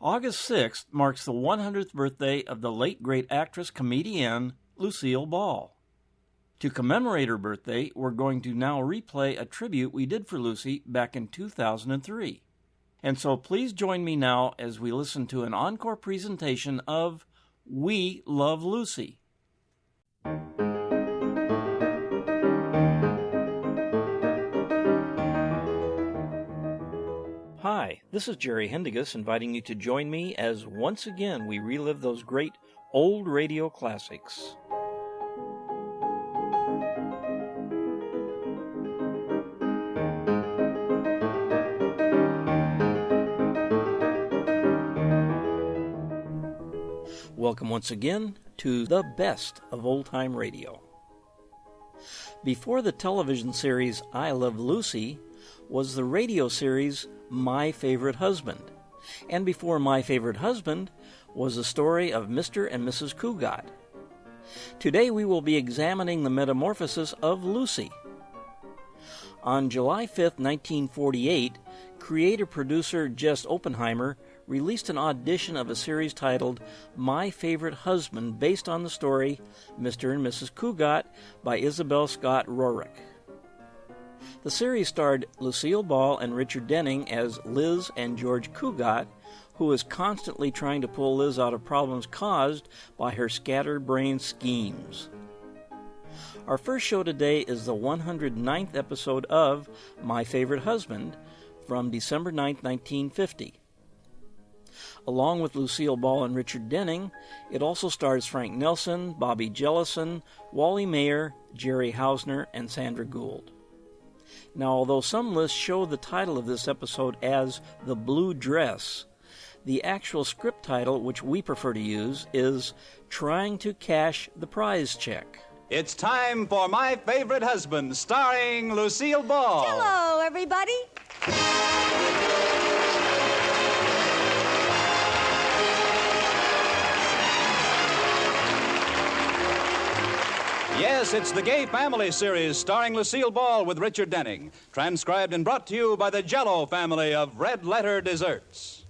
August 6th marks the 100th birthday of the late great actress comedienne Lucille Ball. To commemorate her birthday, we're going to now replay a tribute we did for Lucy back in 2003. And so please join me now as we listen to an encore presentation of We Love Lucy. Hi, this is Jerry Hendigas inviting you to join me as once again we relive those great old radio classics. Welcome once again to the best of old-time radio. Before the television series I Love Lucy was the radio series My Favorite Husband, and before My Favorite Husband was the story of Mr. and Mrs. Cougat. Today we will be examining the metamorphosis of Lucy. On July 5, 1948, creator-producer Jess Oppenheimer released an audition of a series titled My Favorite Husband based on the story Mr. and Mrs. Cougat by Isabel Scott Rorick. The series starred Lucille Ball and Richard Denning as Liz and George Cougat, who is constantly trying to pull Liz out of problems caused by her scatterbrained schemes. Our first show today is the 109th episode of My Favorite Husband from December 9, 1950. Along with Lucille Ball and Richard Denning, it also stars Frank Nelson, Bobby Jellison, Wally Mayer, Jerry Hausner, and Sandra Gould. Now, although some lists show the title of this episode as The Blue Dress, the actual script title, which we prefer to use, is Trying to Cash the Prize Check. It's time for My Favorite Husband, starring Lucille Ball. Hello, everybody. Yes, it's the Gay Family series starring Lucille Ball with Richard Denning. Transcribed and brought to you by the Jell-O family of red letter desserts.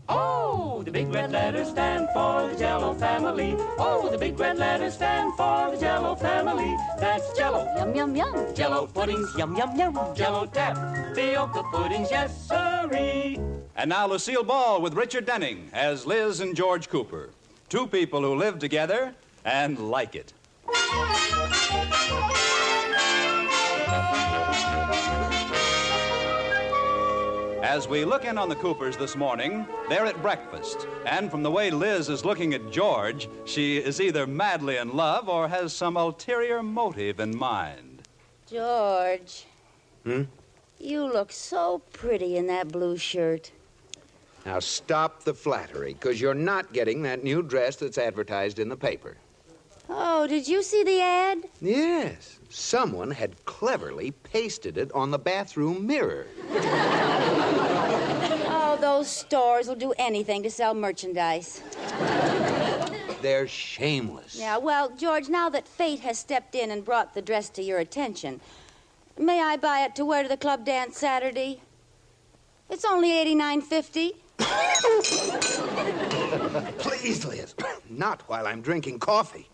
Oh, the big red letters stand for the Jell-O family. Oh, the big red letters stand for the Jell-O family. That's Jell-O. Yum, yum, yum. Jell-O puddings. Yum, yum, yum. Jell-O tapioca puddings. Yes, sirree. And now Lucille Ball with Richard Denning as Liz and George Cooper. Two people who live together and like it. As we look in on the Coopers this morning, they're at breakfast. And from the way Liz is looking at George, she is either madly in love or has some ulterior motive in mind. George. You look so pretty in that blue shirt. Now stop the flattery, because you're not getting that new dress that's advertised in the paper. Oh, did you see the ad? Yes. Someone had cleverly pasted it on the bathroom mirror. Oh, those stores will do anything to sell merchandise. They're shameless. Yeah, well, George, now that fate has stepped in and brought the dress to your attention, may I buy it to wear to the club dance Saturday? It's only $89.50. Please, Liz, not while I'm drinking coffee.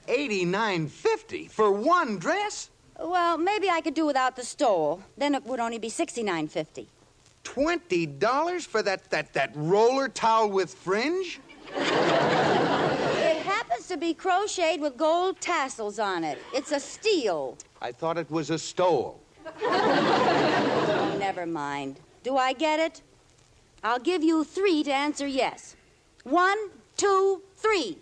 $89.50 for one dress? Well, maybe I could do without the stole. Then it would only be $69.50. $20 for that roller towel with fringe? It happens to be crocheted with gold tassels on it. It's a steal. I thought it was a stole. Oh, never mind. Do I get it? I'll give you 3 to answer yes. 1, 2, 3.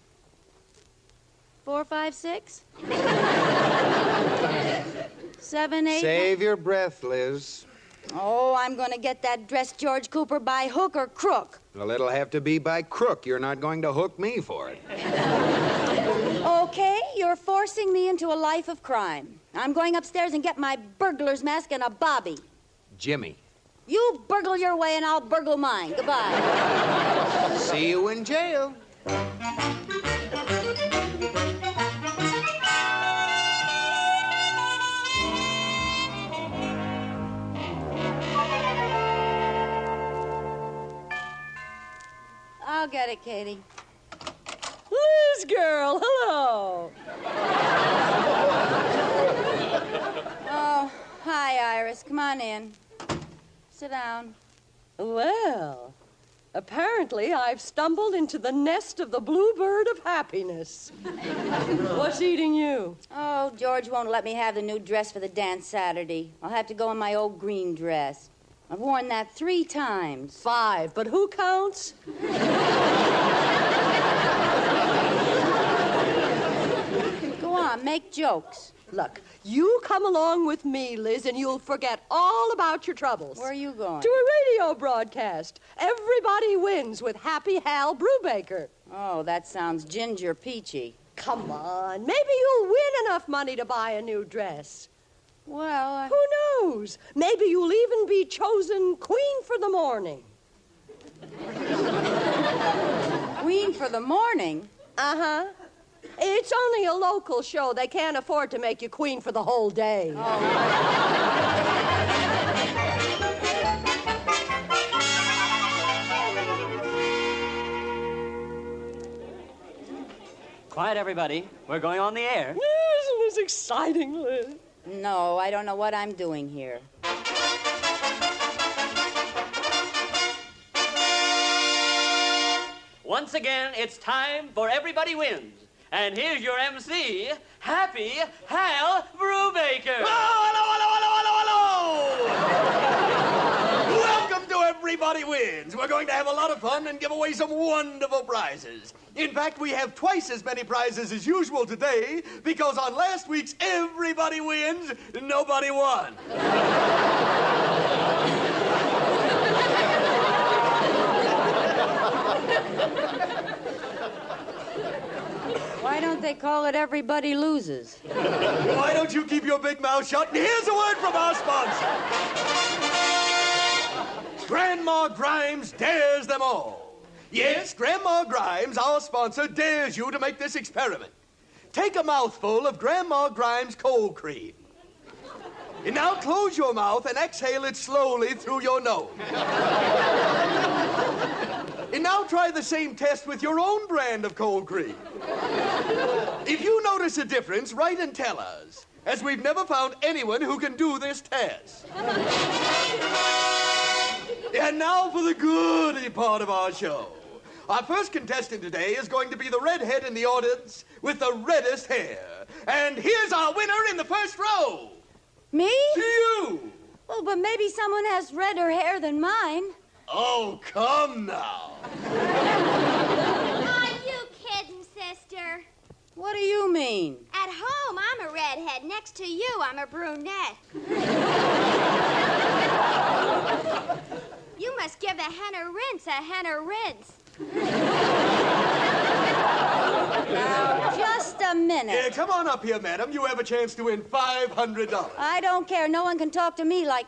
4, 5, 6? 7, 8? Save your breath, Liz. Oh, I'm going to get that dress, George Cooper, by hook or crook. Well, it'll have to be by crook. You're not going to hook me for it. Okay, you're forcing me into a life of crime. I'm going upstairs and get my burglar's mask and a bobby. Jimmy. You burgle your way and I'll burgle mine. Goodbye. See you in jail. I'll get it, Katie. Liz girl, hello. Oh, hi, Iris. Come on in. Sit down. Well, apparently I've stumbled into the nest of the bluebird of happiness. What's eating you? Oh, George won't let me have the new dress for the dance Saturday. I'll have to go in my old green dress. I've worn that 3 times. 5, but who counts? Go on, make jokes. Look, you come along with me, Liz, and you'll forget all about your troubles. Where are you going? To a radio broadcast. Everybody Wins with Happy Hal Brubaker. Oh, that sounds ginger peachy. Come on, maybe you'll win enough money to buy a new dress. Well, Who knows? Maybe you'll even be chosen Queen for the Morning. Queen for the morning? Uh-huh. It's only a local show. They can't afford to make you queen for the whole day. Quiet, everybody. We're going on the air. Isn't this exciting, Liz? No, I don't know what I'm doing here. Once again, it's time for Everybody Wins. And here's your MC, Happy Hal Brubaker. Hello! Welcome to Everybody Wins. We're going to have a lot of fun and give away some wonderful prizes. In fact, we have twice as many prizes as usual today because on last week's Everybody Wins, nobody won. Why don't they call it Everybody Loses? Why don't you keep your big mouth shut? And here's a word from our sponsor. Grandma Grimes dares them all. Yes, Grandma Grimes, our sponsor, dares you to make this experiment. Take a mouthful of Grandma Grimes cold cream. And now close your mouth and exhale it slowly through your nose. And now try the same test with your own brand of cold cream. If you notice a difference, write and tell us, as we've never found anyone who can do this test. And now for the goody part of our show. Our first contestant today is going to be the redhead in the audience with the reddest hair. And here's our winner in the first row. Me? You. Oh, but maybe someone has redder hair than mine. Oh, come now. Are you kidding, sister? What do you mean? At home, I'm a redhead. Next to you, I'm a brunette. You must give a hen a rinse. Now, just a minute. Come on up here, madam. You have a chance to win $500. I don't care. No one can talk to me like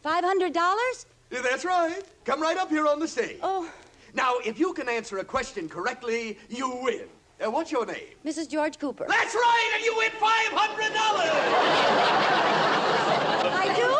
$500? That's right. Come right up here on the stage. Oh. Now, if you can answer a question correctly, you win. What's your name? Mrs. George Cooper. That's right, and you win $500. I do?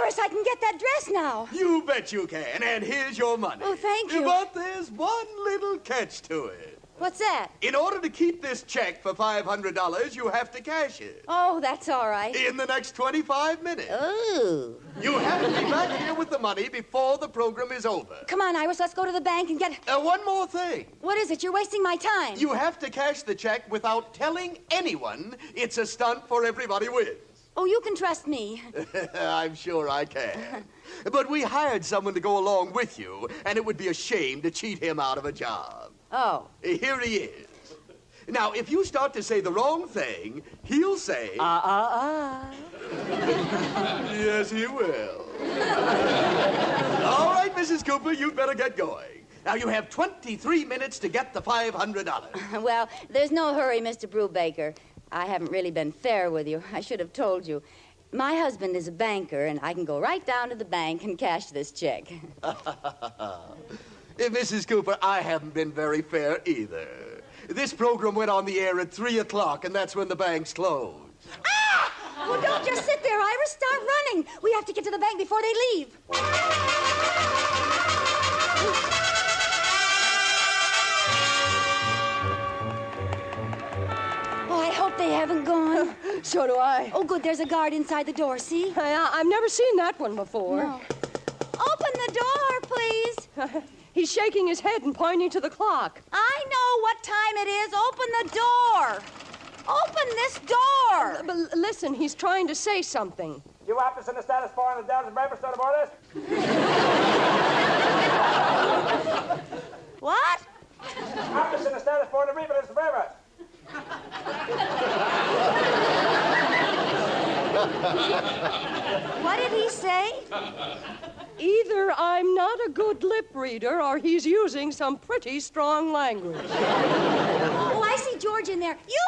Iris, I can get that dress now. You bet you can, and here's your money. Oh, thank you. But there's one little catch to it. What's that? In order to keep this check for $500, you have to cash it. Oh, that's all right. In the next 25 minutes. Ooh. You have to be back here with the money before the program is over. Come on, Iris, let's go to the bank and get... One more thing. What is it? You're wasting my time. You have to cash the check without telling anyone it's a stunt for Everybody Wins. Oh, you can trust me. I'm sure I can. But we hired someone to go along with you, and it would be a shame to cheat him out of a job. Oh. Here he is. Now, if you start to say the wrong thing, he'll say... Yes, he will. All right, Mrs. Cooper, you'd better get going. Now, you have 23 minutes to get the $500. Well, there's no hurry, Mr. Brubaker. I haven't really been fair with you. I should have told you. My husband is a banker, and I can go right down to the bank and cash this check. Mrs. Cooper, I haven't been very fair either. This program went on the air at 3 o'clock, and that's when the banks closed. Ah! Well, don't just sit there, Iris. Start running. We have to get to the bank before they leave. haven't gone? So do I. Oh, good. There's a guard inside the door, see? I've never seen that one before. No. Open the door, please. He's shaking his head and pointing to the clock. I know what time it is. Open the door. Open this door. But listen, he's trying to say something. You officers in the status bar and the Dallas and breakfast order orders? What? Officers in the status bar and the breakfast order. What did he say? Either I'm not a good lip reader or he's using some pretty strong language. Oh, I see George in there. You,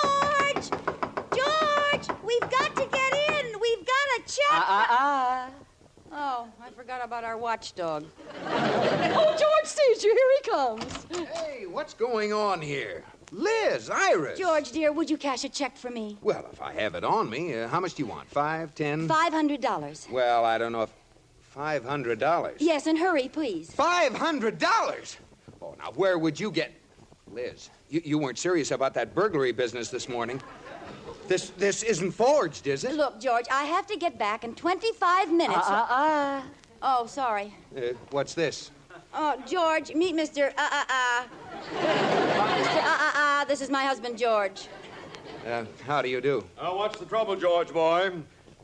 George! George, we've got to get in. We've got a check. Oh, I forgot about our watchdog. Oh, George sees you. Here he comes. Hey, what's going on here? Liz, Iris. George, dear, would you cash a check for me? Well, if I have it on me, how much do you want? $5, $10? $500. Well, I don't know if... $500? Yes, and hurry, please. $500? Oh, now, where would you get... Liz, you weren't serious about that burglary business this morning. This isn't forged, is it? Look, George, I have to get back in 25 minutes. Oh, sorry. What's this? Oh, George, meet Mr. Mr. This is my husband, George. How do you do? What's the trouble, George boy?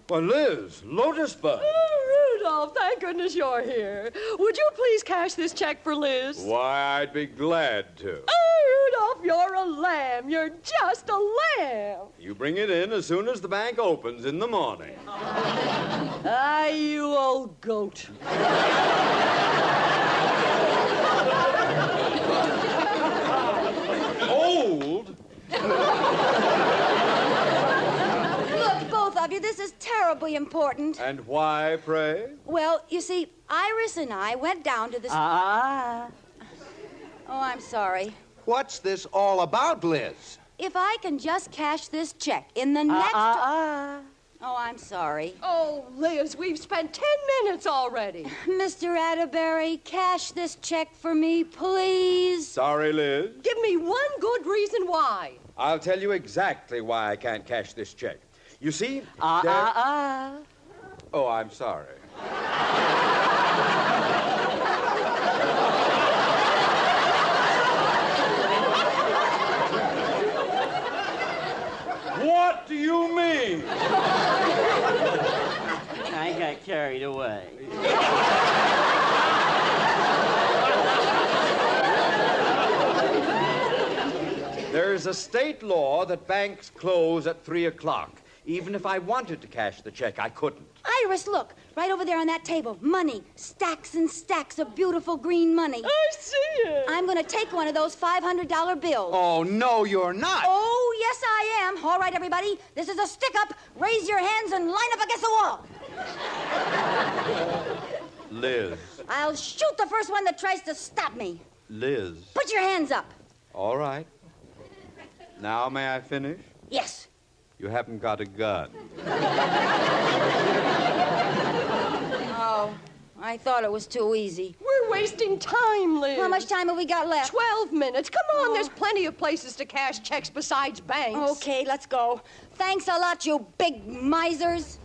Well, Liz, Lotus Bud. Oh, Rudolph, thank goodness you're here. Would you please cash this check for Liz? Why, I'd be glad to. Oh, Rudolph, you're a lamb. You're just a lamb. You bring it in as soon as the bank opens in the morning. You old goat. Old? Look, both of you, this is terribly important. And why, pray? Well, you see, Iris and I went down to the... Oh, I'm sorry. What's this all about, Liz? If I can just cash this check in the next... Oh, I'm sorry. Oh, Liz, we've spent 10 minutes already. Mr. Atterbury, cash this check for me, please. Sorry, Liz. Give me one good reason why. I'll tell you exactly why I can't cash this check. You see, Oh, I'm sorry. What do you mean? I got carried away. There's a state law that banks close at 3 o'clock. Even if I wanted to cash the check, I couldn't. Iris, look, right over there on that table. Money, stacks and stacks of beautiful green money. I see it. I'm going to take one of those $500 bills. Oh, no, you're not. Oh, yes, I am. All right, everybody, this is a stick-up. Raise your hands and line up against the wall. Liz. I'll shoot the first one that tries to stop me. Liz. Put your hands up. All right. Now may I finish? Yes. You haven't got a gun. Oh, I thought it was too easy. We're wasting time, Liz. How much time have we got left? 12 minutes. Come on, there's plenty of places to cash checks besides banks. Okay, let's go. Thanks a lot, you big misers.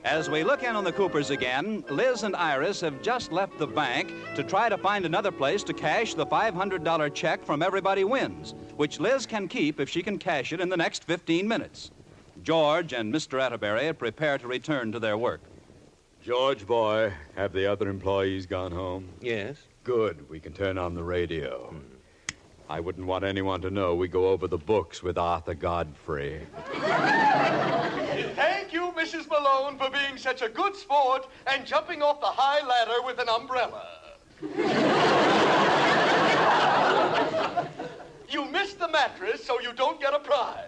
As we look in on the Coopers again, Liz and Iris have just left the bank to try to find another place to cash the $500 check from Everybody Wins, which Liz can keep if she can cash it in the next 15 minutes. George and Mr. Atterbury prepare to return to their work. George, boy, have the other employees gone home? Yes. Good. We can turn on the radio. I wouldn't want anyone to know we go over the books with Arthur Godfrey. Thank you, Mrs. Malone, for being such a good sport and jumping off the high ladder with an umbrella. You missed the mattress, so you don't get a prize.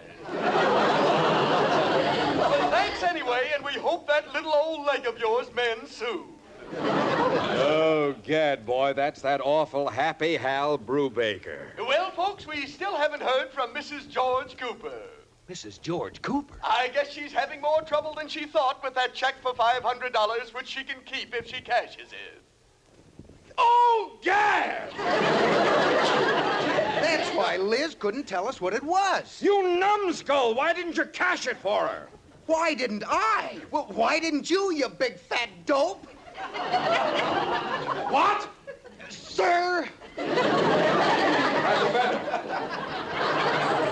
Well, thanks anyway, and we hope that little old leg of yours mends soon. Oh, gad, boy, that's that awful Happy Hal Brubaker. Well, folks, we still haven't heard from Mrs. George Cooper. Mrs. George Cooper? I guess she's having more trouble than she thought with that check for $500, which she can keep if she cashes it. Oh, gad! That's why Liz couldn't tell us what it was. You numbskull! Why didn't you cash it for her? Why didn't I? Well, why didn't you big fat dope? What? Sir?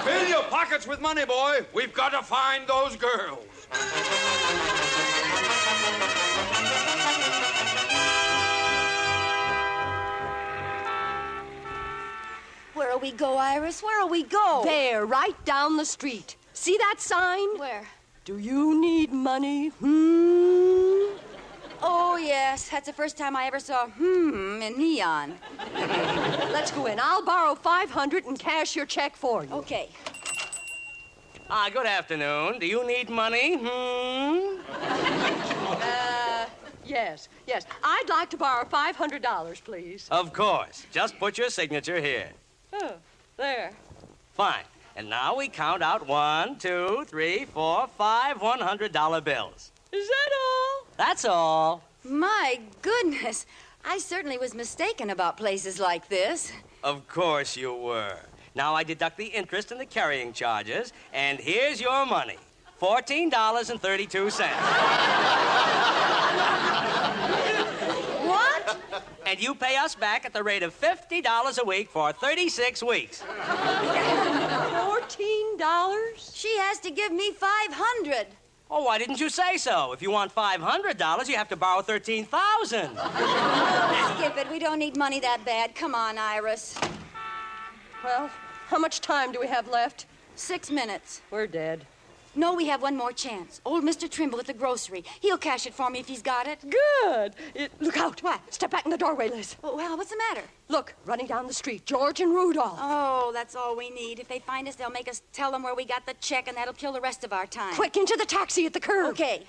Fill your pockets with money, boy. We've got to find those girls. Where'll we go, Iris? Where'll we go? There, right down the street. See that sign? Where? Do you need money? Oh, yes. That's the first time I ever saw in neon. Let's go in. I'll borrow $500 and cash your check for you. Okay. Good afternoon. Do you need money? Yes. I'd like to borrow $500, please. Of course. Just put your signature here. Oh, there. Fine. And now we count out 1, 2, 3, 4, 5 $100 bills. Is that all? That's all. My goodness. I certainly was mistaken about places like this. Of course you were. Now I deduct the interest and the carrying charges, and here's your money. $14.32. What? And you pay us back at the rate of $50 a week for 36 weeks. $14? She has to give me $500. Oh, why didn't you say so? If you want $500, you have to borrow $13,000. Skip it. We don't need money that bad. Come on, Iris. Well, how much time do we have left? 6 minutes. We're dead. No, we have one more chance. Old Mr. Trimble at the grocery. He'll cash it for me if he's got it. Good. Look out. What? Step back in the doorway, Liz. Oh, well, what's the matter? Look, running down the street, George and Rudolph. Oh, that's all we need. If they find us, they'll make us tell them where we got the check, and that'll kill the rest of our time. Quick, into the taxi at the curb. Okay.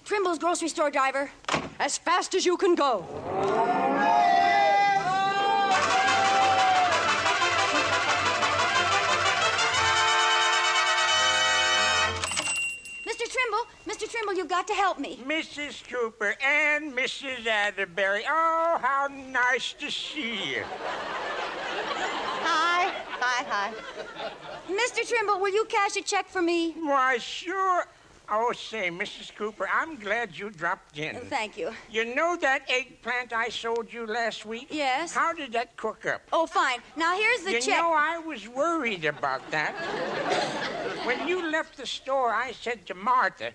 Trimble's grocery store driver. As fast as you can go. Mr. Trimble, you've got to help me. Mrs. Cooper and Mrs. Atterbury. Oh, how nice to see you. Hi. Mr. Trimble, will you cash a check for me? Why, sure. Oh, say, Mrs. Cooper, I'm glad you dropped in. Thank you. You know that eggplant I sold you last week? Yes. How did that cook up? Oh, fine. Now, here's the check. You know, I was worried about that. When you left the store, I said to Martha,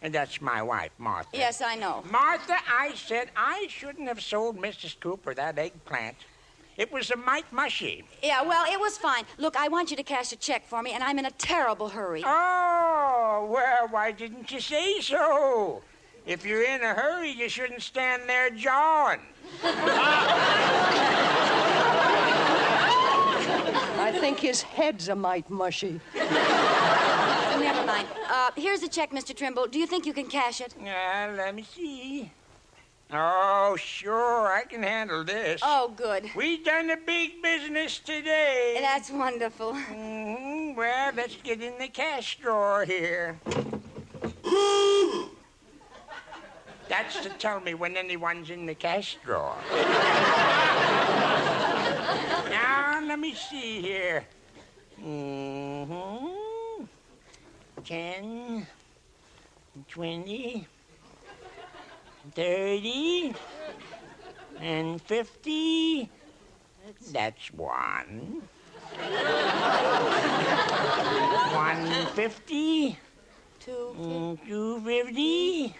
and that's my wife, Martha. Yes, I know. Martha, I said I shouldn't have sold Mrs. Cooper that eggplant. It was a mite mushy. Yeah, well, it was fine. Look, I want you to cash a check for me, and I'm in a terrible hurry. Oh, well, why didn't you say so? If you're in a hurry, you shouldn't stand there jawing. I think his head's a mite mushy. Never mind. Here's the check, Mr. Trimble. Do you think you can cash it? Let me see. Oh, sure, I can handle this. Oh, good. We done a big business today. That's wonderful. Well, let's get in the cash drawer here. That's to tell me when anyone's in the cash drawer. Now, let me see here. 10, 20... 30 and 50. That's 1. 150. 250.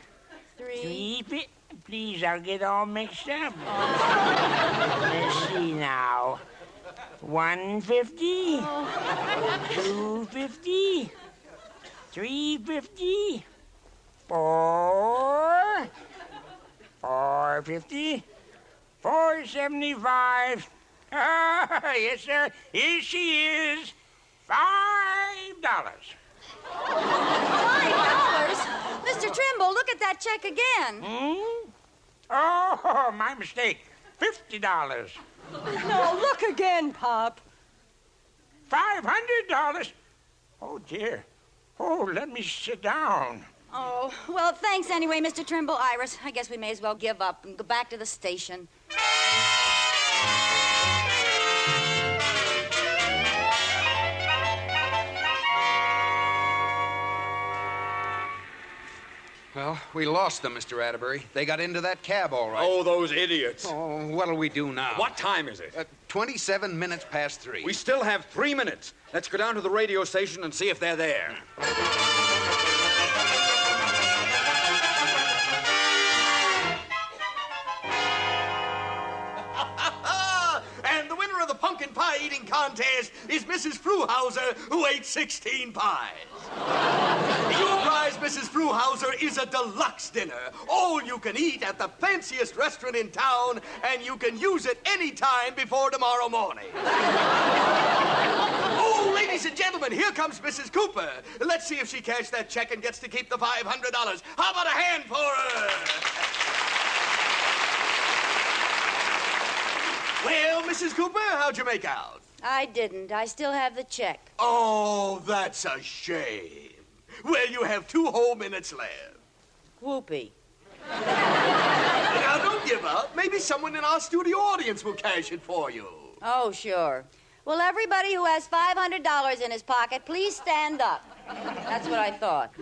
350. Please, I'll get all mixed up. Let's see now. 150. 250. 350. 4. 450, 475. Yes, sir. Here she is. $5. $5? Mr. Trimble, look at that check again. Oh, my mistake. $50. No, look again, Pop. $500? Oh, dear. Oh, let me sit down. Oh, well, thanks anyway, Mr. Trimble. Iris, I guess we may as well give up and go back to the station. Well, we lost them, Mr. Atterbury. They got into that cab all right. Oh, those idiots. Oh, what'll we do now? What time is it? 27 minutes past 3. We still have 3 minutes. Let's go down to the radio station and see if they're there. And the winner of the pumpkin pie eating contest is Mrs. Fruhauser, who ate 16 pies. Your prize, Mrs. Fruhauser, is a deluxe dinner. All you can eat at the fanciest restaurant in town, and you can use it any time before tomorrow morning. Oh, ladies and gentlemen, here comes Mrs. Cooper. Let's see if she cashed that check and gets to keep the $500. How about a hand for her? Well, Mrs. Cooper, how'd you make out? I didn't. I still have the check. Oh, that's a shame. Well, you have 2 whole minutes left. Whoopee. Now, don't give up. Maybe someone in our studio audience will cash it for you. Oh, sure. Well, everybody who has $500 in his pocket, please stand up. That's what I thought.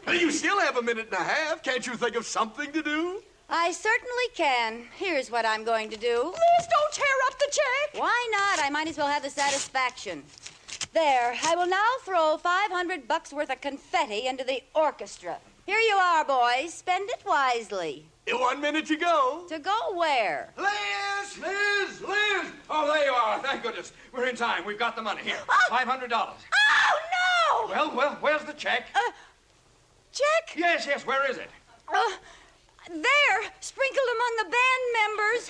You still have a minute and a half. Can't you think of something to do? I certainly can. Here's what I'm going to do. Liz, don't tear up the check. Why not? I might as well have the satisfaction. There. I will now throw $500 worth of confetti into the orchestra. Here you are, boys. Spend it wisely. 1 minute to go. To go where? Liz! Liz! Liz! Oh, there you are. Thank goodness. We're in time. We've got the money. Here, $500. Oh, no! Well, where's the check? Check? Yes, where is it? There, sprinkled among the band members.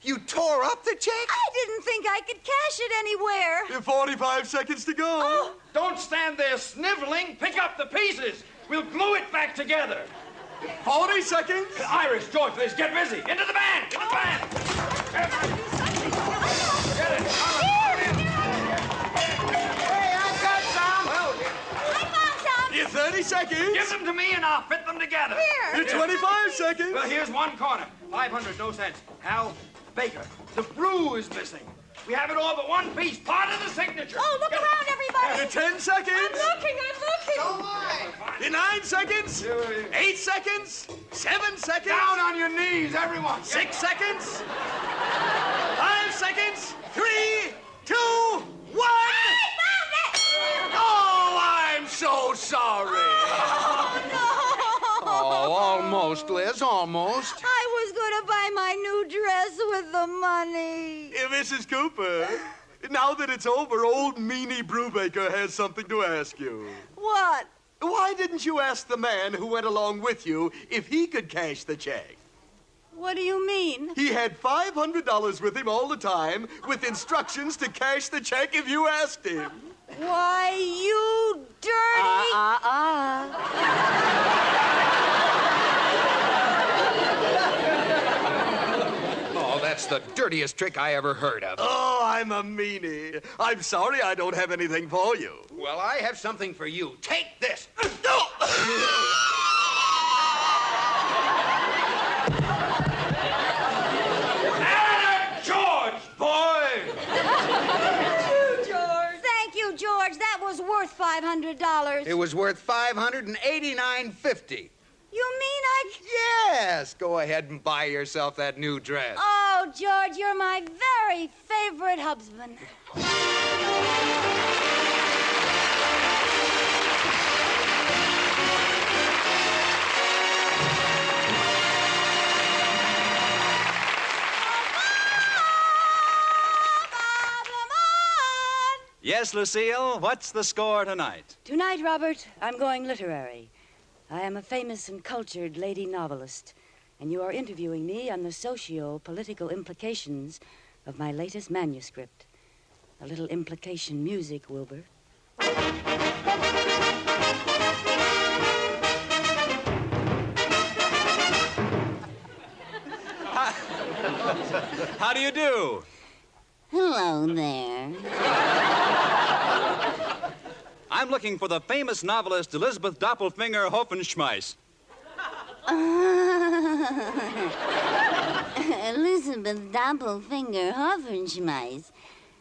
You tore up the check? I didn't think I could cash it anywhere. 45 seconds to go. Oh. Don't stand there sniveling. Pick up the pieces. We'll glue it back together. 40 seconds. Iris, George, please, get busy. Into the band. Into the band. Get it. Hey, I've got some. I found some. 30 seconds. Give them to me and I'll fit them together. Here. 25 seconds. Well, here's one corner. 500, no cents. Hal Baker. The brew is missing. We have it all but one piece. Part of the signature. Oh, look around, everybody. 10 seconds. I'm looking. So am I. 9 seconds. 8 seconds. 7 seconds. Down on your knees, everyone. 6 seconds. 5 seconds. 3, 2, 1. I found it. Oh, I'm so sorry. Oh, no. Oh, almost, Liz, almost. I was going to buy my new dress with the money. Mrs. Cooper, now that it's over, old Meanie Brubaker has something to ask you. What? Why didn't you ask the man who went along with you if he could cash the check? What do you mean? He had $500 with him all the time, with instructions to cash the check if you asked him. Why, you dirty... Oh, that's the dirtiest trick I ever heard of. Oh, I'm a meanie. I'm sorry I don't have anything for you. Well, I have something for you. Take this. George, boy! Thank you, George. That was worth $500. It was worth $589.50. You mean I... Yes, go ahead and buy yourself that new dress. Oh, George, you're my very favorite husband. Yes, Lucille, what's the score tonight? Tonight, Robert, I'm going literary. I am a famous and cultured lady novelist, and you are interviewing me on the socio-political implications of my latest manuscript. A little implication music, Wilbur. How do you do? Hello there. I'm looking for the famous novelist Elizabeth Doppelfinger Hoffenschmeiss. Elizabeth Doppelfinger Hoffenschmeiss.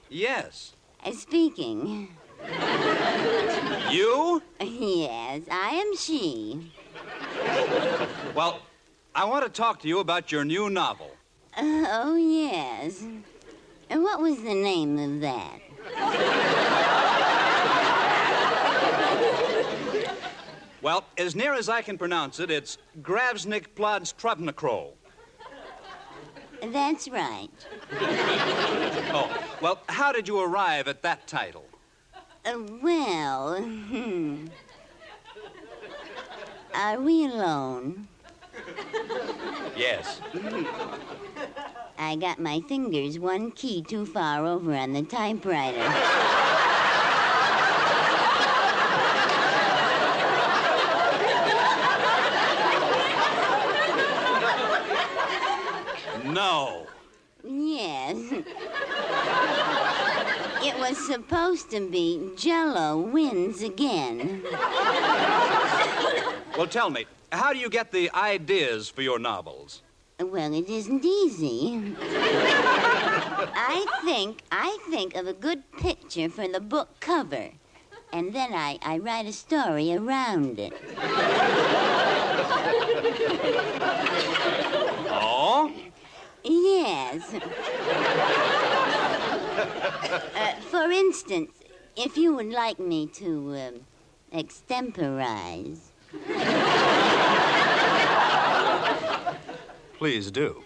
Yes. Speaking. You? Yes, I am she. Well, I want to talk to you about your new novel. Oh, yes. What was the name of that? Well, as near as I can pronounce it, it's Gravsnik Plodstrubnikro. That's right. Oh, well, how did you arrive at that title? Well, are we alone? Yes. I got my fingers one key too far over on the typewriter. No. Yes. It was supposed to be Jell-O wins again. Well, tell me, how do you get the ideas for your novels? Well, it isn't easy. I think of a good picture for the book cover, and then I write a story around it. Oh? Yes. For instance, if you would like me to extemporize. Please do.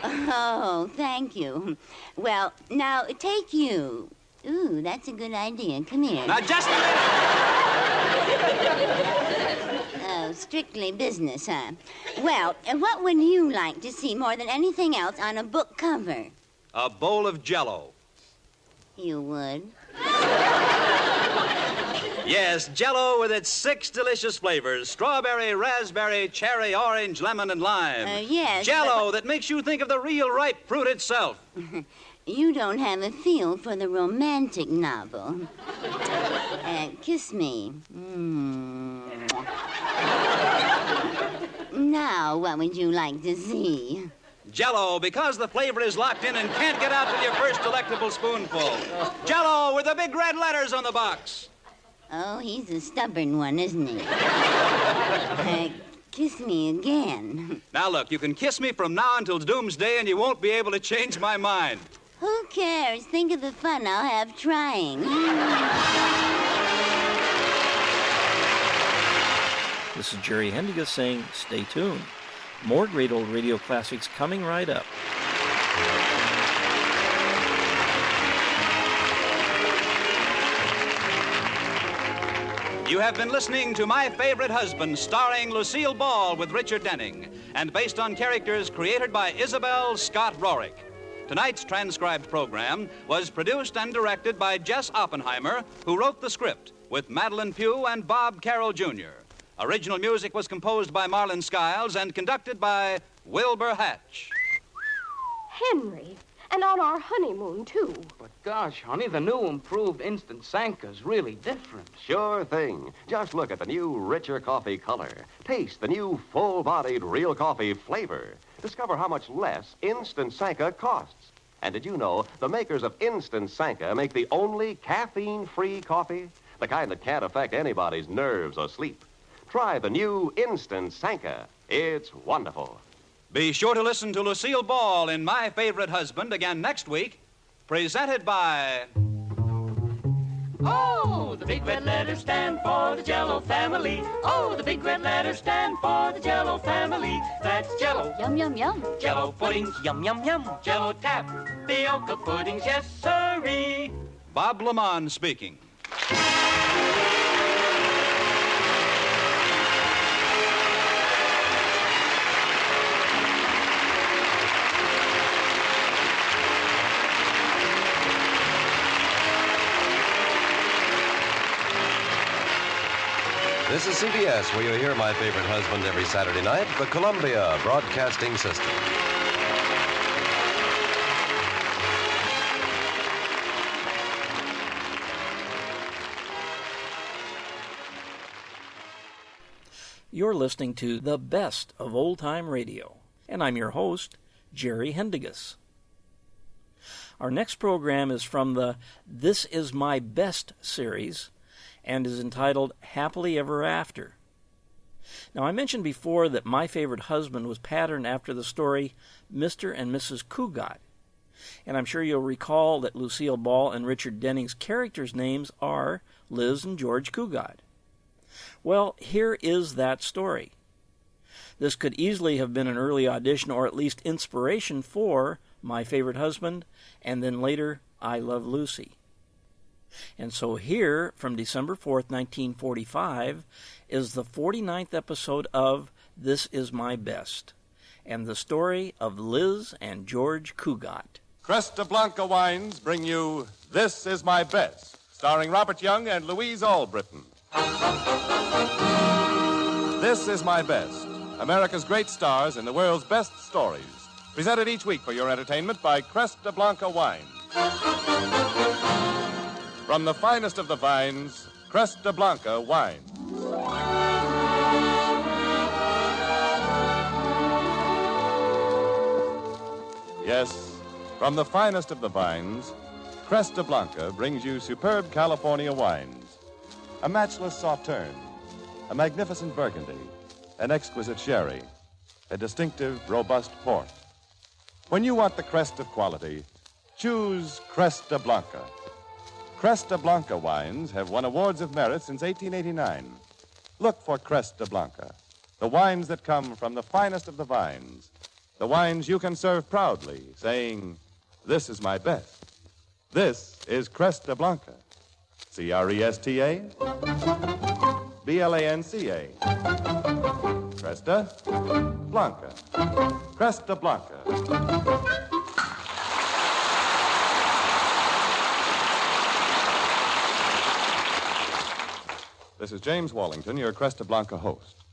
Oh, thank you. Well, now, take you. Ooh, that's a good idea. Come here. Now, just a minute! Oh, strictly business, huh? Well, what would you like to see more than anything else on a book cover? A bowl of Jell-O. You would? Yes, Jell-O with its 6 delicious flavors: strawberry, raspberry, cherry, orange, lemon, and lime. Yes. Jell-O that makes you think of the real ripe fruit itself. You don't have a feel for the romantic novel. Kiss me. Now, what would you like to see? Jell-O, because the flavor is locked in and can't get out till your first delectable spoonful. Jell-O with the big red letters on the box. Oh, he's a stubborn one, isn't he? Kiss me again. Now, look, you can kiss me from now until doomsday, and you won't be able to change my mind. Who cares? Think of the fun I'll have trying. This is Jerry Hendiga saying, stay tuned. More great old radio classics coming right up. You have been listening to My Favorite Husband, starring Lucille Ball with Richard Denning, and based on characters created by Isabel Scott Rorick. Tonight's transcribed program was produced and directed by Jess Oppenheimer, who wrote the script, with Madeline Pugh and Bob Carroll, Jr. Original music was composed by Marlon Skiles and conducted by Wilbur Hatch. Henry, and on our honeymoon, too. But gosh, honey, the new improved Instant Sanka's really different. Sure thing. Just look at the new richer coffee color. Taste the new full-bodied real coffee flavor. Discover how much less Instant Sanka costs. And did you know the makers of Instant Sanka make the only caffeine-free coffee? The kind that can't affect anybody's nerves or sleep. Try the new Instant Sanka. It's wonderful. Be sure to listen to Lucille Ball in My Favorite Husband again next week, presented by... Oh, the big red letters stand for the Jell-O family. Oh, the big red letters stand for the Jell-O family. That's Jell-O. Yum, yum, yum. Jell-O puddings, yum, yum, yum. Jell-O tapioca puddings, yes, sirree. Bob Lamont speaking. This is CBS, where you hear My Favorite Husband every Saturday night, the Columbia Broadcasting System. You're listening to the best of old-time radio, and I'm your host, Jerry Hendigas. Our next program is from the This Is My Best series and is entitled Happily Ever After. Now, I mentioned before that My Favorite Husband was patterned after the story Mr. and Mrs. Cugat, and I'm sure you'll recall that Lucille Ball and Richard Denning's characters' names are Liz and George Cugat. Well, here is that story. This could easily have been an early audition or at least inspiration for My Favorite Husband and then later I Love Lucy. And so here, from December 4th, 1945, is the 49th episode of This Is My Best, and the story of Liz and George Cugat. Cresta Blanca Wines bring you This Is My Best, starring Robert Young and Louise Albritton. This Is My Best, America's great stars in the world's best stories. Presented each week for your entertainment by Cresta Blanca Wines. From the finest of the vines, Cresta Blanca Wines. Yes, from the finest of the vines, Cresta Blanca brings you superb California wines. A matchless Sauterne, a magnificent Burgundy, an exquisite sherry, a distinctive, robust port. When you want the crest of quality, choose Cresta Blanca. Cresta Blanca wines have won awards of merit since 1889. Look for Cresta Blanca, the wines that come from the finest of the vines, the wines you can serve proudly, saying, "This is my best. This is Cresta Blanca." C-R-E-S-T-A, B-L-A-N-C-A. Cresta Blanca. Cresta Blanca. This is James Wallington, your Cresta Blanca host.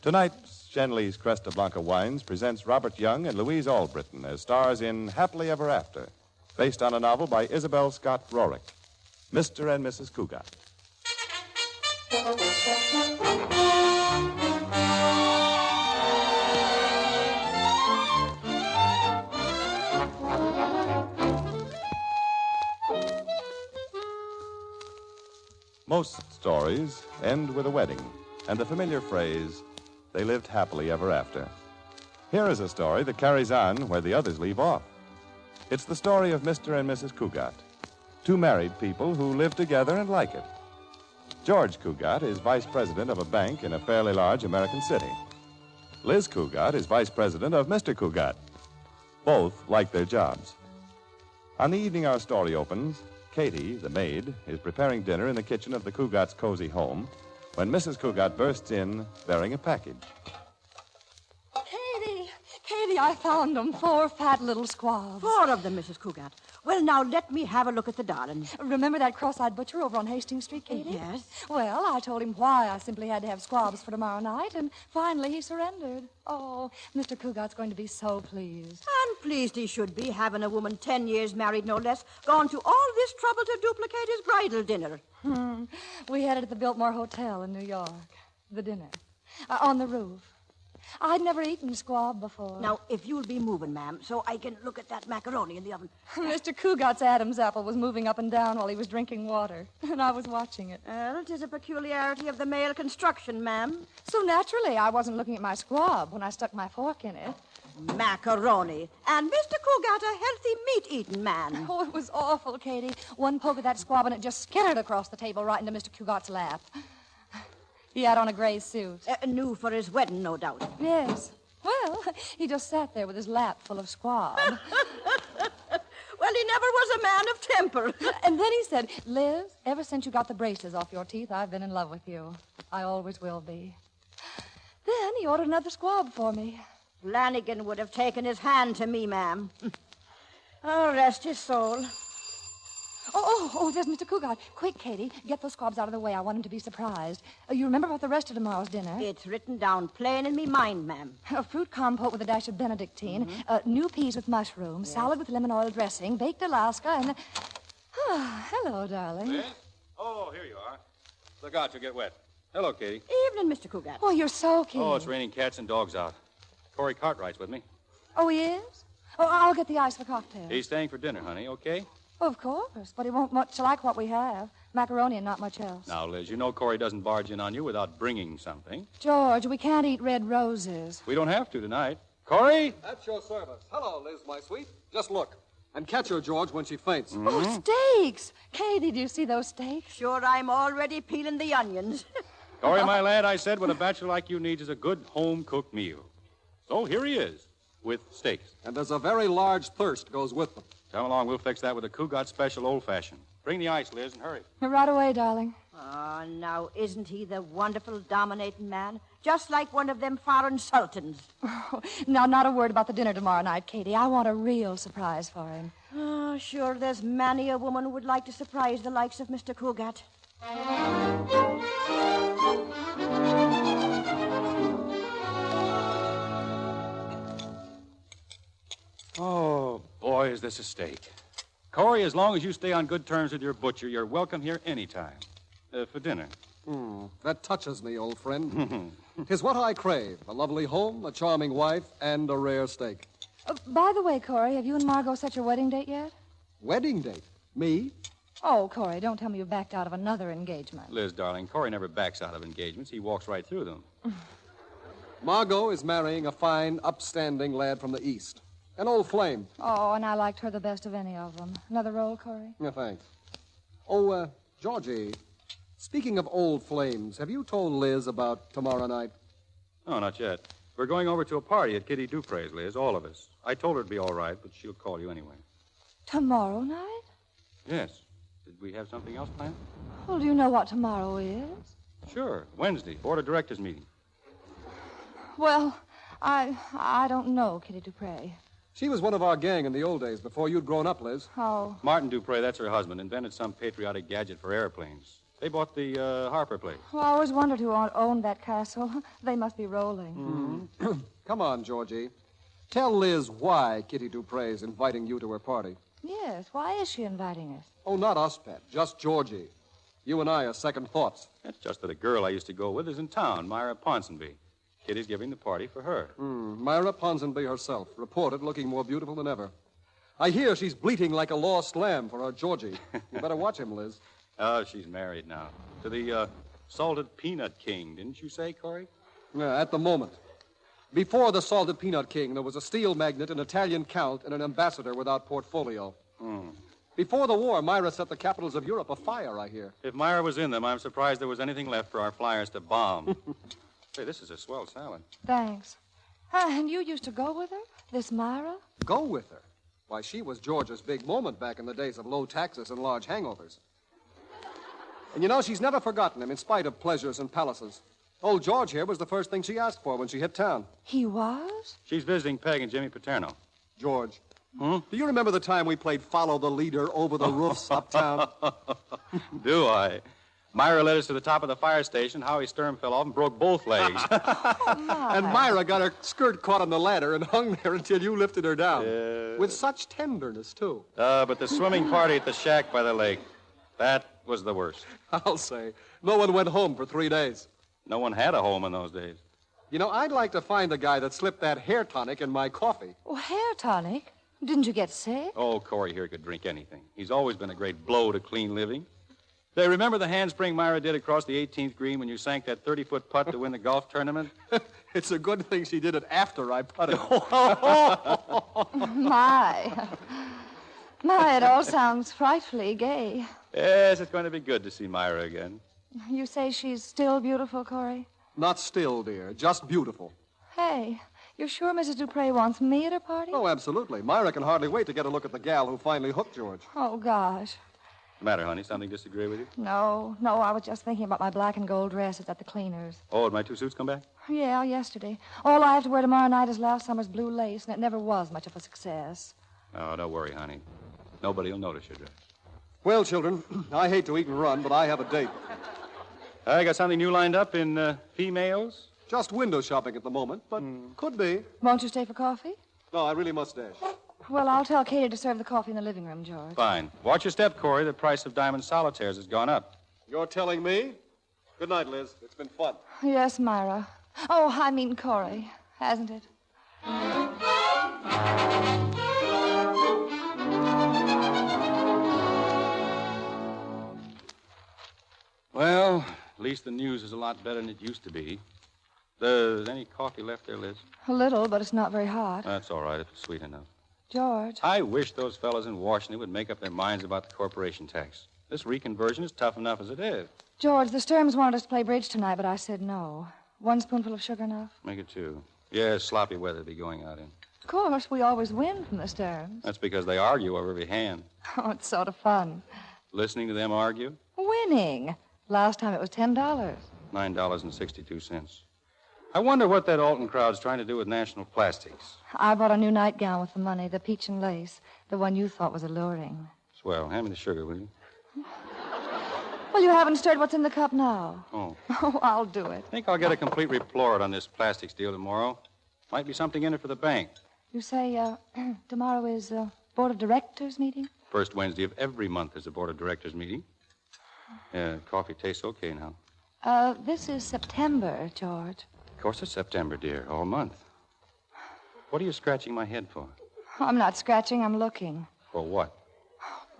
Tonight, Shenley's Cresta Blanca Wines presents Robert Young and Louise Albritton as stars in Happily Ever After, based on a novel by Isabel Scott Rorick, Mr. and Mrs. Cugat. Most stories end with a wedding and the familiar phrase, "They lived happily ever after." Here is a story that carries on where the others leave off. It's the story of Mr. and Mrs. Cugat, two married people who live together and like it. George Cugat is vice president of a bank in a fairly large American city. Liz Cugat is vice president of Mr. Cugat. Both like their jobs. On the evening our story opens, Katie, the maid, is preparing dinner in the kitchen of the Cugat's cozy home when Mrs. Cugat bursts in bearing a package. Katie, I found them. 4 fat little squabs. 4 of them, Mrs. Cugat. Well, now, let me have a look at the darlings. Remember that cross-eyed butcher over on Hastings Street, Katie? Yes. Well, I told him why I simply had to have squabs for tomorrow night, and finally he surrendered. Oh, Mr. Cugat's going to be so pleased. And pleased he should be, having a woman 10 years married, no less, gone to all this trouble to duplicate his bridal dinner. We had it at the Biltmore Hotel in New York. The dinner. On the roof. I'd never eaten squab before. Now, if you'll be moving, ma'am, so I can look at that macaroni in the oven. Mr. Cugat's Adam's apple was moving up and down while he was drinking water, and I was watching it. Well, it is a peculiarity of the male construction, ma'am. So naturally, I wasn't looking at my squab when I stuck my fork in it. Macaroni. And Mr. Cugat, a healthy meat-eating man. Oh, it was awful, Katie. One poke of that squab and it just skittered across the table right into Mr. Cugat's lap. He had on a gray suit. New for his wedding, no doubt. Yes. Well, he just sat there with his lap full of squab. Well, he never was a man of temper. And then he said, "Liz, ever since you got the braces off your teeth, I've been in love with you. I always will be." Then he ordered another squab for me. Flanagan would have taken his hand to me, ma'am. Oh, rest his soul. Oh, Oh, there's Mr. Cougat. Quick, Katie, get those squabs out of the way. I want him to be surprised. You remember about the rest of tomorrow's dinner? It's written down plain in me mind, ma'am. A fruit compote with a dash of Benedictine, new peas with mushrooms, salad with lemon oil dressing, baked Alaska, and... hello, darling. Liz? Oh, here you are. Look out, you'll get wet. Hello, Katie. Evening, Mr. Cougat. Oh, you're soaking. Oh, it's raining cats and dogs out. Corey Cartwright's with me. Oh, he is? Oh, I'll get the ice for cocktails. He's staying for dinner, honey, okay? Of course, but he won't much like what we have. Macaroni and not much else. Now, Liz, you know Corey doesn't barge in on you without bringing something. George, we can't eat red roses. We don't have to tonight. Corey? At your service. Hello, Liz, my sweet. Just look. And catch her, George, when she faints. Oh, steaks! Katie, do you see those steaks? Sure, I'm already peeling the onions. Corey, my lad, I said what a bachelor like you needs is a good home-cooked meal. So here he is, with steaks. And there's a very large thirst goes with them. Come along, we'll fix that with a Cougat special old-fashioned. Bring the ice, Liz, and hurry. Right away, darling. Oh, now, isn't he the wonderful, dominating man? Just like one of them foreign sultans. Oh, now, not a word about the dinner tomorrow night, Katie. I want a real surprise for him. Oh, sure, there's many a woman who would like to surprise the likes of Mr. Cougat. Oh, boy, is this a steak. Corey, as long as you stay on good terms with your butcher, you're welcome here any time. For dinner. That touches me, old friend. 'Tis what I crave, a lovely home, a charming wife, and a rare steak. By the way, Corey, have you and Margot set your wedding date yet? Wedding date? Me? Oh, Corey, don't tell me you backed out of another engagement. Liz, darling, Corey never backs out of engagements. He walks right through them. Margot is marrying a fine, upstanding lad from the East. An old flame. Oh, and I liked her the best of any of them. Another roll, Corey? Yeah, thanks. Oh, Georgie, speaking of old flames, have you told Liz about tomorrow night? No, not yet. We're going over to a party at Kitty Dupre's, Liz, all of us. I told her it'd be all right, but she'll call you anyway. Tomorrow night? Yes. Did we have something else planned? Well, do you know what tomorrow is? Sure. Wednesday, Board of Directors meeting. Well, I don't know, Kitty Dupre. She was one of our gang in the old days, before you'd grown up, Liz. Oh. Martin Dupre, that's her husband, invented some patriotic gadget for airplanes. They bought the Harper place. Well, I always wondered who owned that castle. They must be rolling. Come on, Georgie. Tell Liz why Kitty Dupre is inviting you to her party. Yes, why is she inviting us? Oh, not us, Pet. Just Georgie. You and I are second thoughts. That's just that a girl I used to go with is in town, Myra Ponsonby. Kitty's giving the party for her. Myra Ponsonby herself, reported looking more beautiful than ever. I hear she's bleating like a lost lamb for her Georgie. You better watch him, Liz. Oh, she's married now. To the Salted Peanut King, didn't you say, Corey? Yeah, at the moment. Before the Salted Peanut King, there was a steel magnate, an Italian count, and an ambassador without portfolio. Before the war, Myra set the capitals of Europe afire, I hear. If Myra was in them, I'm surprised there was anything left for our flyers to bomb. Hey, this is a swell salad. Thanks. And you used to go with her? This Myra? Go with her? Why, she was George's big moment back in the days of low taxes and large hangovers. And you know, she's never forgotten him in spite of pleasures and palaces. Old George here was the first thing she asked for when she hit town. He was? She's visiting Peg and Jimmy Paterno. George, do you remember the time we played Follow the Leader over the roofs uptown? Do I? Myra led us to the top of the fire station. Howie Sturm fell off and broke both legs. And Myra got her skirt caught on the ladder and hung there until you lifted her down. With such tenderness, too. But the swimming party at the shack by the lake, that was the worst. I'll say. No one went home for 3 days. No one had a home in those days. You know, I'd like to find the guy that slipped that hair tonic in my coffee. Oh, hair tonic? Didn't you get sick? Oh, Corey here could drink anything. He's always been a great blow to clean living. Say, remember the handspring Myra did across the 18th green when you sank that 30-foot putt to win the golf tournament? It's a good thing she did it after I putted. My, it all sounds frightfully gay. Yes, it's going to be good to see Myra again. You say she's still beautiful, Corey? Not still, dear. Just beautiful. Hey, you're sure Mrs. Dupre wants me at her party? Oh, absolutely. Myra can hardly wait to get a look at the gal who finally hooked George. Oh, gosh. The matter, honey? Something disagree with you? No, I was just thinking about my black and gold dresses at the cleaners. Oh, did my 2 suits come back? Yeah, yesterday. All I have to wear tomorrow night is last summer's blue lace, and it never was much of a success. Oh, don't worry, honey. Nobody will notice your dress. Well, children, I hate to eat and run, but I have a date. I got something new lined up in females? Just window shopping at the moment, but could be. Won't you stay for coffee? No, I really must dash. Well, I'll tell Katie to serve the coffee in the living room, George. Fine. Watch your step, Corey. The price of diamond solitaires has gone up. You're telling me? Good night, Liz. It's been fun. Yes, Myra. Oh, I mean Corey, hasn't it? Well, at least the news is a lot better than it used to be. There's any coffee left there, Liz? A little, but it's not very hot. That's all right if it's sweet enough. George. I wish those fellows in Washington would make up their minds about the corporation tax. This reconversion is tough enough as it is. George, the Sturms wanted us to play bridge tonight, but I said no. 1 spoonful of sugar enough? Make it 2. Yeah, sloppy weather to be going out in. Of course, we always win from the Sturms. That's because they argue over every hand. Oh, it's sort of fun. Listening to them argue? Winning. Last time it was $10. $9.62. I wonder what that Alton crowd's trying to do with National Plastics. I bought a new nightgown with the money, the peach and lace, the one you thought was alluring. Swell. Hand me the sugar, will you? Well, you haven't stirred what's in the cup now. Oh. Oh, I'll do it. I think I'll get a complete report on this plastics deal tomorrow. Might be something in it for the bank. You say tomorrow is Board of Directors meeting? First Wednesday of every month is the Board of Directors meeting. Coffee tastes okay now. This is September, George. Of course it's September, dear. All month. What are you scratching my head for? I'm not scratching, I'm looking. For what?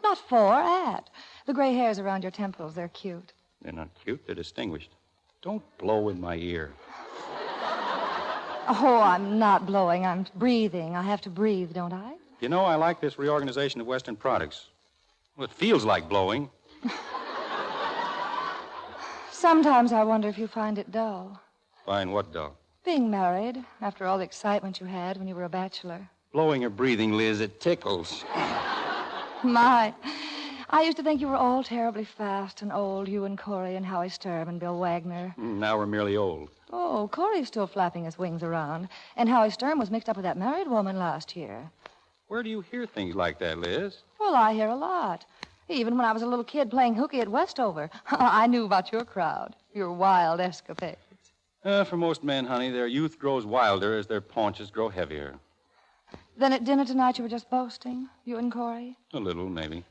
Not for, at. The gray hairs around your temples, they're cute. They're not cute, they're distinguished. Don't blow in my ear. Oh, I'm not blowing, I'm breathing. I have to breathe, don't I? You know, I like this reorganization of Western Products. Well, it feels like blowing. Sometimes I wonder if you find it dull. Find what dull? Being married, after all the excitement you had when you were a bachelor. Blowing or breathing, Liz, it tickles. My, I used to think you were all terribly fast and old, you and Corey and Howie Sturm and Bill Wagner. Now we're merely old. Oh, Corey's still flapping his wings around, and Howie Sturm was mixed up with that married woman last year. Where do you hear things like that, Liz? Well, I hear a lot. Even when I was a little kid playing hooky at Westover, I knew about your crowd, your wild escapades. For most men, honey, their youth grows wilder as their paunches grow heavier. Then at dinner tonight you were just boasting, you and Corey? A little, maybe.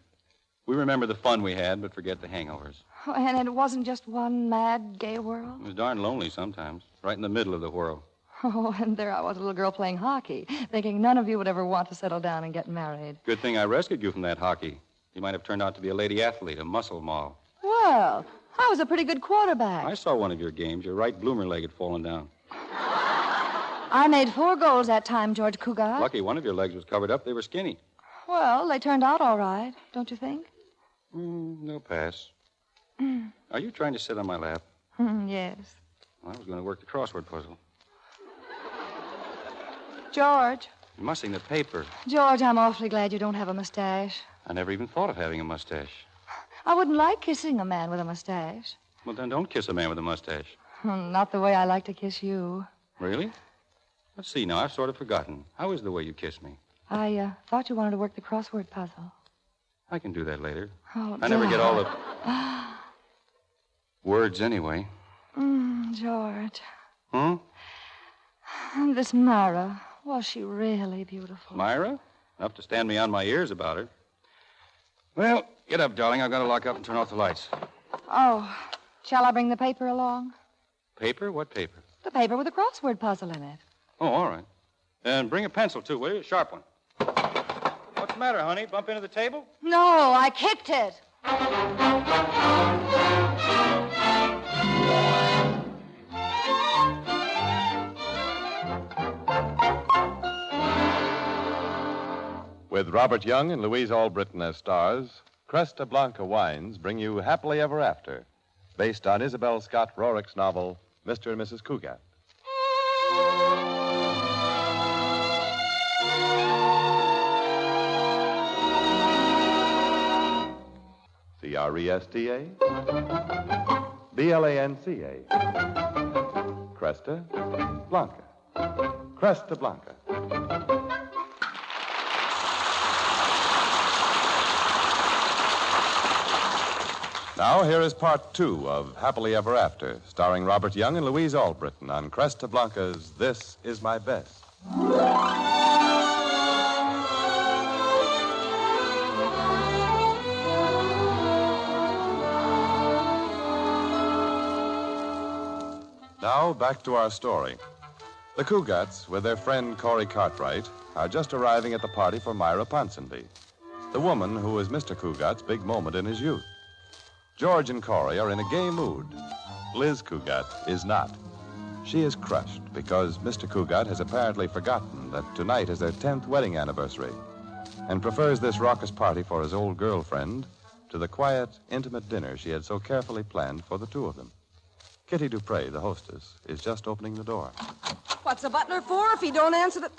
We remember the fun we had, but forget the hangovers. Oh, and it wasn't just one mad, gay whirl? It was darn lonely sometimes, right in the middle of the whirl. Oh, and there I was, a little girl playing hockey, thinking none of you would ever want to settle down and get married. Good thing I rescued you from that hockey. You might have turned out to be a lady athlete, a muscle moll. Well, I was a pretty good quarterback. I saw one of your games. Your right bloomer leg had fallen down. I made 4 goals that time, George Cougar. Lucky one of your legs was covered up. They were skinny. Well, they turned out all right, don't you think? No pass. Are you trying to sit on my lap? Yes. I was going to work the crossword puzzle. George. You're mussing the paper. George, I'm awfully glad you don't have a mustache. I never even thought of having a mustache. I wouldn't like kissing a man with a mustache. Well, then don't kiss a man with a mustache. Not the way I like to kiss you. Really? Let's see now. I've sort of forgotten. How is the way you kiss me? I thought you wanted to work the crossword puzzle. I can do that later. Oh, I never get all the words anyway. George. Hmm? This Myra, was she really beautiful? Myra? Enough to stand me on my ears about her. Well, get up, darling. I've got to lock up and turn off the lights. Oh, shall I bring the paper along? Paper? What paper? The paper with the crossword puzzle in it. Oh, all right. And bring a pencil, too, will you? A sharp one. What's the matter, honey? Bump into the table? No, I kicked it. With Robert Young and Louise Albritton as stars, Cresta Blanca Wines bring you Happily Ever After, based on Isabel Scott Rorick's novel, Mr. and Mrs. Cougat. C-R-E-S-T-A B-L-A-N-C-A Cresta Blanca. Cresta Blanca. Now, here is part 2 of Happily Ever After, starring Robert Young and Louise Albritton on Cresta Blanca's This Is My Best. Now, back to our story. The Cougats, with their friend Corey Cartwright, are just arriving at the party for Myra Ponsonby, the woman who was Mr. Cougat's big moment in his youth. George and Corey are in a gay mood. Liz Cougat is not. She is crushed because Mr. Cougat has apparently forgotten that tonight is their 10th wedding anniversary and prefers this raucous party for his old girlfriend to the quiet, intimate dinner she had so carefully planned for the two of them. Kitty Dupre, the hostess, is just opening the door. What's the butler for if he don't answer the...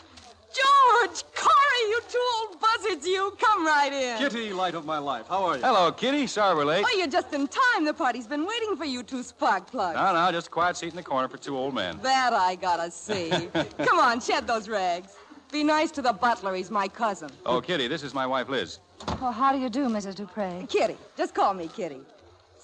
George! Corey, you two old buzzards, you! Come right in. Kitty, light of my life. How are you? Hello, Kitty. Sorry we're late. Oh, you're just in time. The party's been waiting for you two spark plugs. No, just a quiet seat in the corner for two old men. That I gotta see. Come on, shed those rags. Be nice to the butler. He's my cousin. Oh, Kitty, this is my wife, Liz. Oh, how do you do, Mrs. Dupre? Kitty. Just call me Kitty.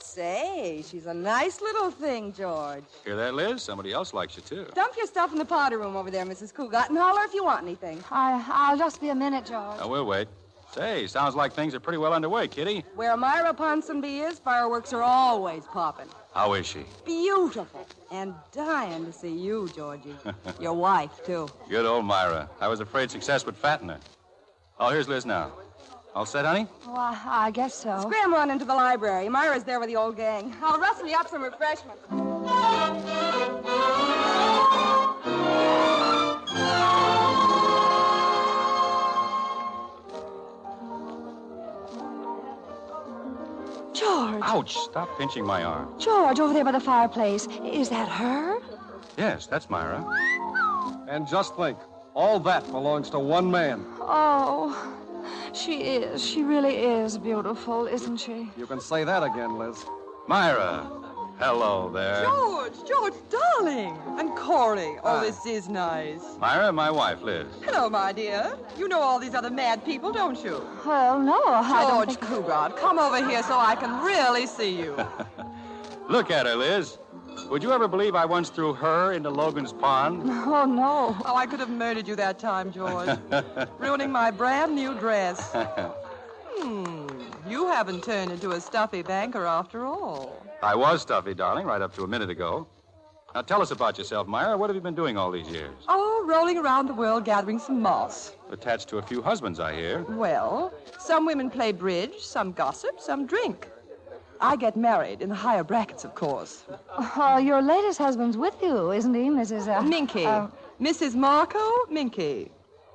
Say, she's a nice little thing, George. Hear that, Liz? Somebody else likes you, too. Dump your stuff in the powder room over there, Mrs. Cougat, and holler if you want anything. I'll just be a minute, George. Oh, we'll wait. Say, sounds like things are pretty well underway, Kitty. Where Myra Ponsonby is, fireworks are always popping. How is she? Beautiful. And dying to see you, Georgie. Your wife, too. Good old Myra. I was afraid success would fatten her. Oh, here's Liz now. All set, honey? Well, I guess so. Scram on into the library. Myra's there with the old gang. I'll rustle you up some refreshments. George. Ouch! Stop pinching my arm. George, over there by the fireplace. Is that her? Yes, that's Myra. And just think, all that belongs to one man. Oh, she is. She really is beautiful, isn't she? You can say that again, Liz. Myra. Hello there. George, darling. And Corey. Oh, this is nice. Myra, my wife, Liz. Hello, my dear. You know all these other mad people, don't you? Well, no, I don't George think... Cougat, come over here so I can really see you. Look at her, Liz. Would you ever believe I once threw her into Logan's Pond? Oh, no. Oh, I could have murdered you that time, George. Ruining my brand new dress. You haven't turned into a stuffy banker after all. I was stuffy, darling, right up to a minute ago. Now tell us about yourself, Myra. What have you been doing all these years? Oh, rolling around the world gathering some moss. Attached to a few husbands, I hear. Well, some women play bridge, some gossip, some drink. I get married in the higher brackets, of course. Your latest husband's with you, isn't he, Mrs. Minky. Mrs. Marco Minky.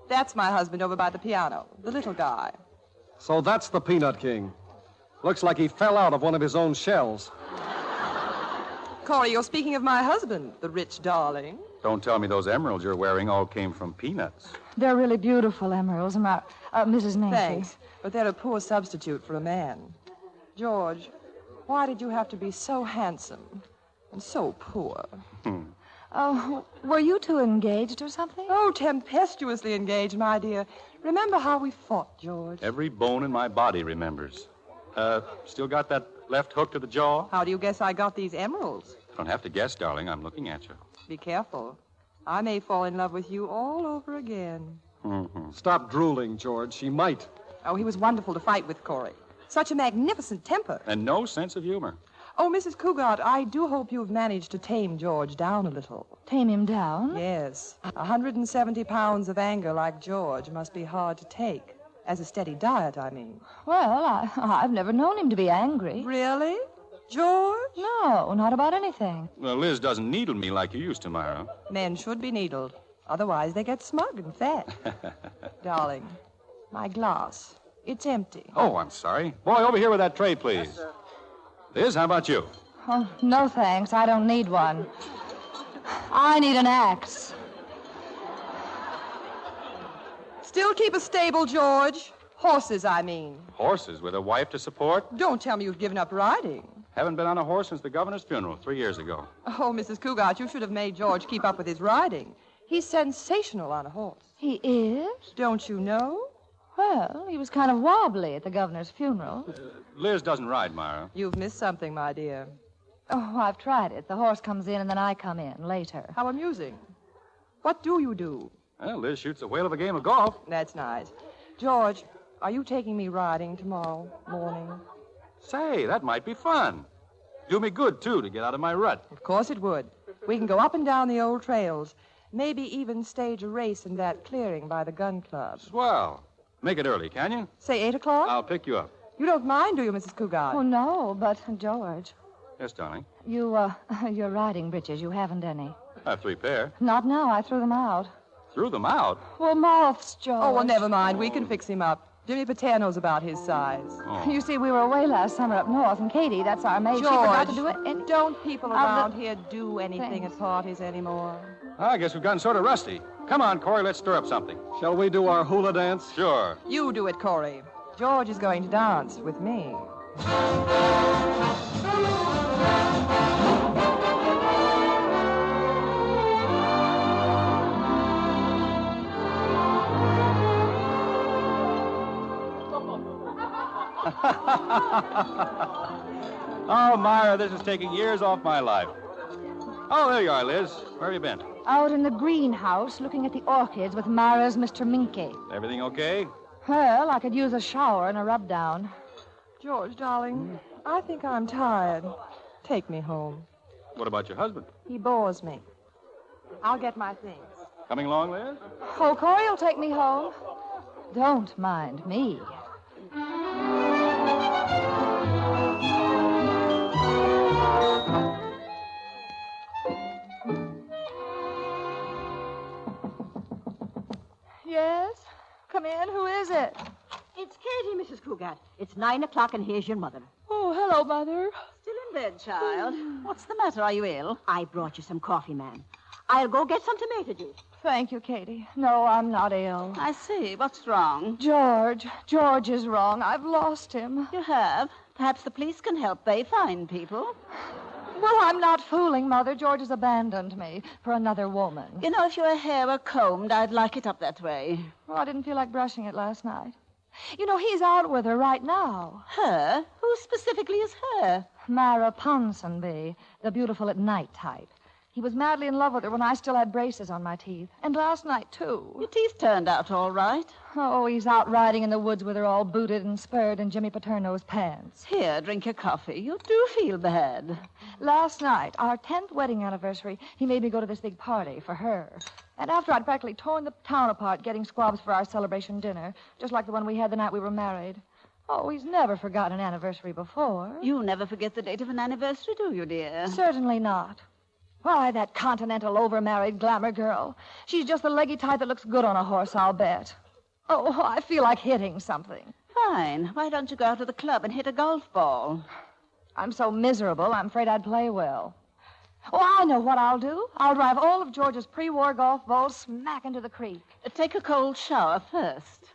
That's my husband over by the piano, the little guy. So that's the Peanut King. Looks like he fell out of one of his own shells. Corey, you're speaking of my husband, the rich darling. Don't tell me those emeralds you're wearing all came from peanuts. They're really beautiful emeralds, Mrs. Minky. Thanks, but they're a poor substitute for a man. George, why did you have to be so handsome and so poor? Were you two engaged or something? Oh, tempestuously engaged, my dear. Remember how we fought, George? Every bone in my body remembers. Still got that left hook to the jaw? How do you guess I got these emeralds? Don't have to guess, darling. I'm looking at you. Be careful. I may fall in love with you all over again. Stop drooling, George. She might. Oh, he was wonderful to fight with, Corey. Such a magnificent temper. And no sense of humor. Oh, Mrs. Cougat, I do hope you've managed to tame George down a little. Tame him down? Yes. 170 pounds of anger like George must be hard to take. As a steady diet, I mean. Well, I've never known him to be angry. Really? George? No, not about anything. Well, Liz doesn't needle me like you used to, Myra. Men should be needled. Otherwise, they get smug and fat. Darling, my glass. It's empty. Oh, I'm sorry. Boy, over here with that tray, please. Yes, sir. Liz, how about you? Oh, no thanks. I don't need one. I need an axe. Still keep a stable, George. Horses, I mean. Horses with a wife to support? Don't tell me you've given up riding. Haven't been on a horse since the governor's funeral 3 years ago. Oh, Mrs. Cougat, you should have made George keep up with his riding. He's sensational on a horse. He is? Don't you know? Well, he was kind of wobbly at the governor's funeral. Liz doesn't ride, Myra. You've missed something, my dear. Oh, I've tried it. The horse comes in and then I come in later. How amusing. What do you do? Well, Liz shoots a whale of a game of golf. That's nice. George, are you taking me riding tomorrow morning? Say, that might be fun. Do me good, too, to get out of my rut. Of course it would. We can go up and down the old trails. Maybe even stage a race in that clearing by the gun club. Swell. Make it early, can you? Say 8 o'clock? I'll pick you up. You don't mind, do you, Mrs. Cougat? Oh, no, but, George, Yes, darling. your riding breeches, you haven't any. I have 3 pair. Not now. I threw them out. Threw them out? Well, moths, George. Oh, well, never mind. We can fix him up. Jimmy Paterno's about his size. Oh. You see, we were away last summer up north, and Katie, that's our maid, she forgot to do it. And don't people around here do anything at parties anymore? I guess we've gotten sort of rusty. Come on, Corey, let's stir up something. Shall we do our hula dance? Sure. You do it, Corey. George is going to dance with me. Oh, Myra, this is taking years off my life. Oh, there you are, Liz. Where have you been? Out in the greenhouse, looking at the orchids with Myra's Mr. Minky. Everything okay? Well, I could use a shower and a rub-down. George, darling, I think I'm tired. Take me home. What about your husband? He bores me. I'll get my things. Coming along, Liz? Oh, Corey will take me home. Don't mind me. Yes? Come in. Who is it? It's Katie, Mrs. Cougat. It's 9 o'clock, and here's your mother. Oh, hello, Mother. Still in bed, child. What's the matter? Are you ill? I brought you some coffee, ma'am. I'll go get some tomato juice. Thank you, Katie. No, I'm not ill. I see. What's wrong? George. George is wrong. I've lost him. You have? Perhaps the police can help. They find people. Well, I'm not fooling, Mother. George has abandoned me for another woman. You know, if your hair were combed, I'd like it up that way. Well, I didn't feel like brushing it last night. You know, he's out with her right now. Her? Who specifically is her? Myra Ponsonby, the beautiful at night type. He was madly in love with her when I still had braces on my teeth. And last night, too. Your teeth turned out all right. Oh, he's out riding in the woods with her all booted and spurred in Jimmy Paterno's pants. Here, drink your coffee. You do feel bad. Last night, our 10th wedding anniversary, he made me go to this big party for her. And after I'd practically torn the town apart getting squabs for our celebration dinner, just like the one we had the night we were married. Oh, he's never forgotten an anniversary before. You never forget the date of an anniversary, do you, dear? Certainly not. Why, that continental over-married glamour girl. She's just the leggy type that looks good on a horse, I'll bet. Oh, I feel like hitting something. Fine. Why don't you go out to the club and hit a golf ball? I'm so miserable, I'm afraid I'd play well. Oh, I know what I'll do. I'll drive all of George's pre-war golf balls smack into the creek. Take a cold shower first.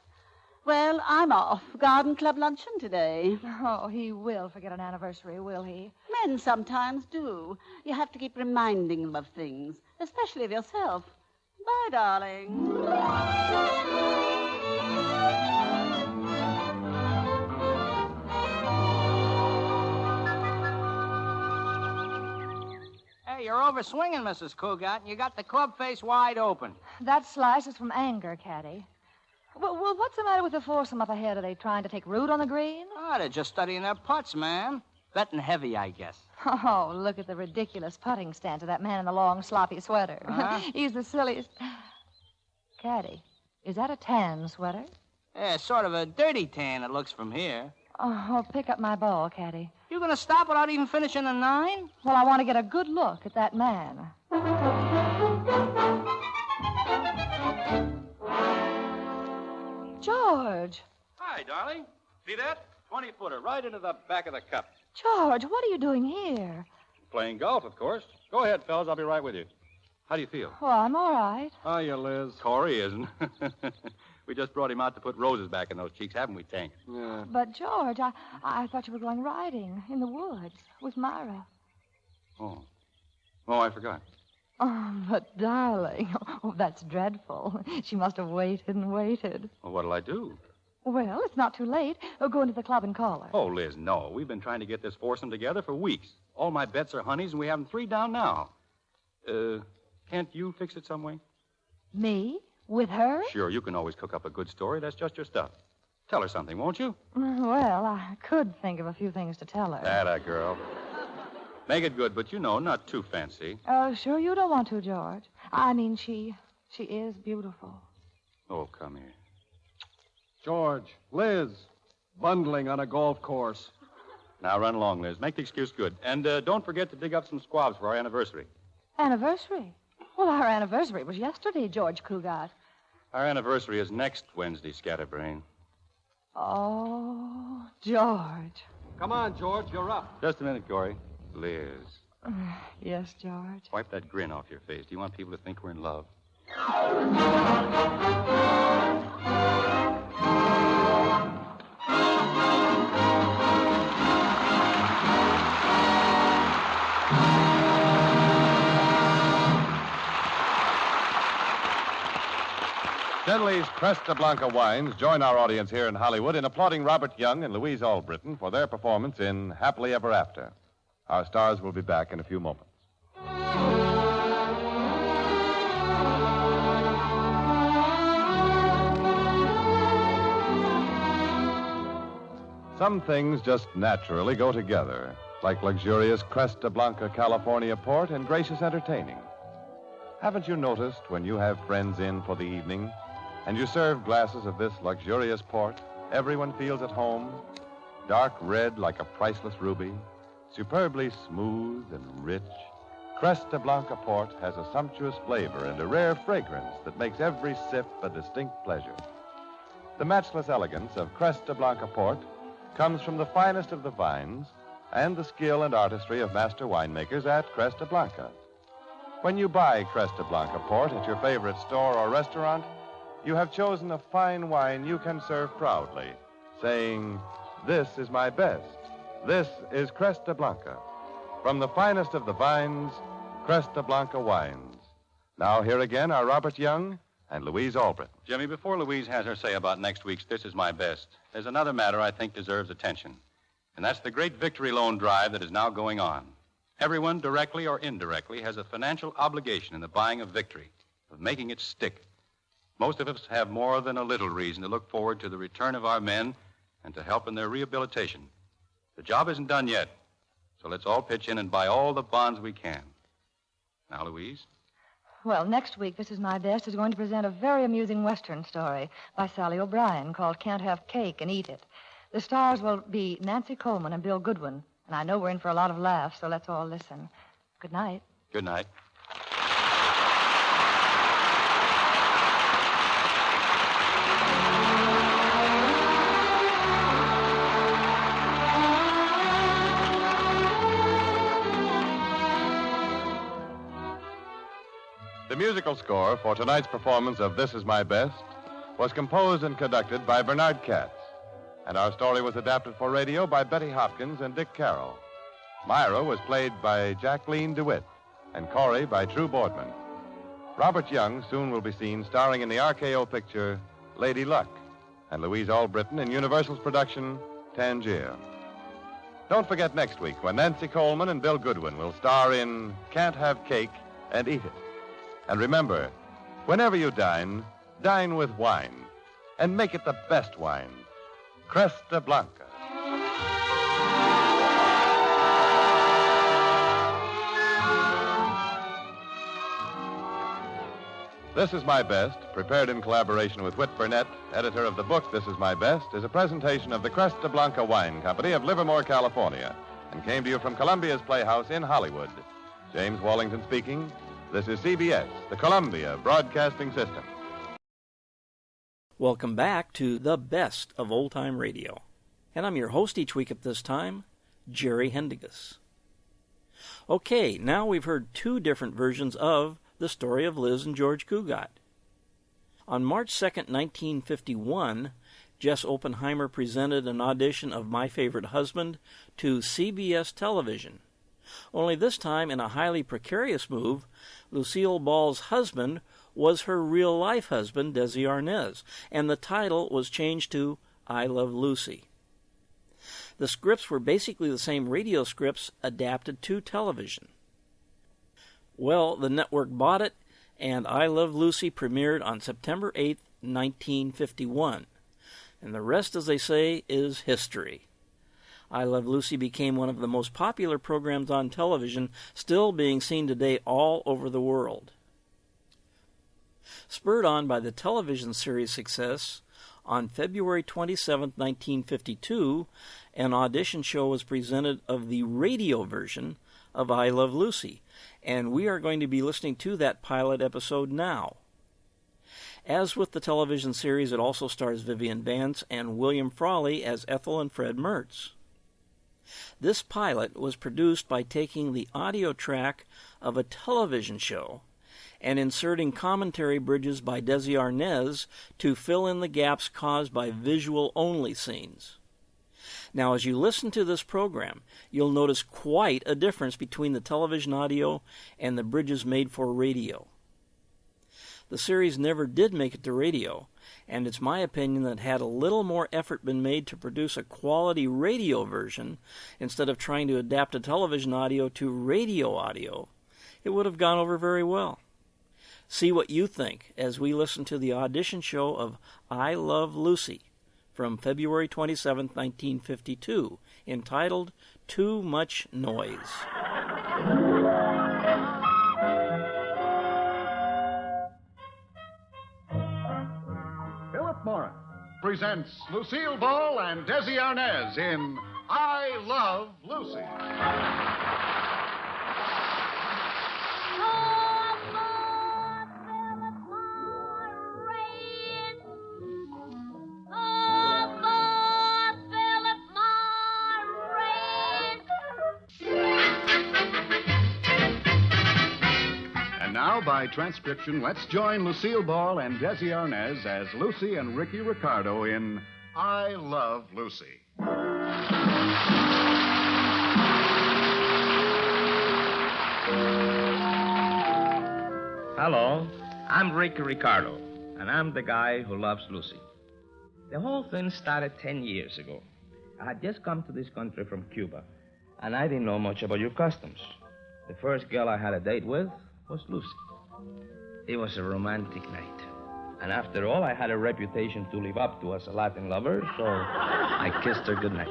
Well, I'm off. Garden club luncheon today. Oh, he will forget an anniversary, will he? Men sometimes do. You have to keep reminding them of things, especially of yourself. Bye, darling. Hey, you're over swinging, Mrs. Cougat, and you got the club face wide open. That slice is from anger, Caddy. Well, what's the matter with the foursome up ahead? Are they trying to take root on the green? Oh, they're just studying their putts, man. Betting heavy, I guess. Oh, look at the ridiculous putting stance of that man in the long, sloppy sweater. Uh-huh. He's the silliest. Caddy, is that a tan sweater? Yeah, sort of a dirty tan, it looks from here. Oh, pick up my ball, Caddy. You gonna stop without even finishing a 9? Well, I want to get a good look at that man. George. Hi, darling. See that? 20-footer right into the back of the cup. George, what are you doing here? Playing golf, of course. Go ahead, fellas. I'll be right with you. How do you feel? Oh, I'm all right. Hiya, Liz. Corey isn't. We just brought him out to put roses back in those cheeks, haven't we, Tank? Yeah. But, George, I thought you were going riding in the woods with Myra. Oh, I forgot. Oh, but, darling, oh, that's dreadful. She must have waited and waited. Well, what'll I do? Well, it's not too late. We'll go into the club and call her. Oh, Liz, no. We've been trying to get this foursome together for weeks. All my bets are honeys, and we have them 3 down now. Can't you fix it some way? Me? With her? Sure, you can always cook up a good story. That's just your stuff. Tell her something, won't you? Well, I could think of a few things to tell her. Atta girl. Make it good, but not too fancy. Oh, sure you don't want to, George. I mean, she is beautiful. Oh, come here. George, Liz, bundling on a golf course. Now run along, Liz. Make the excuse good. And don't forget to dig up some squabs for our anniversary. Anniversary? Well, our anniversary was yesterday, George Cougat. Our anniversary is next Wednesday, Scatterbrain. Oh, George. Come on, George, you're up. Just a minute, Corey. Liz. Yes, George. Wipe that grin off your face. Do you want people to think we're in love? Denley's Cresta Blanca Wines join our audience here in Hollywood in applauding Robert Young and Louise Albritton for their performance in Happily Ever After. Our stars will be back in a few moments. Some things just naturally go together, like luxurious Cresta Blanca California port and gracious entertaining. Haven't you noticed when you have friends in for the evening and you serve glasses of this luxurious port, everyone feels at home? Dark red like a priceless ruby, superbly smooth and rich, Cresta Blanca port has a sumptuous flavor and a rare fragrance that makes every sip a distinct pleasure. The matchless elegance of Cresta Blanca port comes from the finest of the vines and the skill and artistry of master winemakers at Cresta Blanca. When you buy Cresta Blanca port at your favorite store or restaurant, you have chosen a fine wine you can serve proudly, saying, "This is my best. This is Cresta Blanca." From the finest of the vines, Cresta Blanca wines. Now here again are Robert Young and Louise Albritton. Jimmy, before Louise has her say about next week's This Is My Best, there's another matter I think deserves attention, and that's the great victory loan drive that is now going on. Everyone, directly or indirectly, has a financial obligation in the buying of victory, of making it stick. Most of us have more than a little reason to look forward to the return of our men and to help in their rehabilitation. The job isn't done yet, so let's all pitch in and buy all the bonds we can. Now, Louise? Well, next week, This Is My Best is going to present a very amusing Western story by Sally O'Brien called Can't Have Cake and Eat It. The stars will be Nancy Coleman and Bill Goodwin. And I know we're in for a lot of laughs, so let's all listen. Good night. Good night. The musical score for tonight's performance of This Is My Best was composed and conducted by Bernard Katz. And our story was adapted for radio by Betty Hopkins and Dick Carroll. Myra was played by Jacqueline DeWitt, and Corey by True Boardman. Robert Young soon will be seen starring in the RKO picture Lady Luck, and Louise Albritton in Universal's production Tangier. Don't forget next week when Nancy Coleman and Bill Goodwin will star in Can't Have Cake and Eat It. And remember, whenever you dine, dine with wine, and make it the best wine. Cresta Blanca. This Is My Best, prepared in collaboration with Whit Burnett, editor of the book This Is My Best, is a presentation of the Cresta Blanca Wine Company of Livermore, California, and came to you from Columbia's Playhouse in Hollywood. James Wallington speaking. This is CBS, the Columbia Broadcasting System. Welcome back to the best of old-time radio. And I'm your host each week at this time, Jerry Hendigas. Okay, now we've heard 2 different versions of the story of Liz and George Cougat. On March 2nd, 1951, Jess Oppenheimer presented an audition of My Favorite Husband to CBS television. Only this time, in a highly precarious move, Lucille Ball's husband was her real-life husband, Desi Arnaz, and the title was changed to I Love Lucy. The scripts were basically the same radio scripts adapted to television. Well, the network bought it, and I Love Lucy premiered on September 8, 1951. And the rest, as they say, is history. I Love Lucy became one of the most popular programs on television, still being seen today all over the world. Spurred on by the television series' success, on February 27, 1952, an audition show was presented of the radio version of I Love Lucy, and we are going to be listening to that pilot episode now. As with the television series, it also stars Vivian Vance and William Frawley as Ethel and Fred Mertz. This pilot was produced by taking the audio track of a television show and inserting commentary bridges by Desi Arnaz to fill in the gaps caused by visual-only scenes. Now, as you listen to this program, you'll notice quite a difference between the television audio and the bridges made for radio. The series never did make it to radio, and it's my opinion that had a little more effort been made to produce a quality radio version instead of trying to adapt a television audio to radio audio, it would have gone over very well. See what you think as we listen to the audition show of I Love Lucy from February 27, 1952, entitled Too Much Noise. Philip Morris presents Lucille Ball and Desi Arnaz in I Love Lucy. By transcription, let's join Lucille Ball and Desi Arnaz as Lucy and Ricky Ricardo in I Love Lucy. Hello, I'm Ricky Ricardo, and I'm the guy who loves Lucy. The whole thing started 10 years ago. I had just come to this country from Cuba, and I didn't know much about your customs. The first girl I had a date with was Lucy. It was a romantic night. And after all, I had a reputation to live up to as a Latin lover, so I kissed her goodnight.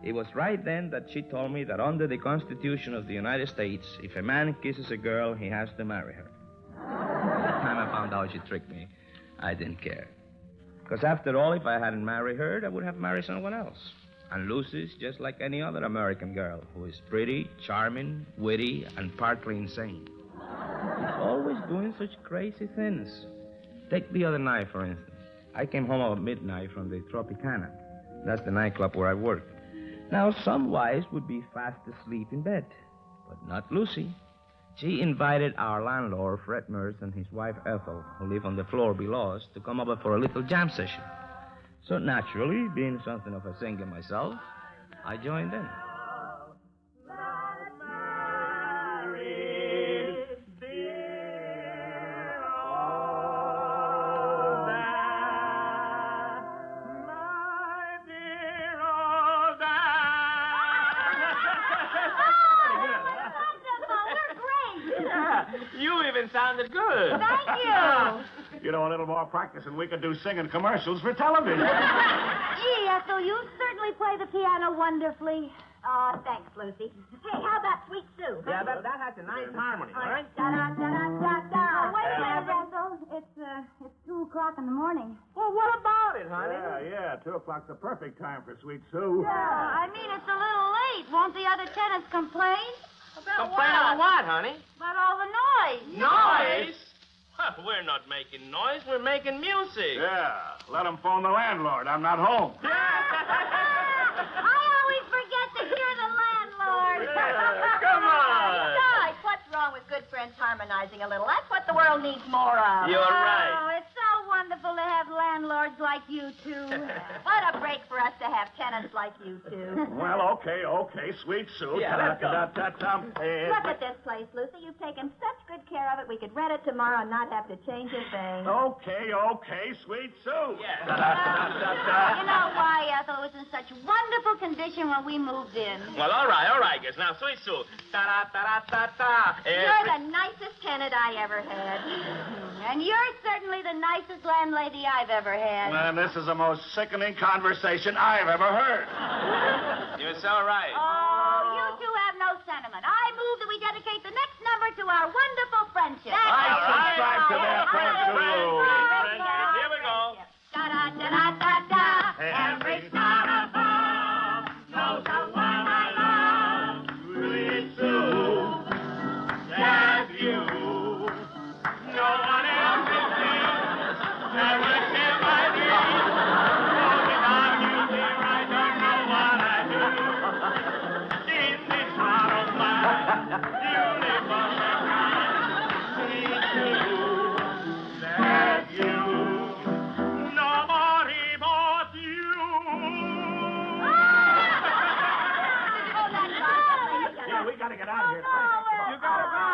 It was right then that she told me that under the Constitution of the United States, if a man kisses a girl, he has to marry her. By the time I found out she tricked me, I didn't care. Because after all, if I hadn't married her, I would have married someone else. And Lucy's just like any other American girl who is pretty, charming, witty, and partly insane. She's always doing such crazy things. Take the other night, for instance. I came home about midnight from the Tropicana. That's the nightclub where I work. Now, some wives would be fast asleep in bed, but not Lucy. She invited our landlord, Fred Mertz, and his wife, Ethel, who live on the floor below us, to come over for a little jam session. So naturally, being something of a singer myself, I joined in. Sounded good. Thank you. You know, a little more practice and we could do singing commercials for television. Gee, Ethel, you certainly play the piano wonderfully. Oh, thanks, Lucy. Hey, how about Sweet Sue? Yeah, that has a nice harmony, all right? Da-da-da-da-da-da. Oh, wait a minute, Ethel. It's 2 o'clock in the morning. Well, what about it, honey? Yeah, 2 o'clock's the perfect time for Sweet Sue. Yeah, I mean, it's a little late. Won't the other tenants complain? Complain on what, honey? About all the noise. Noise? Well, we're not making noise. We're making music. Yeah, let them phone the landlord. I'm not home. I always forget to hear the landlord. Yeah, come on. Besides, what's wrong with good friends harmonizing a little? That's what the world needs more of. You're right. Oh, it's so wonderful to have landlords like you two. What a break for us to have tenants like you two. Well, okay, Sweet Sue. Yeah, let's go. Look at this place, Lucy. You've taken such good good care of it, we could rent it tomorrow and not have to change a thing. Okay, Sweet Sue. Yeah. You know why, Ethel? It was in such wonderful condition when we moved in. Well, all right, guys. Now, Sweet Sue. Ta-da-ta-da-ta-ta. You're the nicest tenant I ever had. And you're certainly the nicest landlady I've ever had. Man, this is the most sickening conversation I've ever heard. You're so right. Oh, you two have no sentiment. I move that we dedicate the next number to our wonderful friendship. I subscribe to that, friend, Here we go. Da-da-da-da-da-da. Every star above knows the one I love. Sweet Sue, that's you. No one else is here. Never share my dreams. Oh, without you, dear, I don't know what I do. In this heart of mine, you live on the line. Sweet Sue, that's you. Nobody but you. Yeah, we gotta get out of here. You gotta go.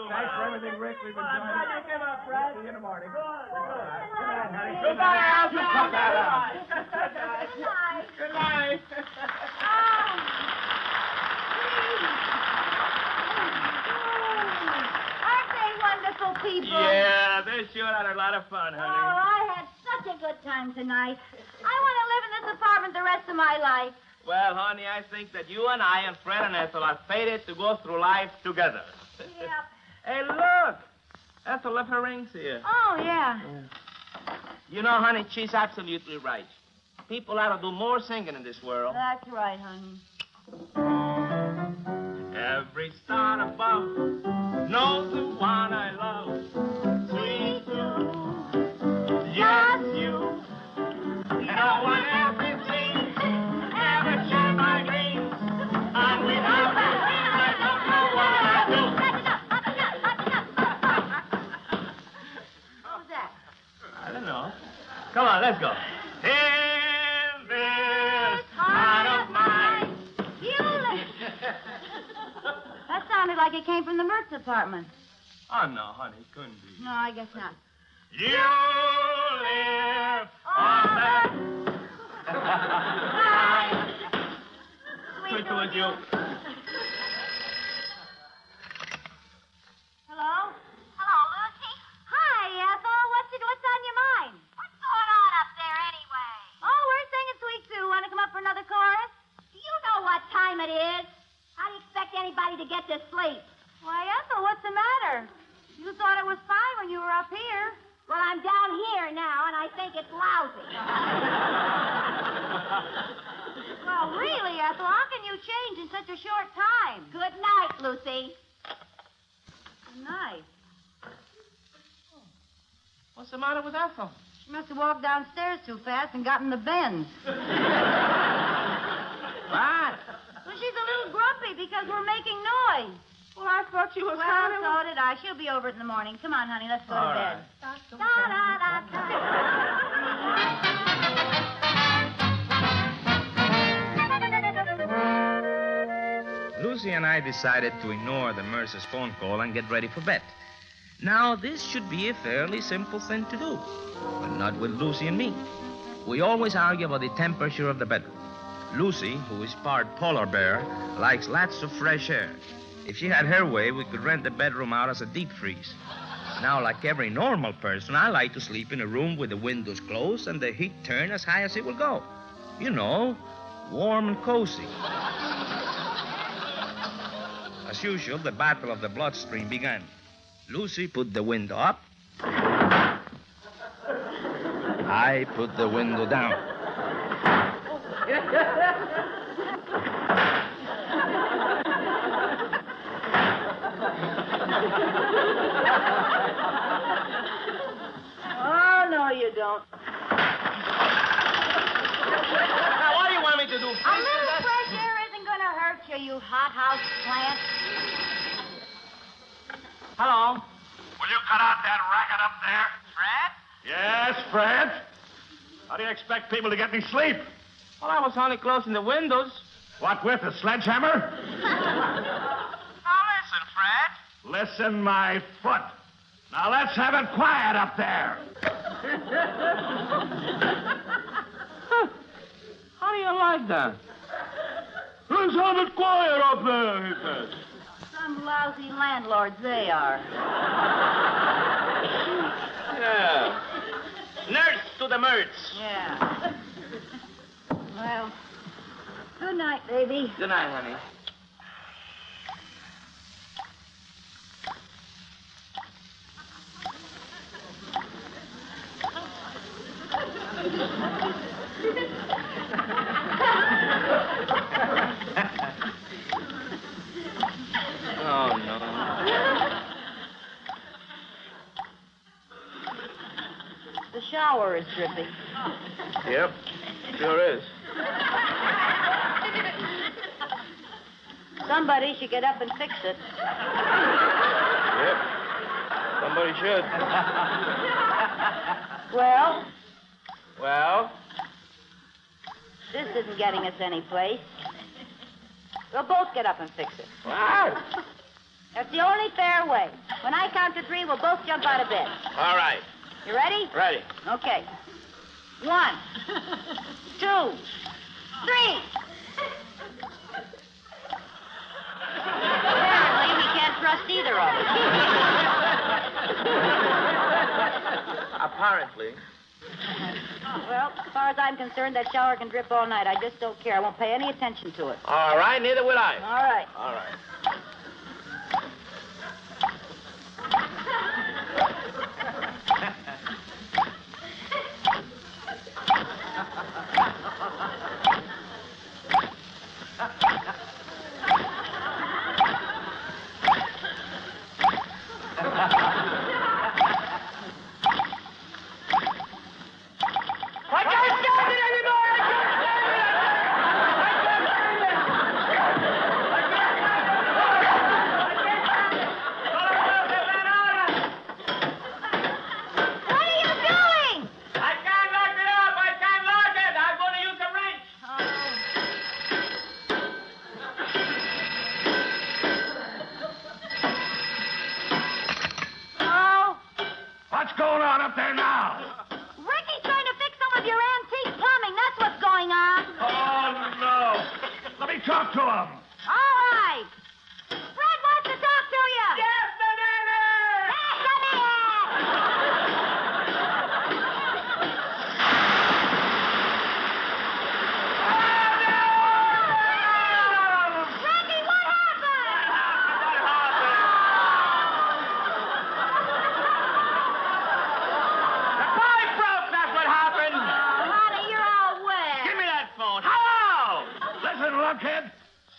Thanks for everything, Rick. We've enjoyed it. You give up, Brad. See you in the morning. Goodbye, Al. You come back out. Good night. Aren't they wonderful people? Yeah, they sure had a lot of fun, Oh, honey. I had such a good time tonight. I want to live in this apartment the rest of my life. Well, honey, I think that you and I and Fred and Ethel are fated to go through life together. Yep. Hey, look. Ethel left her rings here. Oh, yeah. You know, honey, she's absolutely right. People ought to do more singing in this world. That's right, honey. Every star above knows the one I love. Sweet Sue, yes, you. No one else is seen. Ever share my dreams. And without you, I don't know what I do. What was that? I don't know. Come on, let's go. In this heart of mine. That sounded like it came from the Mertz apartment. Oh, no, honey, it couldn't be. No, I guess not. You live on the... Sweet to you. Hello? Hello, Lucy. Hi, Ethel. What's on your mind? What's going on up there anyway? Oh, we're singing Sweet Sue. Want to come up for another chorus? Do you know what time it is? How do you expect anybody to get to sleep? Why, Ethel, what's the matter? You thought it was fine when you were up here. Well, I'm down here now, and I think it's lousy. Well, really, Ethel, how can you change in such a short time? Good night, Lucy. Good night. What's the matter with Ethel? She must have walked downstairs too fast and got in the bends. What? Well, she's a little grumpy because we're making noise. Well, I thought she was Well, kind of... so did I. She'll be over it in the morning. Come on, honey, let's go All to bed. Da-da-da-da. Lucy and I decided to ignore the Mercer's phone call and get ready for bed. Now, this should be a fairly simple thing to do, but not with Lucy and me. We always argue about the temperature of the bedroom. Lucy, who is part polar bear, likes lots of fresh air. If she had her way, we could rent the bedroom out as a deep freeze. Now, like every normal person, I like to sleep in a room with the windows closed and the heat turned as high as it will go. You know, warm and cozy. As usual, the battle of the bloodstream began. Lucy put the window up. I put the window down. Oh, no, you don't. Now, what do you want me to do? A little fresh air isn't going to hurt you, you hothouse plant. Hello? Will you cut out that racket up there? Fred? Yes, Fred. How do you expect people to get any sleep? Well, I was only closing the windows. What with, a sledgehammer? Now, listen, Fred. Listen, my foot. Now let's have it quiet up there. How do you like that? Let's have it quiet up there, he says. Some lousy landlords they are. Yeah. Nurse to the Mertz. Yeah. Well, good night, baby. Good night, honey. Oh, no. The shower is dripping. Yep, sure is. Somebody should get up and fix it. Yep. Somebody should. Well, Well, this isn't getting us any place. We'll both get up and fix it. wow. That's the only fair way. When I count to 3, we'll both jump out of bed. All right. You ready? Ready. Okay. 1, 2, 3. Apparently, we can't trust either of us. Apparently. Well, as far as I'm concerned, that shower can drip all night. I just don't care. I won't pay any attention to it. All right, neither will I. All right. All right. What's going on up there now? Ricky's trying to fix some of your antique plumbing. That's what's going on. Oh, no. Let me talk to him. All right. Fred wants to talk to you. Yes, Banana! Yes, come here. Ricky, what The pipe broke, that's what happened. honey, you're all wet. Give me that phone. Hello! Listen, lunkhead.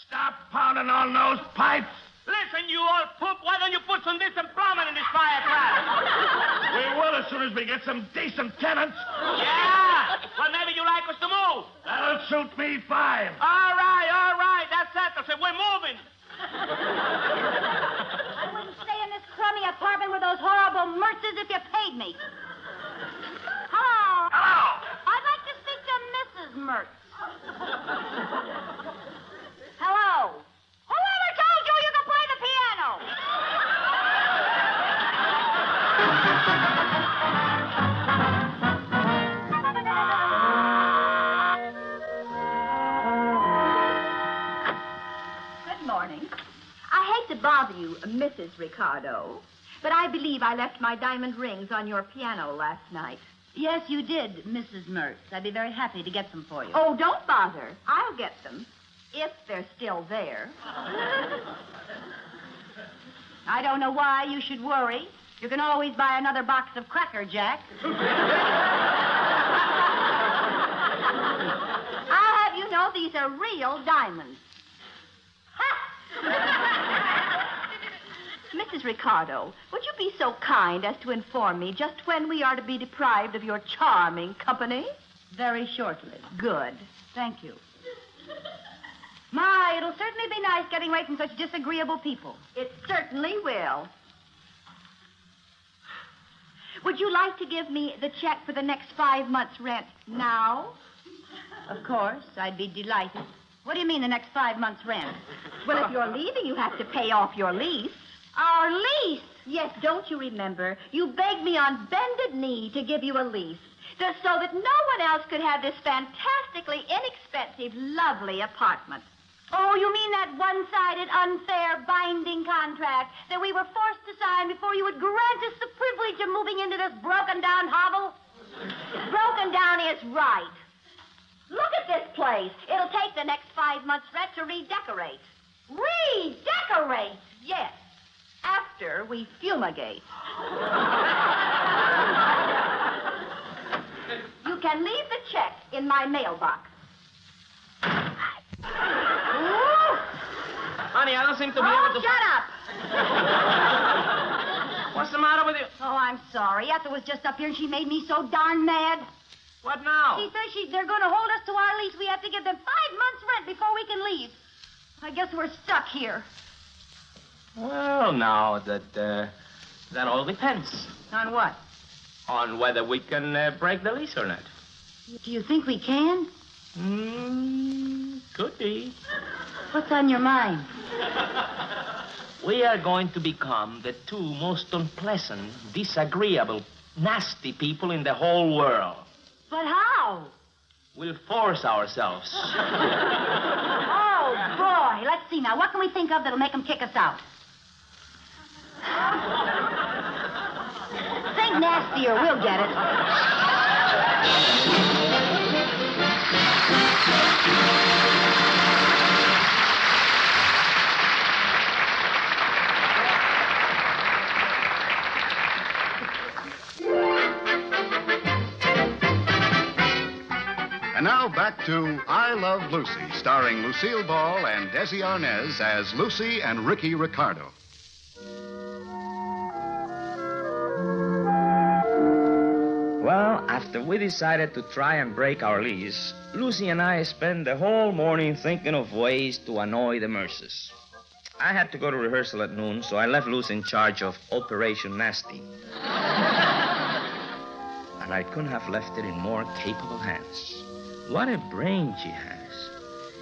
Stop pounding on those pipes. Listen, you old poop, why don't you put some decent plumbing in this fireplace? We will as soon as we get some decent tenants. Yeah! Well, maybe you like us to move. That'll suit me fine. All right. That's settles it. We're moving. I wouldn't stay in this crummy apartment with those horrible Mertzes if you paid me. Hello. Hello. I'd like to speak to Mrs. Mertz. Hello. Whoever told you you could play the piano? Good morning. I hate to bother you, Mrs. Ricardo, but I believe I left my diamond rings on your piano last night. Yes, you did, Mrs. Mertz. I'd be very happy to get them for you. Oh, don't bother. I'll get them, if they're still there. I don't know why you should worry. You can always buy another box of Cracker Jack. I'll have you know these are real diamonds. Mrs. Ricardo, would you be so kind as to inform me just when we are to be deprived of your charming company? Very shortly. Good. Thank you. My, it'll certainly be nice getting away from such disagreeable people. It certainly will. Would you like to give me the check for the next 5 months' rent now? Of course, I'd be delighted. What do you mean, the next 5 months' rent? Well, if you're leaving, you have to pay off your lease. Our lease? Yes, don't you remember? You begged me on bended knee to give you a lease, just so that no one else could have this fantastically inexpensive, lovely apartment. Oh, you mean that one-sided, unfair, binding contract that we were forced to sign before you would grant us the privilege of moving into this broken-down hovel? Broken down is right. Look at this place. It'll take the next 5 months' rent to redecorate. Redecorate? Yes. After we fumigate. You can leave the check in my mailbox. Honey, I don't seem to be able to... Shut up! What's the matter with you? Oh, I'm sorry. Ethel was just up here and she made me so darn mad. What now? She says they're going to hold us to our lease. We have to give them 5 months' rent before we can leave. I guess we're stuck here. Well, now, that all depends. On what? On whether we can break the lease or not. Do you think we can? Could be. What's on your mind? We are going to become the two most unpleasant, disagreeable, nasty people in the whole world. But how? We'll force ourselves. Oh, boy. Let's see now. What can we think of that'll make them kick us out? Think nastier. We'll get it. And now back to I Love Lucy, starring Lucille Ball and Desi Arnaz as Lucy and Ricky Ricardo. Well, after we decided to try and break our lease, Lucy and I spent the whole morning thinking of ways to annoy the Mercers. I had to go to rehearsal at noon, so I left Lucy in charge of Operation Nasty. And I couldn't have left it in more capable hands. What a brain she has.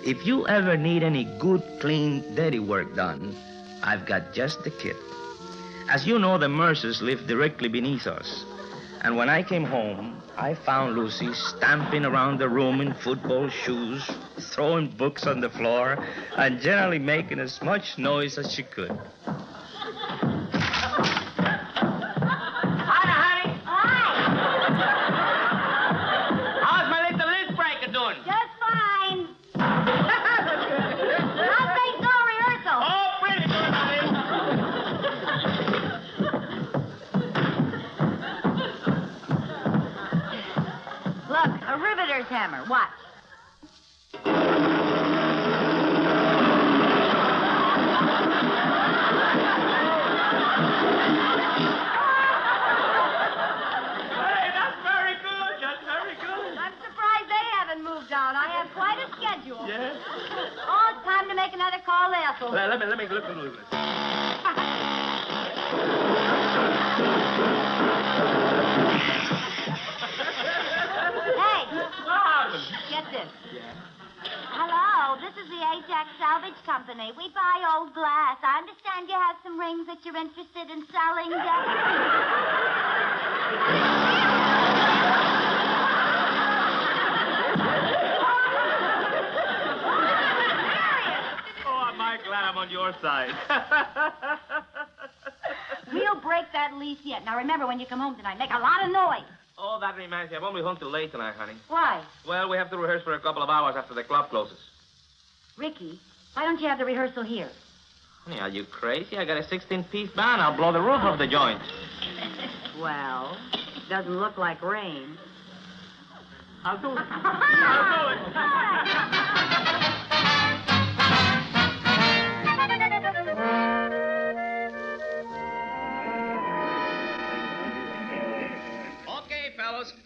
If you ever need any good, clean, dirty work done, I've got just the kit. As you know, the Mercers live directly beneath us. And when I came home, I found Lucy stamping around the room in football shoes, throwing books on the floor, and generally making as much noise as she could. Hammer. Watch. Hey, that's very good. That's very good. I'm surprised they haven't moved out. I have quite a schedule. Yes? Oh, it's time to make another call to Ethel. Let me look at this. Get this. Yeah. Hello, this is the Ajax Salvage Company. We buy old glass. I understand you have some rings that you're interested in selling. Oh, am I glad I'm on your side. We'll break that lease yet. Now, remember, when you come home tonight, make a lot of noise. Oh, that reminds me. I won't be home till late tonight, honey. Why? Well, we have to rehearse for a couple of hours after the club closes. Ricky, why don't you have the rehearsal here? Honey, are you crazy? I got a 16-piece band. I'll blow the roof off the joint. Well, it doesn't look like rain. I'll do it. I'll do it.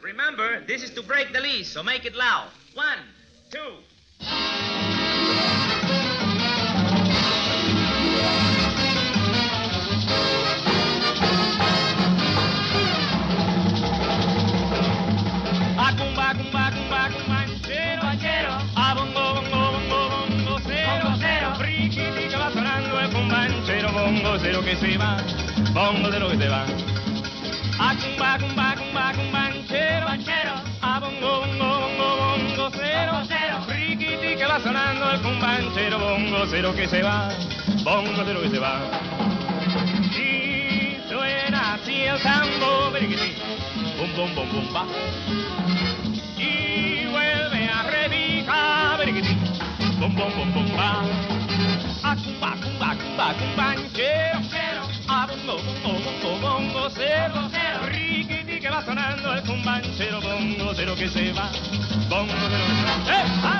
Remember, this is to break the lease, so make it loud. 1, 2. bongocero que se va, bongocero que se va. A cumba, cumba, cumba, cumbanchero, a bongo, bongo, bongo, bongocero, riquiti que va sonando el cumbanchero, bongocero que se va, bongocero que se va. Y suena así el tambo, beriquiti, bum, bum, bum, bum, ba. Y vuelve a repicar, beriquiti, bum, bum, bum, bum, ba. A cumba, cumba, cumba, cumbanchero, a bongo, bongo, bongo, bongocero, riquiti que va sonando el cumbanchero, bongocero que se va, bongocero que se va. ¡Ah!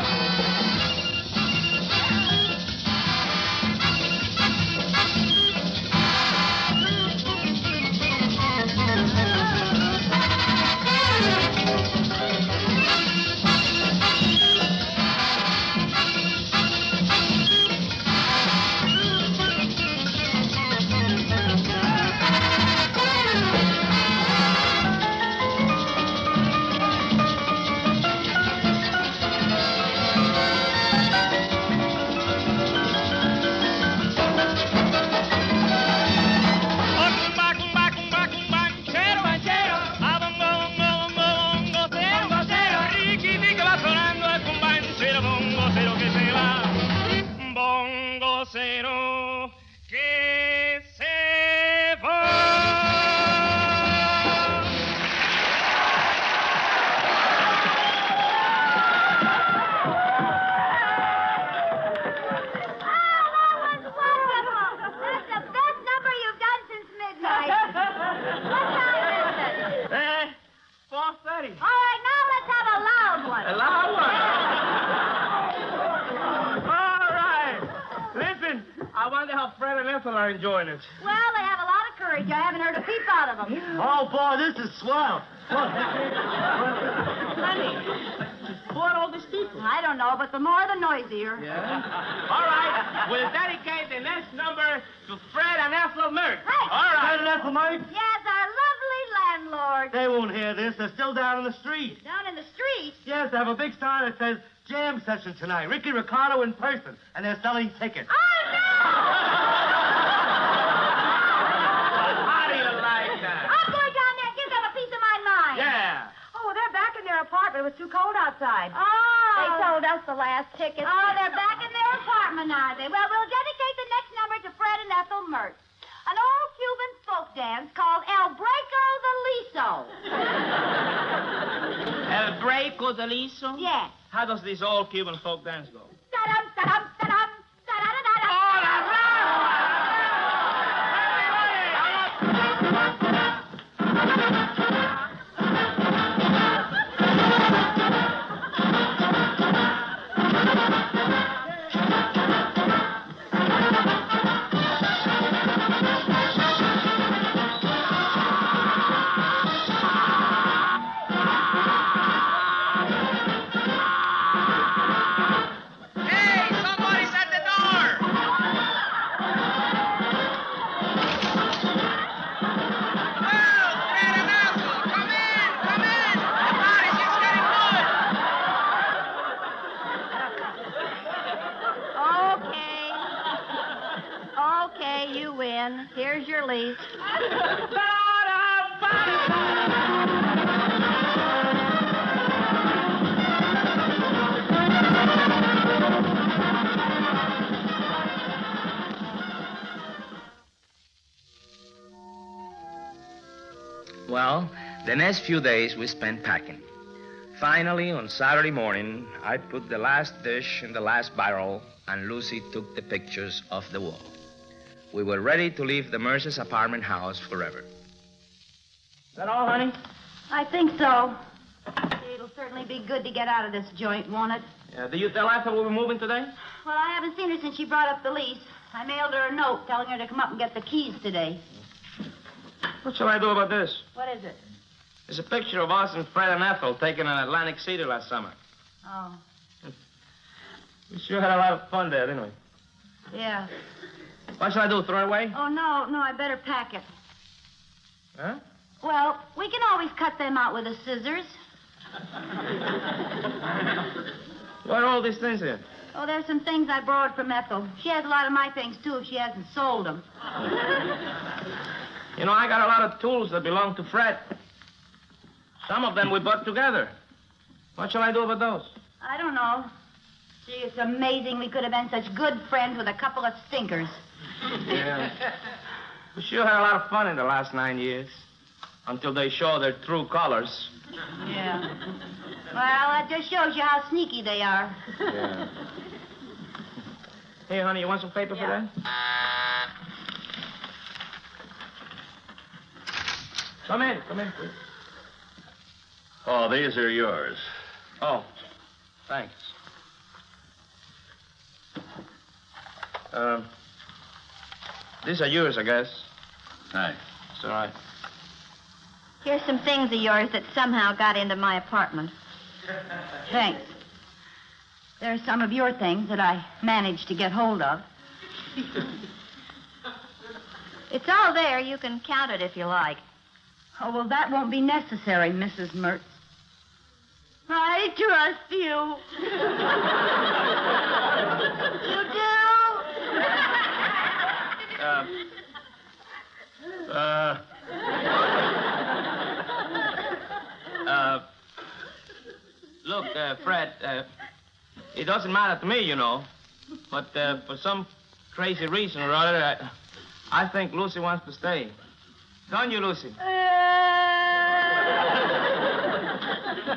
Are enjoying it. Well, they have a lot of courage. I haven't heard a peep out of them. Oh, boy, this is swell. Honey, who are all these people? I don't know, but the more the noisier. Yeah? All right. We'll dedicate the next number to Fred and Ethel Merck. Right. All right. Fred and Ethel Merck? Yes, our lovely landlord. They won't hear this. They're still down in the street. Down in the street? Yes, they have a big sign that says jam session tonight. Ricky Ricardo in person. And they're selling tickets. Oh, no! It was too cold outside. Oh. They told us the last ticket. Oh, they're back in their apartment, are they? Well, we'll dedicate the next number to Fred and Ethel Mertz. An old Cuban folk dance called El Breako the Liso. El Breako the Liso? Yes. How does this old Cuban folk dance go? Ta-dum, ta-dum, ta-dum, ta-da-da-da-da. Oh, that's right. Here's your lease. Well, the next few days we spent packing. Finally, on Saturday morning, I put the last dish in the last barrel, and Lucy took the pictures off the wall. We were ready to leave the Mercer's apartment house forever. Is that all, honey? I think so. It'll certainly be good to get out of this joint, won't it? Yeah, did you tell Ethel we were moving today? Well, I haven't seen her since she brought up the lease. I mailed her a note telling her to come up and get the keys today. What shall I do about this? What is it? There's a picture of us and Fred and Ethel taken in Atlantic City last summer. Oh. We sure had a lot of fun there, didn't we? Yeah. What shall I do, throw it away? Oh, no, I better pack it. Huh? Well, we can always cut them out with the scissors. What are all these things here? Oh, there's some things I borrowed from Ethel. She has a lot of my things, too, if she hasn't sold them. You know, I got a lot of tools that belong to Fred. Some of them we bought together. What shall I do with those? I don't know. Gee, it's amazing we could have been such good friends with a couple of stinkers. Yeah. We sure had a lot of fun in the last 9 years. Until they show their true colors. Yeah. Well, that just shows you how sneaky they are. Yeah. Hey, honey, you want some paper for that? Come in, please. Oh, these are yours. Oh, thanks. These are yours, I guess. Thanks. It's all right. Here's some things of yours that somehow got into my apartment. Thanks. There are some of your things that I managed to get hold of. It's all there. You can count it if you like. Oh, well, that won't be necessary, Mrs. Mertz. I trust you. You Look, Fred, it doesn't matter to me, you know. But for some crazy reason or other, I think Lucy wants to stay. Don't you, Lucy?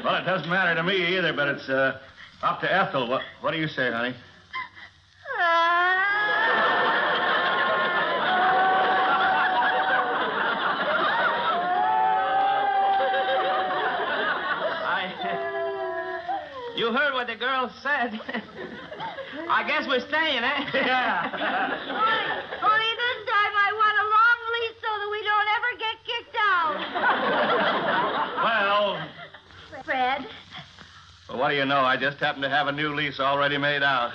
Well, it doesn't matter to me either, but it's up to Ethel. What do you say, honey? You heard what the girl said. I guess we're staying, eh? Yeah. Only this time I want a long lease so that we don't ever get kicked out. Well, Fred? well, what do you know? I just happen to have a new lease already made out.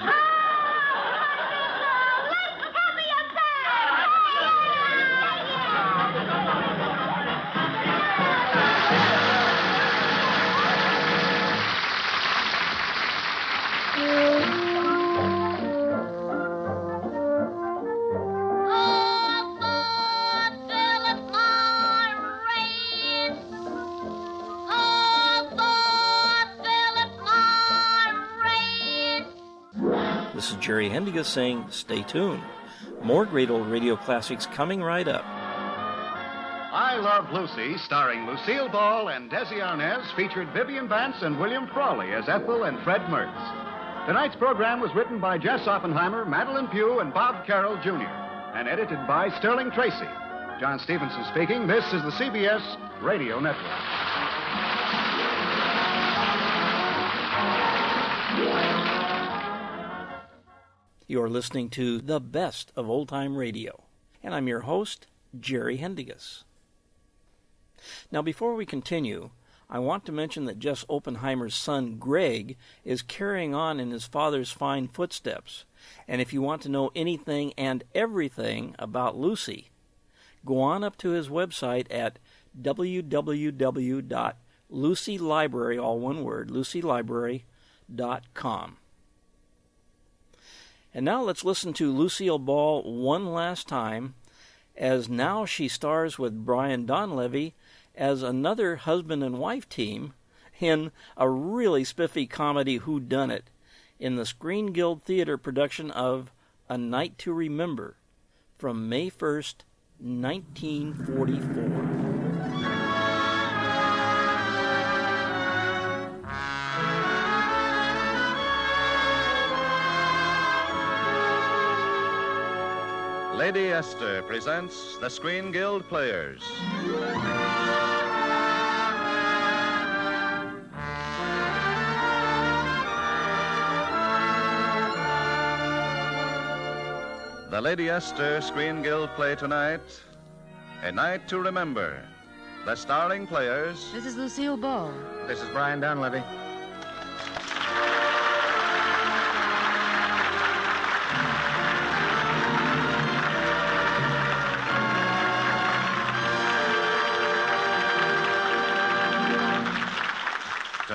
This is Jerry Hendigas saying, stay tuned. More great old radio classics coming right up. I Love Lucy, starring Lucille Ball and Desi Arnaz, featured Vivian Vance and William Frawley as Ethel and Fred Mertz. Tonight's program was written by Jess Oppenheimer, Madeline Pugh, and Bob Carroll, Jr., and edited by Sterling Tracy. John Stevenson speaking. This is the CBS Radio Network. You're listening to The Best of Old Time Radio, and I'm your host, Jerry Hendigas. Now, before we continue, I want to mention that Jess Oppenheimer's son, Greg, is carrying on in his father's fine footsteps, and if you want to know anything and everything about Lucy, go on up to his website at www.lucylibrary, all one word, lucylibrary.com. And now let's listen to Lucille Ball one last time, as now she stars with Brian Donlevy as another husband and wife team in a really spiffy comedy whodunit in the Screen Guild Theater production of A Night to Remember from May 1st, 1944. Lady Esther presents the Screen Guild Players. The Lady Esther Screen Guild play tonight, A Night to Remember. The starring players... This is Lucille Ball. This is Brian Donlevy.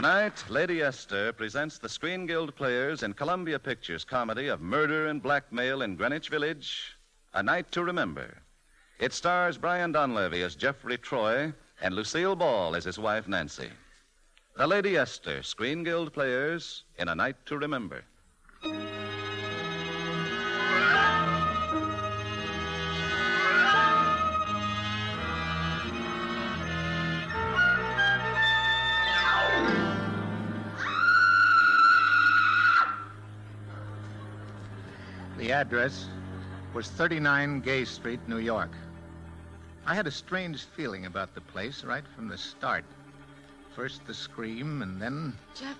Tonight, Lady Esther presents the Screen Guild Players in Columbia Pictures' comedy of murder and blackmail in Greenwich Village, A Night to Remember. It stars Brian Donlevy as Jeffrey Troy and Lucille Ball as his wife, Nancy. The Lady Esther, Screen Guild Players in A Night to Remember. The address was 39 Gay Street, New York. I had a strange feeling about the place right from the start. First the scream, and then... Jeff,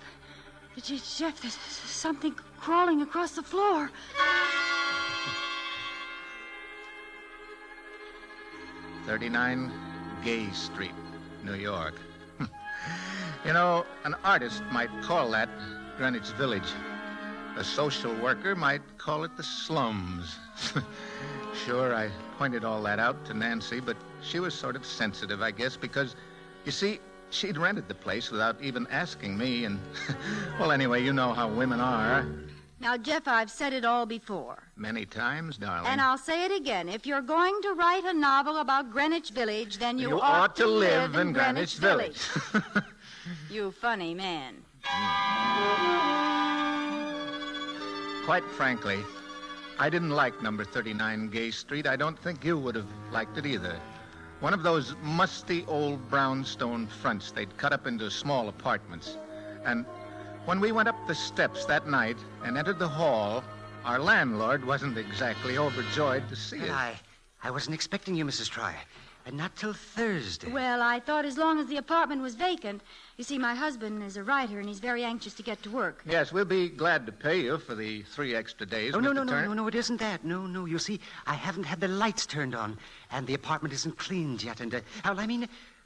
there's something crawling across the floor. 39 Gay Street, New York. You know, an artist might call that Greenwich Village. A social worker might call it the slums. Sure, I pointed all that out to Nancy, but she was sort of sensitive, I guess, because, you see, she'd rented the place without even asking me, and, well, anyway, you know how women are. Now, Jeff, I've said it all before. Many times, darling. And I'll say it again. If you're going to write a novel about Greenwich Village, then you ought to live in Greenwich Village. You funny man. Quite frankly, I didn't like number 39 Gay Street. I don't think you would have liked it either. One of those musty old brownstone fronts they'd cut up into small apartments. And when we went up the steps that night and entered the hall, our landlord wasn't exactly overjoyed to see us. I wasn't expecting you, Mrs. Troy. And not till Thursday. Well, I thought as long as the apartment was vacant. You see, my husband is a writer, and he's very anxious to get to work. Yes, we'll be glad to pay you for the 3 extra days. Oh, no, it isn't that. No. You see, I haven't had the lights turned on, and the apartment isn't cleaned yet. And,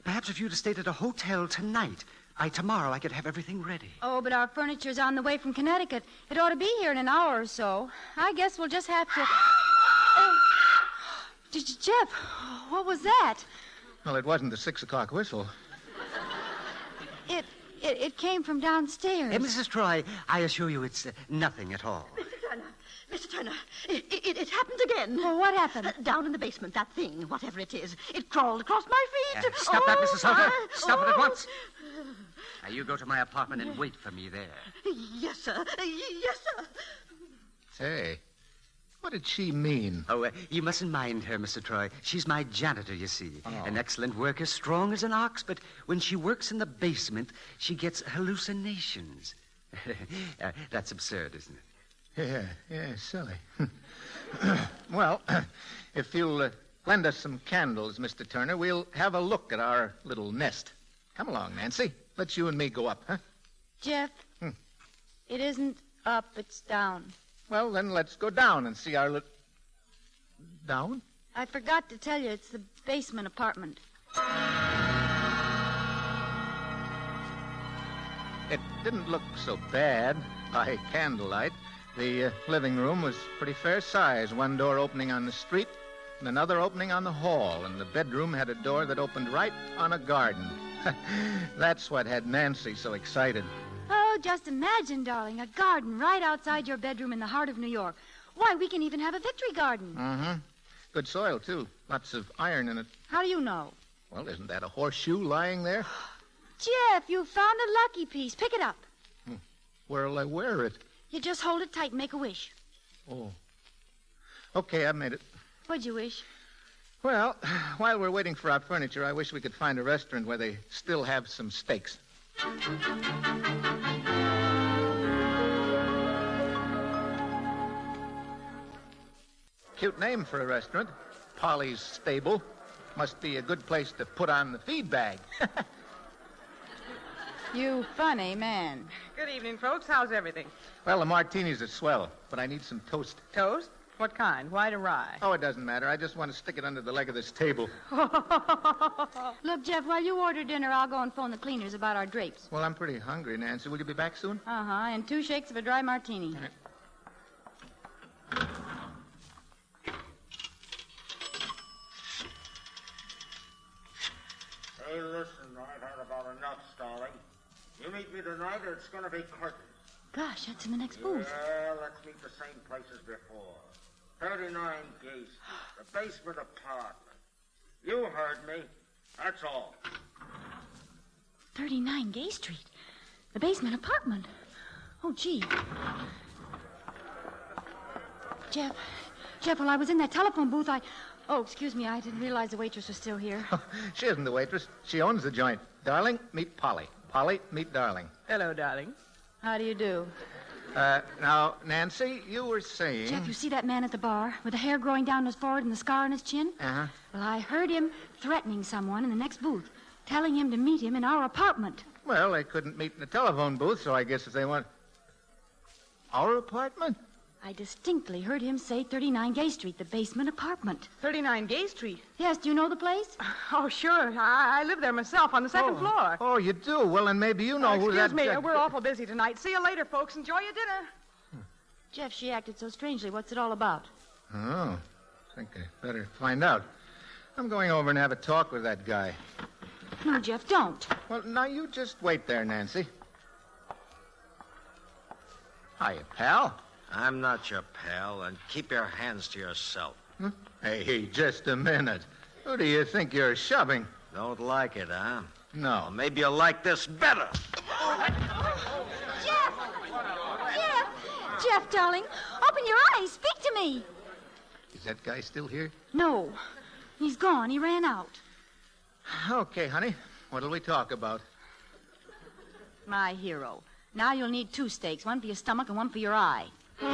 perhaps if you'd have stayed at a hotel tonight, tomorrow I could have everything ready. Oh, but our furniture's on the way from Connecticut. It ought to be here in an hour or so. I guess we'll just have to... Jeff, what was that? Well, it wasn't the 6 o'clock whistle. It came from downstairs. Mrs. Troy, I assure you it's nothing at all. Mr. Turner, it happened again. Well, what happened? Down in the basement, that thing, whatever it is, it crawled across my feet. Stop that, Mrs. Salter. Stop it at once. Now, you go to my apartment and wait for me there. Yes, sir. Yes, sir. Say, what did she mean? Oh, you mustn't mind her, Mr. Troy. She's my janitor, you see. Oh. An excellent worker, strong as an ox, but when she works in the basement, she gets hallucinations. That's absurd, isn't it? Yeah, silly. Well, if you'll lend us some candles, Mr. Turner, we'll have a look at our little nest. Come along, Nancy. Let's you and me go up, huh? Jeff, It isn't up, it's down. Well, then let's go down and see our little... Down? I forgot to tell you, it's the basement apartment. It didn't look so bad by candlelight. The living room was pretty fair size. One door opening on the street and another opening on the hall. And the bedroom had a door that opened right on a garden. That's what had Nancy so excited. Oh, just imagine, darling, a garden right outside your bedroom in the heart of New York. Why, we can even have a victory garden. Mm-hmm. Good soil, too. Lots of iron in it. How do you know? Well, isn't that a horseshoe lying there? Jeff, you found a lucky piece. Pick it up. Where'll I wear it? You just hold it tight and make a wish. Oh. Okay, I've made it. What'd you wish? Well, while we're waiting for our furniture, I wish we could find a restaurant where they still have some steaks. Cute name for a restaurant. Polly's Stable. Must be a good place to put on the feed bag. You funny man. Good evening, folks. How's everything? Well, the martinis are swell, but I need some toast. Toast? What kind? White or rye? Oh, it doesn't matter. I just want to stick it under the leg of this table. Look, Jeff, while you order dinner, I'll go and phone the cleaners about our drapes. Well, I'm pretty hungry, Nancy. Will you be back soon? Uh-huh, and 2 shakes of a dry martini. All right. Hey, listen, I've had about enough, darling. You meet me tonight tonight, or it's going to be curtains. Gosh, that's in the next booth. Well, let's meet the same place as before. 39 Gay Street, the basement apartment. You heard me. That's all. 39 Gay Street. The basement apartment. Oh, gee. Jeff, while I was in that telephone booth, Oh, excuse me, I didn't realize the waitress was still here. She isn't the waitress. She owns the joint. Darling, meet Polly. Polly, meet Darling. Hello, darling. How do you do? Now, Nancy, you were saying... Jeff, you see that man at the bar with the hair growing down his forehead and the scar on his chin? Uh-huh. Well, I heard him threatening someone in the next booth, telling him to meet him in our apartment. Well, they couldn't meet in the telephone booth, so I guess if they want... Our apartment? I distinctly heard him say 39 Gay Street, the basement apartment. 39 Gay Street? Yes, do you know the place? Oh, sure. I live there myself on the second floor. Oh, you do? Well, then maybe you know who that... Excuse me, we're awful busy tonight. See you later, folks. Enjoy your dinner. Jeff, she acted so strangely. What's it all about? Oh, I think I better find out. I'm going over and have a talk with that guy. No, Jeff, don't. Well, now you just wait there, Nancy. Hiya, pal. I'm not your pal, and keep your hands to yourself. Hey, just a minute. Who do you think you're shoving? Don't like it, huh? No. Well, maybe you'll like this better. Jeff, darling, open your eyes. Speak to me. Is that guy still here? No. He's gone. He ran out. Okay, honey. What'll we talk about? My hero. Now you'll need 2 steaks, one for your stomach and one for your eye. Huh?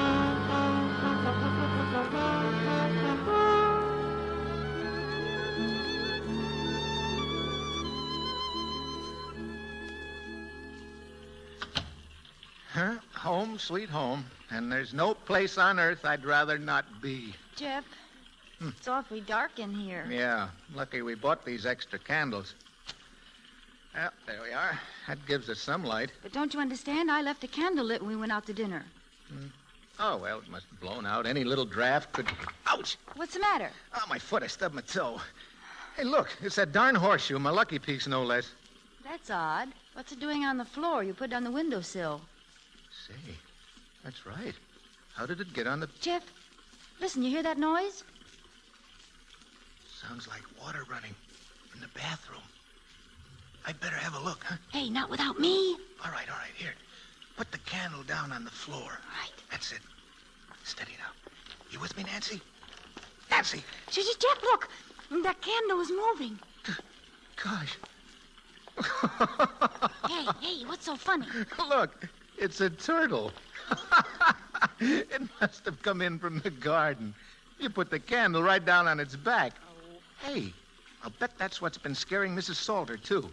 Home, sweet home. And there's no place on earth I'd rather not be. Jeff, it's awfully dark in here. Yeah, lucky we bought these extra candles. Well, there we are. That gives us some light. But don't you understand? I left a candle lit when we went out to dinner. Oh, well, it must have blown out. Any little draft could... Ouch! What's the matter? Oh, my foot. I stubbed my toe. Hey, look. It's that darn horseshoe. My lucky piece, no less. That's odd. What's it doing on the floor? You put it on the windowsill. Say, that's right. How did it get on the... Jeff, listen, you hear that noise? Sounds like water running in the bathroom. I'd better have a look, huh? Hey, not without me. All right, here. Put the candle down on the floor. Right. That's it. Steady now. You with me, Nancy? Nancy! Jeff, look. That candle is moving. Gosh. Hey, what's so funny? Look, it's a turtle. It must have come in from the garden. You put the candle right down on its back. Hey, I'll bet that's what's been scaring Mrs. Salter, too.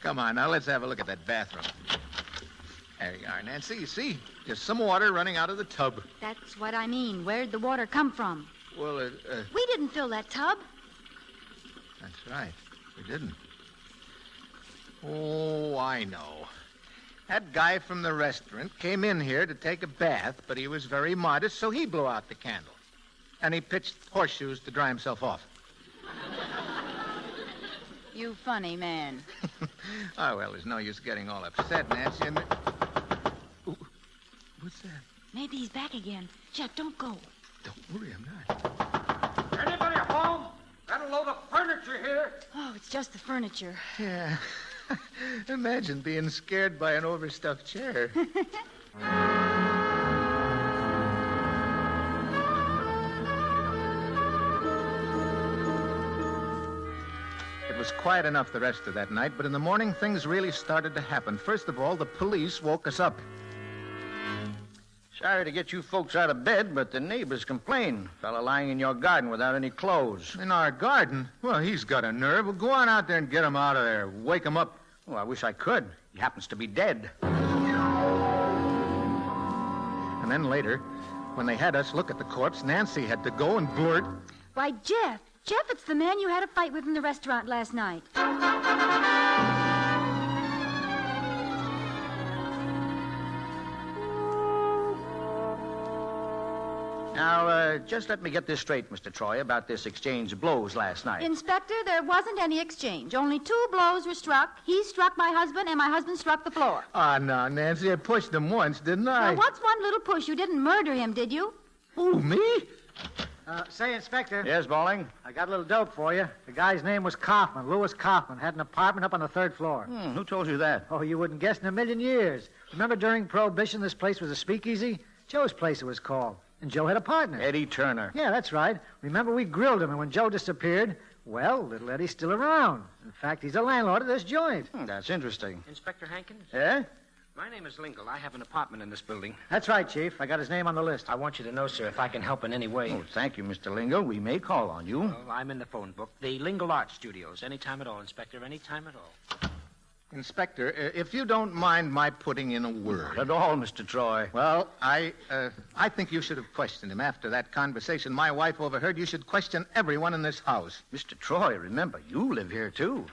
Come on, now let's have a look at that bathroom. There you are, Nancy. You see? Just some water running out of the tub. That's what I mean. Where'd the water come from? Well, We didn't fill that tub. That's right. We didn't. Oh, I know. That guy from the restaurant came in here to take a bath, but he was very modest, so he blew out the candle. And he pitched horseshoes to dry himself off. You funny man. Oh, well, there's no use getting all upset, Nancy. Ooh, what's that? Maybe he's back again. Jeff, don't go. Don't worry, I'm not. Anybody home? Got a load of furniture here. Oh, it's just the furniture. Yeah. Imagine being scared by an overstuffed chair. It was quiet enough the rest of that night, but in the morning things really started to happen. First of all, the police woke us up. Sorry to get you folks out of bed, but the neighbors complain. Fella lying in your garden without any clothes. In our garden? Well, he's got a nerve. Well, go on out there and get him out of there. Wake him up. Oh, I wish I could. He happens to be dead. And then later, when they had us look at the corpse, Nancy had to go and blurt. Why, Jeff, it's the man you had a fight with in the restaurant last night. Now, just let me get this straight, Mr. Troy, about this exchange of blows last night. Inspector, there wasn't any exchange. Only 2 blows were struck. He struck my husband, and my husband struck the floor. Ah, no, Nancy, I pushed him once, didn't I? Now, what's one little push? You didn't murder him, did you? Who, me? Say, Inspector. Yes, Balling? I got a little dope for you. The guy's name was Kaufman, Louis Kaufman. Had an apartment up on the 3rd floor. Who told you that? Oh, you wouldn't guess in a million years. Remember during Prohibition, this place was a speakeasy? Joe's place it was called. And Joe had a partner. Eddie Turner. Yeah, that's right. Remember, we grilled him, and when Joe disappeared, well, little Eddie's still around. In fact, he's the landlord of this joint. That's interesting. Inspector Hankins? Eh? My name is Lingle. I have an apartment in this building. That's right, Chief. I got his name on the list. I want you to know, sir, if I can help in any way. Oh, thank you, Mr. Lingle. We may call on you. Well, I'm in the phone book. The Lingle Art Studios. Anytime at all, Inspector. Anytime at all. Inspector, if you don't mind my putting in a word. Not at all, Mr. Troy. Well, I think you should have questioned him. After that conversation my wife overheard, you should question everyone in this house. Mr. Troy, remember, you live here, too.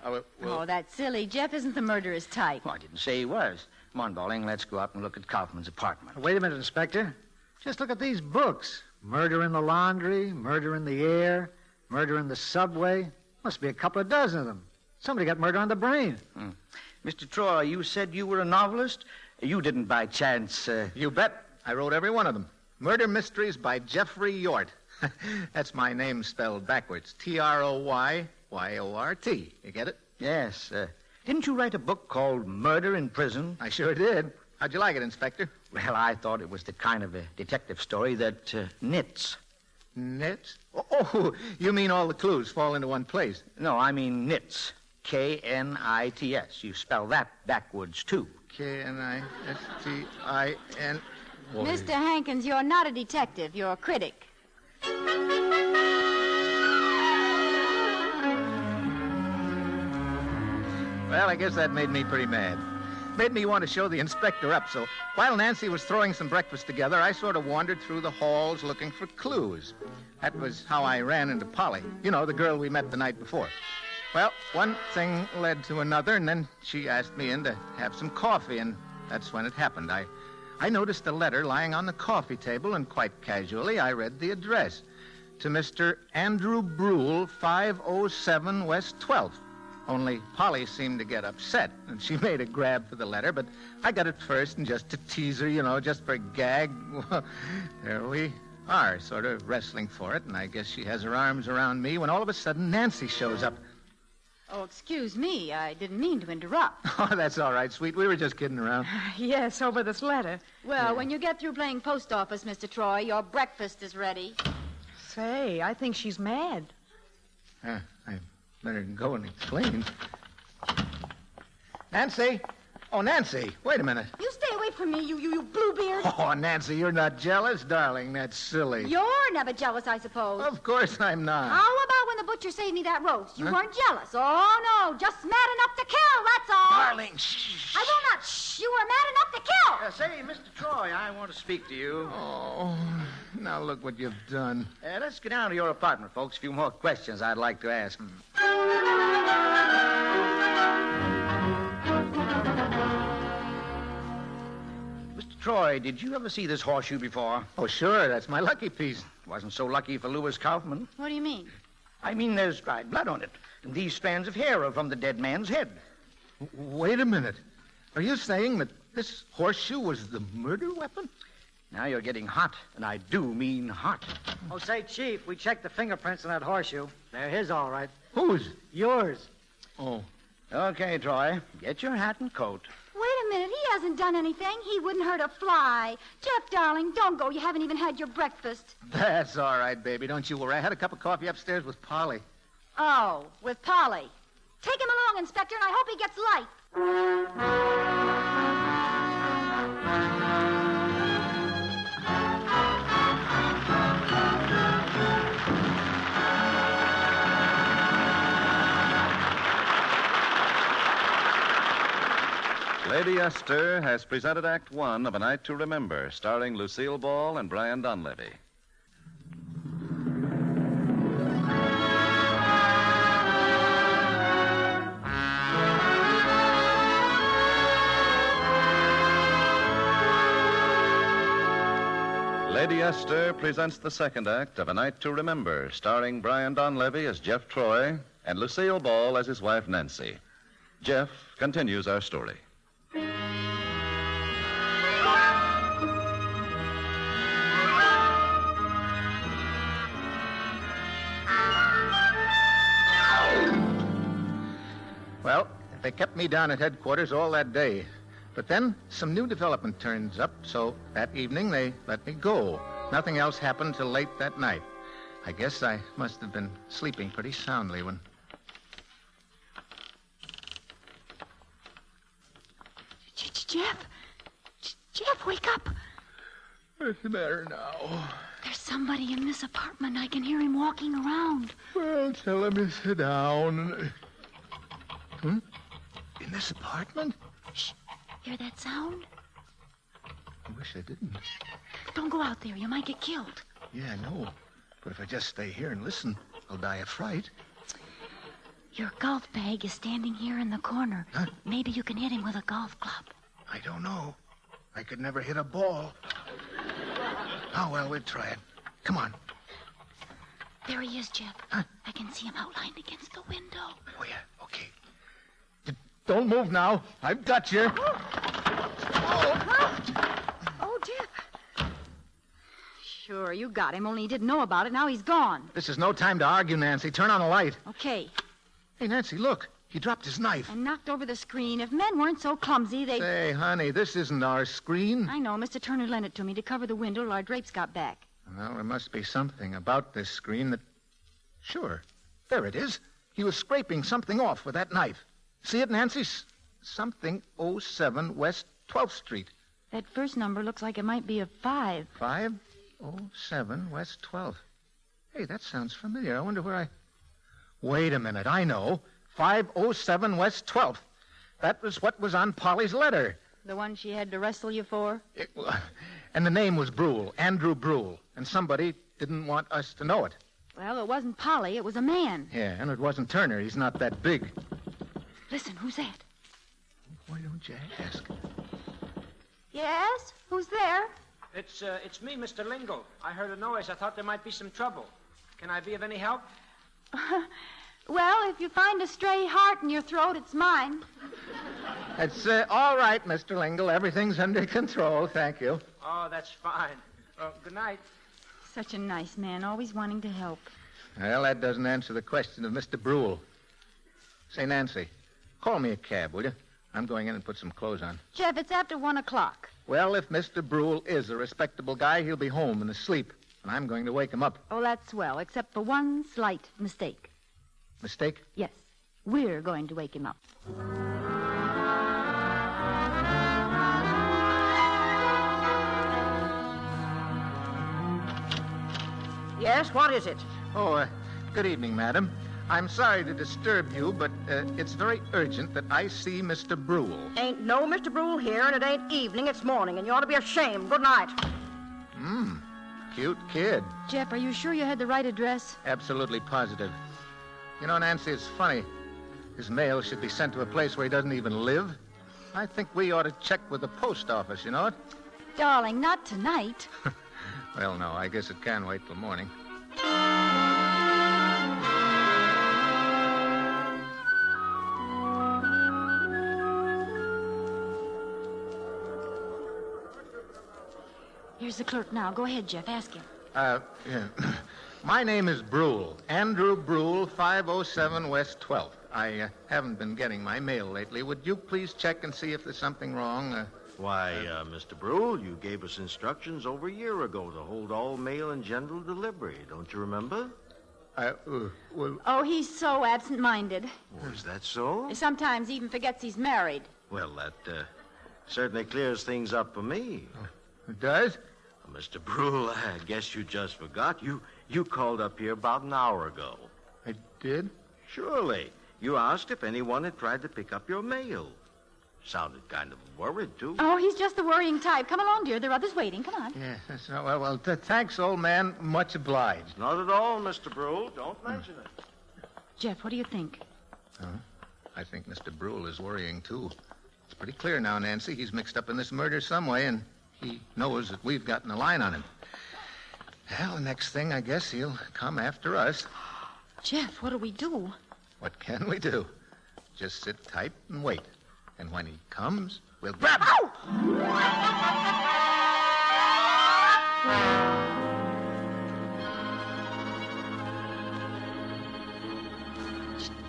Oh, that's silly. Jeff isn't the murderer's type. Well, I didn't say he was. Come on, Balling, let's go out and look at Kaufman's apartment. Wait a minute, Inspector. Just look at these books. Murder in the laundry, murder in the air, murder in the subway. Must be a couple of dozen of them. Somebody got murder on the brain. Mr. Troy, you said you were a novelist? You didn't by chance... You bet. I wrote every one of them. Murder Mysteries by Jeffrey Yort. That's my name spelled backwards. TroyYort. You get it? Yes. Didn't you write a book called Murder in Prison? I sure did. How'd you like it, Inspector? Well, I thought it was the kind of a detective story that knits. Knits? Oh, you mean all the clues fall into one place? No, I mean knits. Knits. You spell that backwards, too. Knitsin. Mr. Hankins, you're not a detective. You're a critic. Well, I guess that made me pretty mad. Made me want to show the inspector up, so while Nancy was throwing some breakfast together, I sort of wandered through the halls looking for clues. That was how I ran into Polly. You know, the girl we met the night before. Well, one thing led to another, and then she asked me in to have some coffee, and that's when it happened. I noticed a letter lying on the coffee table, and quite casually I read the address. To Mr. Andrew Brule, 507 West 12th. Only Polly seemed to get upset, and she made a grab for the letter, but I got it first, and just to tease her, you know, just for a gag, well, there we are, sort of wrestling for it, and I guess she has her arms around me when all of a sudden Nancy shows up. Oh, excuse me. I didn't mean to interrupt. Oh, that's all right, sweet. We were just kidding around. Yes, over this letter. Well, when you get through playing post office, Mr. Troy, your breakfast is ready. Say, I think she's mad. I better go and explain. Nancy! Oh, Nancy, wait a minute. You stay away from me, you bluebeard. Oh, Nancy, you're not jealous? Darling, that's silly. You're never jealous, I suppose. Of course I'm not. How about when the butcher saved me that roast? You Huh? weren't jealous. Oh, no, just mad enough to kill, that's all. Darling, shh. I will not shh. You were mad enough to kill. Say, Mr. Troy, I want to speak to you. Oh, now look what you've done. Let's get down to your apartment, folks. A few more questions I'd like to ask. Mr. Troy, did you ever see this horseshoe before? Oh, sure. That's my lucky piece. Wasn't so lucky for Louis Kaufman. What do you mean? I mean, there's dried blood on it. And these strands of hair are from the dead man's head. Wait a minute. Are you saying that this horseshoe was the murder weapon? Now you're getting hot, and I do mean hot. Oh, say, Chief, we checked the fingerprints on that horseshoe. They're his, all right. Whose? Yours. Oh. Okay, Troy. Get your hat and coat. Wait a minute. He hasn't done anything. He wouldn't hurt a fly. Jeff, darling, don't go. You haven't even had your breakfast. That's all right, baby. Don't you worry. I had a cup of coffee upstairs with Polly. Oh, with Polly. Take him along, Inspector, and I hope he gets light. Lady Esther has presented Act One of A Night to Remember, starring Lucille Ball and Brian Donlevy. Lady Esther presents the second act of A Night to Remember, starring Brian Donlevy as Jeff Troy and Lucille Ball as his wife, Nancy. Jeff continues our story. Well, they kept me down at headquarters all that day. But then some new development turns up, so that evening they let me go. Nothing else happened till late that night. I guess I must have been sleeping pretty soundly when... Jeff, wake up. What's the matter now? There's somebody in this apartment. I can hear him walking around. Well, tell him to sit down. In this apartment? Shh. Hear that sound? I wish I didn't. Don't go out there. You might get killed. Yeah, I know. But if I just stay here and listen, I'll die of fright. Your golf bag is standing here in the corner. Huh? Maybe you can hit him with a golf club. I don't know. I could never hit a ball. Oh, well, we'll try it. Come on. There he is, Jeff. Huh? I can see him outlined against the window. Oh, yeah. Okay. Don't move now. I've got you. Oh, Jeff. Sure, you got him, only he didn't know about it. Now he's gone. This is no time to argue, Nancy. Turn on the light. Okay. Hey, Nancy, look. He dropped his knife. And knocked over the screen. If men weren't so clumsy, they'd... Say, honey, this isn't our screen. I know. Mr. Turner lent it to me to cover the window till our drapes got back. Well, there must be something about this screen that... Sure. There it is. He was scraping something off with that knife. See it, Nancy? Something 07 West 12th Street. That first number looks like it might be a 5. 507 West 12th. Hey, that sounds familiar. I wonder where I... Wait a minute. I know. 507 West 12th. That was what was on Polly's letter. The one she had to wrestle you for? And the name was Brule, Andrew Brule. And somebody didn't want us to know it. Well, it wasn't Polly. It was a man. Yeah, and it wasn't Turner. He's not that big. Listen, who's that? Why don't you ask? Yes? Who's there? It's me, Mr. Lingle. I heard a noise. I thought there might be some trouble. Can I be of any help? Well, if you find a stray heart in your throat, it's mine. It's all right, Mr. Lingle. Everything's under control, thank you. Oh, that's fine. Good night. Such a nice man, always wanting to help. Well, that doesn't answer the question of Mr. Brule. Say, Nancy, call me a cab, will you? I'm going in and put some clothes on. Jeff, it's after 1 o'clock. Well, if Mr. Brule is a respectable guy, he'll be home and asleep. And I'm going to wake him up. Oh, that's swell, except for one slight mistake. Mistake? Yes. We're going to wake him up. Yes, what is it? Oh, good evening, madam. I'm sorry to disturb you, but it's very urgent that I see Mr. Brule. Ain't no Mr. Brule here, and it ain't evening, it's morning, and you ought to be ashamed. Good night. Cute kid. Jeff, are you sure you had the right address? Absolutely positive. You know, Nancy, it's funny. His mail should be sent to a place where he doesn't even live. I think we ought to check with the post office, you know it? Darling, not tonight. Well, no, I guess it can wait till morning. Here's the clerk now. Go ahead, Jeff. Ask him. Yeah. My name is Brule. Andrew Brule, 507 West 12th. I haven't been getting my mail lately. Would you please check and see if there's something wrong? Why, Mr. Brule, you gave us instructions over a year ago to hold all mail and general delivery. Don't you remember? Well... Oh, he's so absent-minded. Oh, is that so? He sometimes even forgets he's married. Well, that certainly clears things up for me. It does? Mr. Brule, I guess you just forgot. You called up here about an hour ago. I did? Surely. You asked if anyone had tried to pick up your mail. Sounded kind of worried, too. Oh, he's just the worrying type. Come along, dear. There are others waiting. Come on. Yes, that's right. Well, thanks, old man. Much obliged. Not at all, Mr. Brule. Don't mention it. Jeff, what do you think? I think Mr. Brule is worrying, too. It's pretty clear now, Nancy. He's mixed up in this murder some way, and he knows that we've gotten a line on him. Well, the next thing, I guess he'll come after us. Jeff, what do we do? What can we do? Just sit tight and wait. And when he comes, we'll grab him.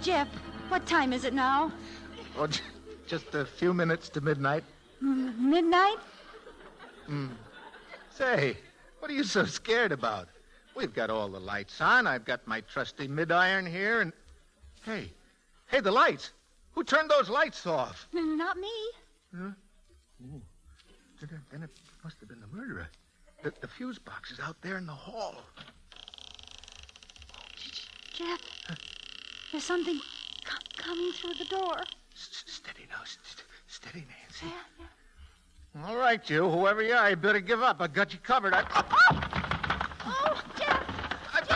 Jeff, what time is it now? Oh, just a few minutes to midnight. Midnight? Say, what are you so scared about? We've got all the lights on. I've got my trusty mid-iron here, and... Hey, the lights. Who turned those lights off? Not me. Huh? Ooh. Then it must have been the murderer. The fuse box is out there in the hall. Jeff, there's something coming through the door. Steady now. Steady, Nancy. Yeah. All right, you. Whoever you are, you better give up. I got you covered. Oh, Jeff! I've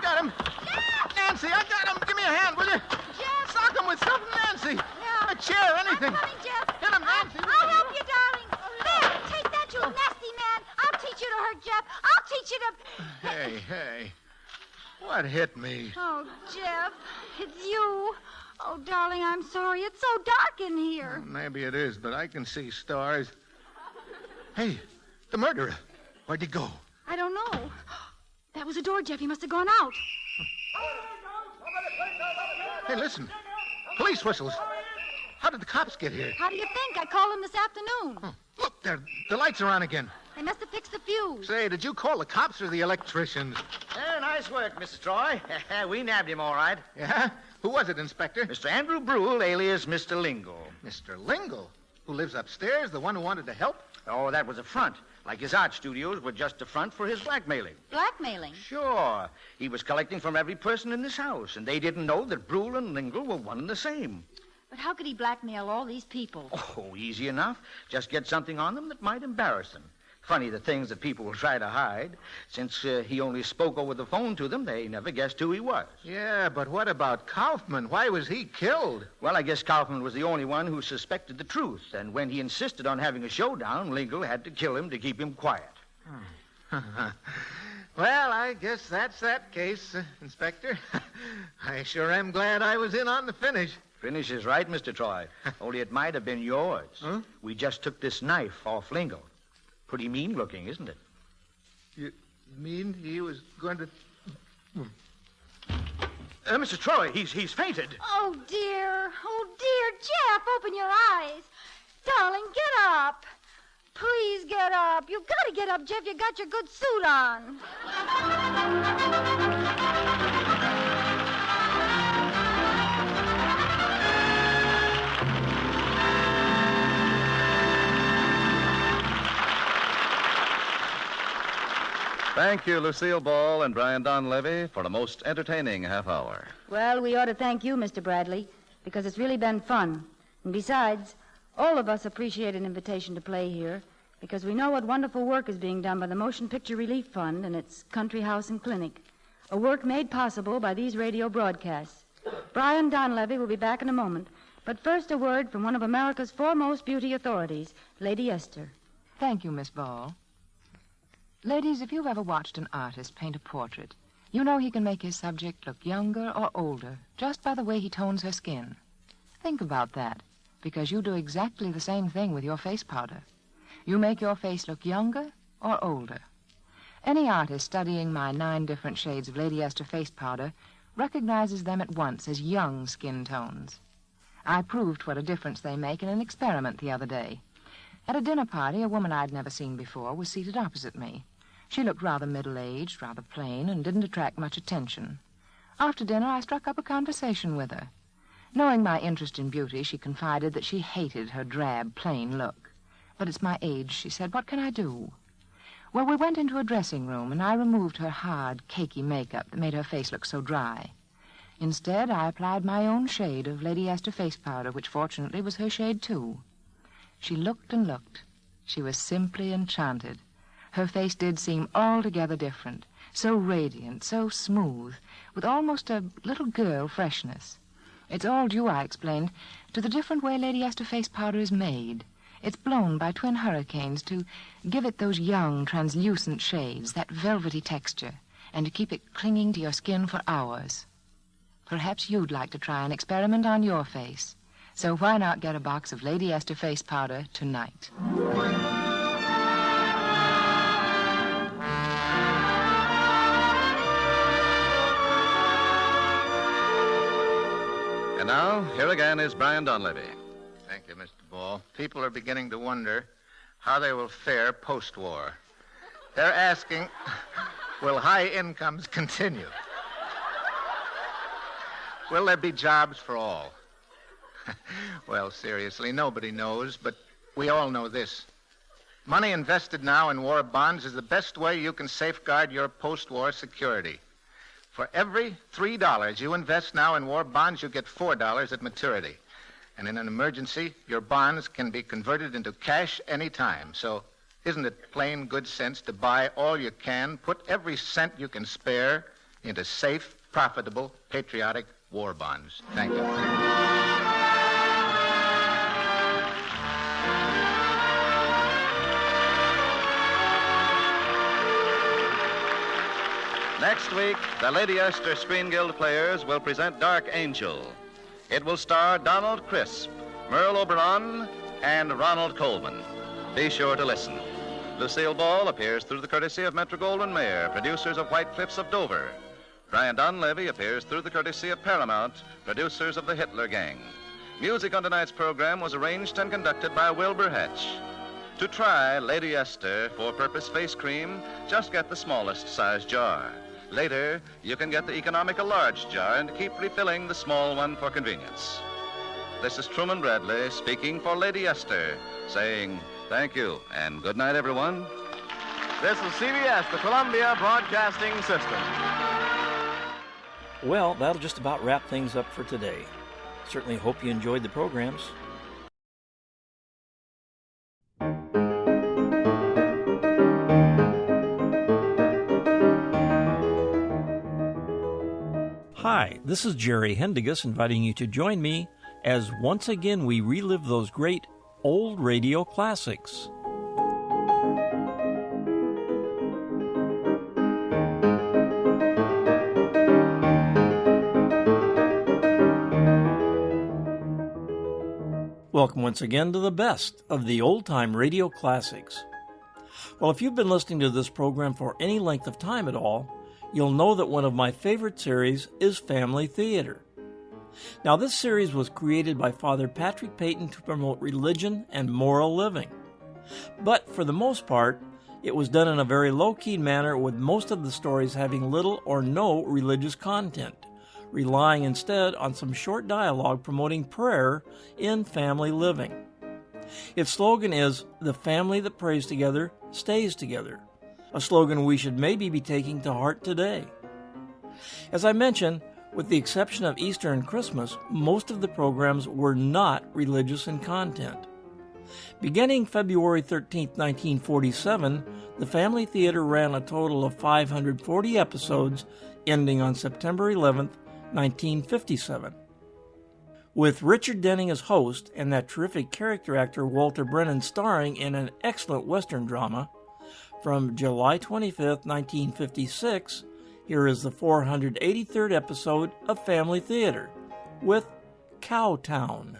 got him. Jeff! Nancy, I got him. Give me a hand, will you? Jeff! Sock him with something, Nancy. Yeah. A chair, anything. I'm coming, Jeff. Hit him, Nancy. I'll help you, darling. There, take that, you nasty man. I'll teach you to hurt Jeff. I'll teach you to... Hey. What hit me? Oh, Jeff, it's you. Oh, darling, I'm sorry. It's so dark in here. Well, maybe it is, but I can see stars. Hey, the murderer. Where'd he go? I don't know. That was a door, Jeff. He must have gone out. Hey, listen. Police whistles. How did the cops get here? How do you think? I called them this afternoon. Oh, look, the lights are on again. They must have fixed the fuse. Say, did you call the cops or the electricians? Nice work, Mrs. Troy. We nabbed him all right. Yeah? Who was it, Inspector? Mr. Andrew Brule, alias Mr. Lingle. Mr. Lingle? Who lives upstairs, the one who wanted to help? Oh, that was a front. Like his art studios were just a front for his blackmailing. Blackmailing? Sure. He was collecting from every person in this house, and they didn't know that Brule and Lingle were one and the same. But how could he blackmail all these people? Oh, easy enough. Just get something on them that might embarrass them. Funny the things that people will try to hide. Since he only spoke over the phone to them, they never guessed who he was. Yeah, but what about Kaufman? Why was he killed? Well, I guess Kaufman was the only one who suspected the truth. And when he insisted on having a showdown, Lingle had to kill him to keep him quiet. Well, I guess that's that case, Inspector. I sure am glad I was in on the finish. Finish is right, Mr. Troy. Only it might have been yours. Huh? We just took this knife off Lingle. Pretty mean looking, isn't it? You mean he was going to... Mr. Troy, he's fainted. Oh, dear. Oh, dear. Jeff, open your eyes. Darling, get up. Please get up. You've got to get up, Jeff. You got your good suit on. Thank you, Lucille Ball and Brian Donlevy, for a most entertaining half hour. Well, we ought to thank you, Mr. Bradley, because it's really been fun. And besides, all of us appreciate an invitation to play here because we know what wonderful work is being done by the Motion Picture Relief Fund and its Country House and Clinic, a work made possible by these radio broadcasts. Brian Donlevy will be back in a moment, but first a word from one of America's foremost beauty authorities, Lady Esther. Thank you, Miss Ball. Ladies, if you've ever watched an artist paint a portrait, you know he can make his subject look younger or older just by the way he tones her skin. Think about that, because you do exactly the same thing with your face powder. You make your face look younger or older. Any artist studying my 9 different shades of Lady Esther face powder recognizes them at once as young skin tones. I proved what a difference they make in an experiment the other day. At a dinner party, a woman I'd never seen before was seated opposite me. She looked rather middle-aged, rather plain, and didn't attract much attention. After dinner, I struck up a conversation with her. Knowing my interest in beauty, she confided that she hated her drab, plain look. But it's my age, she said. What can I do? Well, we went into a dressing room, and I removed her hard, cakey makeup that made her face look so dry. Instead, I applied my own shade of Lady Esther face powder, which fortunately was her shade, too. She looked and looked. She was simply enchanted. Her face did seem altogether different, so radiant, so smooth, with almost a little girl freshness. It's all due, I explained, to the different way Lady Esther face powder is made. It's blown by twin hurricanes to give it those young, translucent shades, that velvety texture, and to keep it clinging to your skin for hours. Perhaps you'd like to try an experiment on your face. So why not get a box of Lady Esther face powder tonight? And now, here again is Brian Donlevy. Thank you, Mr. Ball. People are beginning to wonder how they will fare post-war. They're asking, will high incomes continue? Will there be jobs for all? Well, seriously, nobody knows, but we all know this. Money invested now in war bonds is the best way you can safeguard your post-war security. For every $3 you invest now in war bonds, you get $4 at maturity. And in an emergency, your bonds can be converted into cash any time. So isn't it plain good sense to buy all you can, put every cent you can spare into safe, profitable, patriotic war bonds? Thank you. Next week, the Lady Esther Screen Guild players will present Dark Angel. It will star Donald Crisp, Merle Oberon, and Ronald Coleman. Be sure to listen. Lucille Ball appears through the courtesy of Metro-Goldwyn-Mayer, producers of White Cliffs of Dover. Brian Donlevy appears through the courtesy of Paramount, producers of the Hitler Gang. Music on tonight's program was arranged and conducted by Wilbur Hatch. To try Lady Esther four-purpose face cream, just get the smallest size jar. Later, you can get the economical large jar and keep refilling the small one for convenience. This is Truman Bradley speaking for Lady Esther, saying thank you and good night, everyone. This is CBS, the Columbia Broadcasting System. Well, that'll just about wrap things up for today. Certainly hope you enjoyed the programs. Hi, this is Jerry Hendigus inviting you to join me as once again we relive those great old radio classics. Welcome once again to the best of the old-time radio classics. Well, if you've been listening to this program for any length of time at all, you'll know that one of my favorite series is Family Theater. Now, this series was created by Father Patrick Peyton to promote religion and moral living. But for the most part, it was done in a very low-key manner, with most of the stories having little or no religious content, relying instead on some short dialogue promoting prayer in family living. Its slogan is, "The family that prays together stays together," a slogan we should maybe be taking to heart today. As I mentioned, with the exception of Easter and Christmas, most of the programs were not religious in content. Beginning February 13, 1947, the Family Theater ran a total of 540 episodes, ending on September 11, 1957. With Richard Denning as host and that terrific character actor Walter Brennan starring in an excellent Western drama, from July 25, 1956, here is the 483rd episode of Family Theater with Cowtown.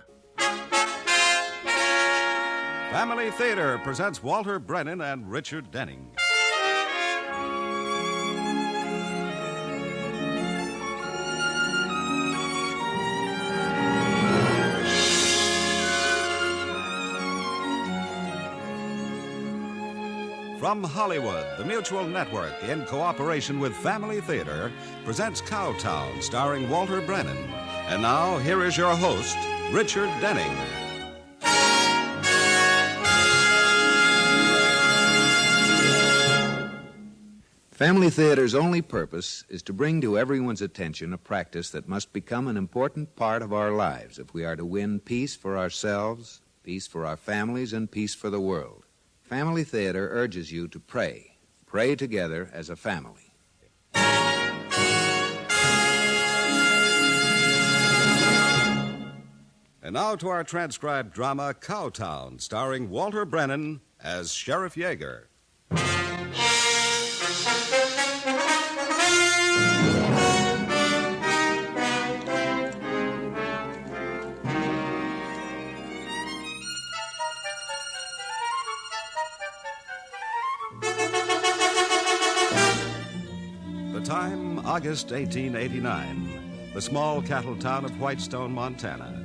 Family Theater presents Walter Brennan and Richard Denning. From Hollywood, the Mutual Network, in cooperation with Family Theater, presents Cowtown, starring Walter Brennan. And now, here is your host, Richard Denning. Family Theater's only purpose is to bring to everyone's attention a practice that must become an important part of our lives if we are to win peace for ourselves, peace for our families, and peace for the world. Family Theater urges you to pray. Pray together as a family. And now to our transcribed drama, Cowtown, starring Walter Brennan as Sheriff Yeager. The time, August 1889. The small cattle town of Whitestone, Montana.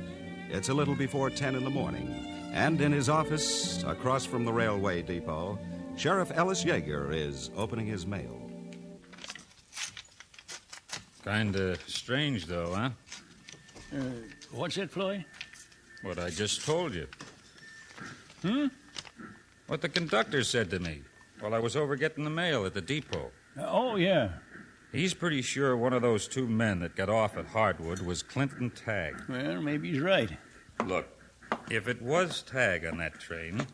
It's a little before 10 in the morning, and in his office, across from the railway depot, Sheriff Ellis Yeager is opening his mail. Kinda strange, though, huh? What's that, Floyd? What I just told you. Hmm? What the conductor said to me while I was over getting the mail at the depot. Oh, yeah. He's pretty sure one of those two men that got off at Hardwood was Clinton Tagg. Well, maybe he's right. Look, if it was Tagg on that train,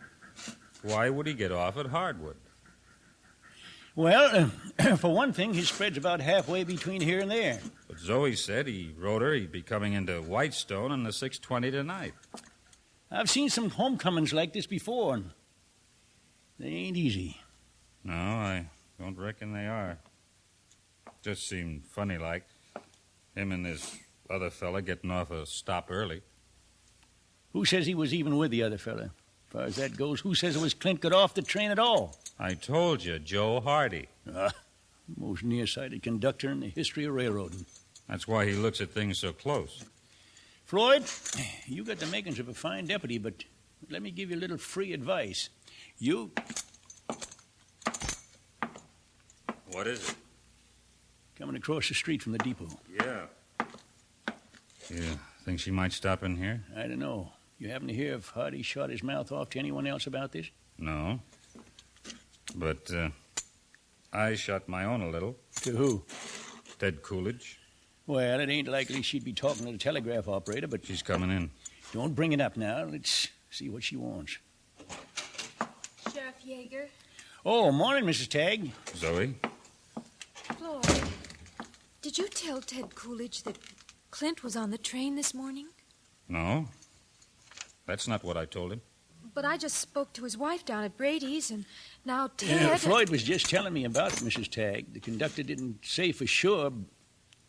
why would he get off at Hardwood? Well, for one thing, his spread's about halfway between here and there. But Zoe said he wrote her he'd be coming into Whitestone on the 6:20 tonight. I've seen some homecomings like this before, and they ain't easy. No, I don't reckon they are. Just seemed funny like. Him and this other fella getting off a stop early. Who says he was even with the other fella? As far as that goes, who says it was Clint got off the train at all? I told you, Joe Hardy. Most nearsighted conductor in the history of railroading. That's why he looks at things so close. Floyd, you got the makings of a fine deputy, but let me give you a little free advice. You... What is it? Coming across the street from the depot. Yeah. You think she might stop in here? I don't know. You happen to hear if Hardy shot his mouth off to anyone else about this? No. But, I shut my own a little. To who? Ted Coolidge. Well, it ain't likely she'd be talking to the telegraph operator, but... She's coming in. Don't bring it up now. Let's see what she wants. Sheriff Yeager. Oh, morning, Mrs. Tagg. Zoe? Floyd, did you tell Ted Coolidge that Clint was on the train this morning? No. That's not what I told him. But I just spoke to his wife down at Brady's, and now Ted... Floyd was just telling me about it, Mrs. Tagg. The conductor didn't say for sure.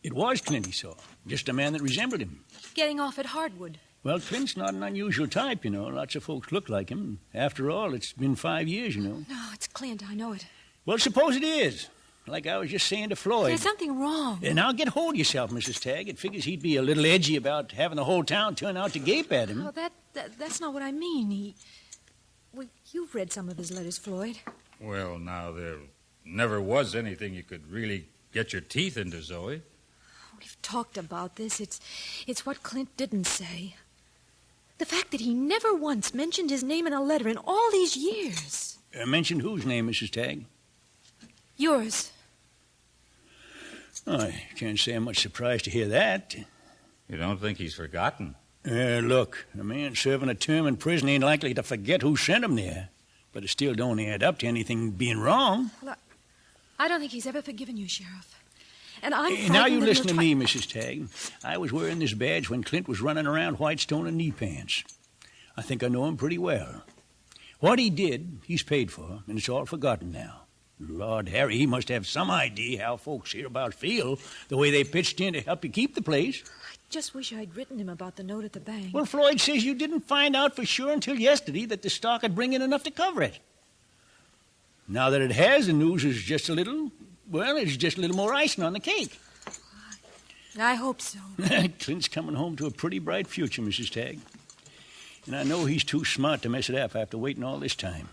It was Clint he saw. Just a man that resembled him. Getting off at Hardwood. Well, Clint's not an unusual type, you know. Lots of folks look like him. After all, it's been 5 years, you know. No, it's Clint. I know it. Well, suppose it is. Like I was just saying to Floyd. There's something wrong. Now get hold of yourself, Mrs. Tagg. It figures he'd be a little edgy about having the whole town turn out to gape at him. Oh, that's not what I mean. Well, you've read some of his letters, Floyd. Well, now, there never was anything you could really get your teeth into, Zoe. We've talked about this. It's what Clint didn't say. The fact that he never once mentioned his name in a letter in all these years. Mentioned whose name, Mrs. Tagg? Yours. Oh, I can't say I'm much surprised to hear that. You don't think he's forgotten? Look, a man serving a term in prison ain't likely to forget who sent him there. But it still don't add up to anything being wrong. Well, I don't think he's ever forgiven you, Sheriff. And I'm now you listen to me, Mrs. Tagg. I was wearing this badge when Clint was running around Whitestone in knee pants. I think I know him pretty well. What he did, he's paid for, and it's all forgotten now. Lord Harry, he must have some idea how folks hereabout feel, the way they pitched in to help you keep the place. I just wish I'd written him about the note at the bank. Well, Floyd says you didn't find out for sure until yesterday that the stock would bring in enough to cover it. Now that it has, the news is just a little, well, it's just a little more icing on the cake. I hope so. Clint's coming home to a pretty bright future, Mrs. Tagg. And I know he's too smart to mess it up after waiting all this time.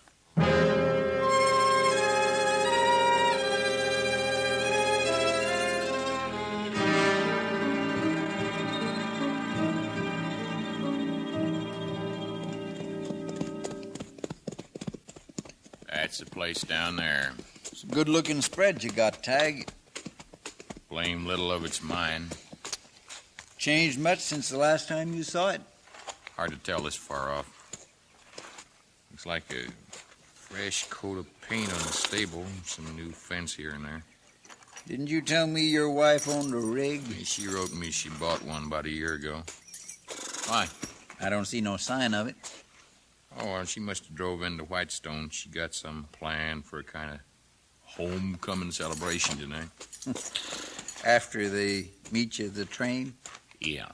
That's the place down there. It's a good-looking spread you got, Tagg. Blame little of it's mine. Changed much since the last time you saw it? Hard to tell this far off. Looks like a fresh coat of paint on the stable, some new fence here and there. Didn't you tell me your wife owned a rig? She wrote me she bought one about a year ago. Why? I don't see no sign of it. Oh, well, she must have drove into Whitestone. She got some plan for a kind of homecoming celebration tonight. After they meet you at the train? Yeah.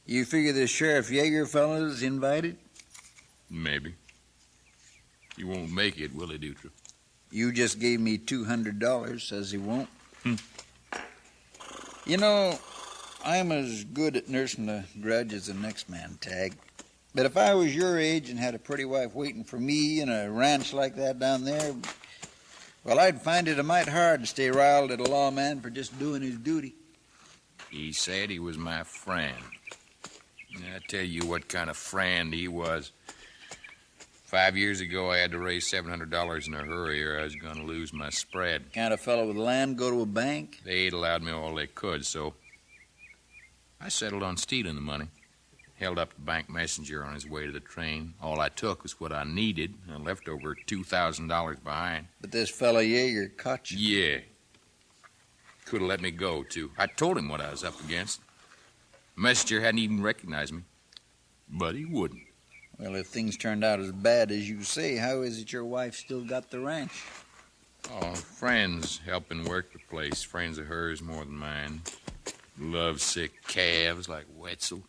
You figure the Sheriff Yeager fella's invited? Maybe. He won't make it, will he, Dutra? You just gave me $200, says he won't. You know, I'm as good at nursing a grudge as the next man, Tag. But if I was your age and had a pretty wife waiting for me in a ranch like that down there, well, I'd find it a mite hard to stay riled at a lawman for just doing his duty. He said he was my friend. I tell you what kind of friend he was. 5 years ago, I had to raise $700 in a hurry or I was going to lose my spread. Kind of fellow with land go to a bank? They'd allowed me all they could, so I settled on stealing the money. Held up the bank messenger on his way to the train. All I took was what I needed. I left over $2,000 behind. But this fellow Yeager caught you. Yeah. Could have let me go, too. I told him what I was up against. The messenger hadn't even recognized me. But he wouldn't. Well, if things turned out as bad as you say, how is it your wife still got the ranch? Oh, friends helping work the place. Friends of hers more than mine. Lovesick calves like Wetzel.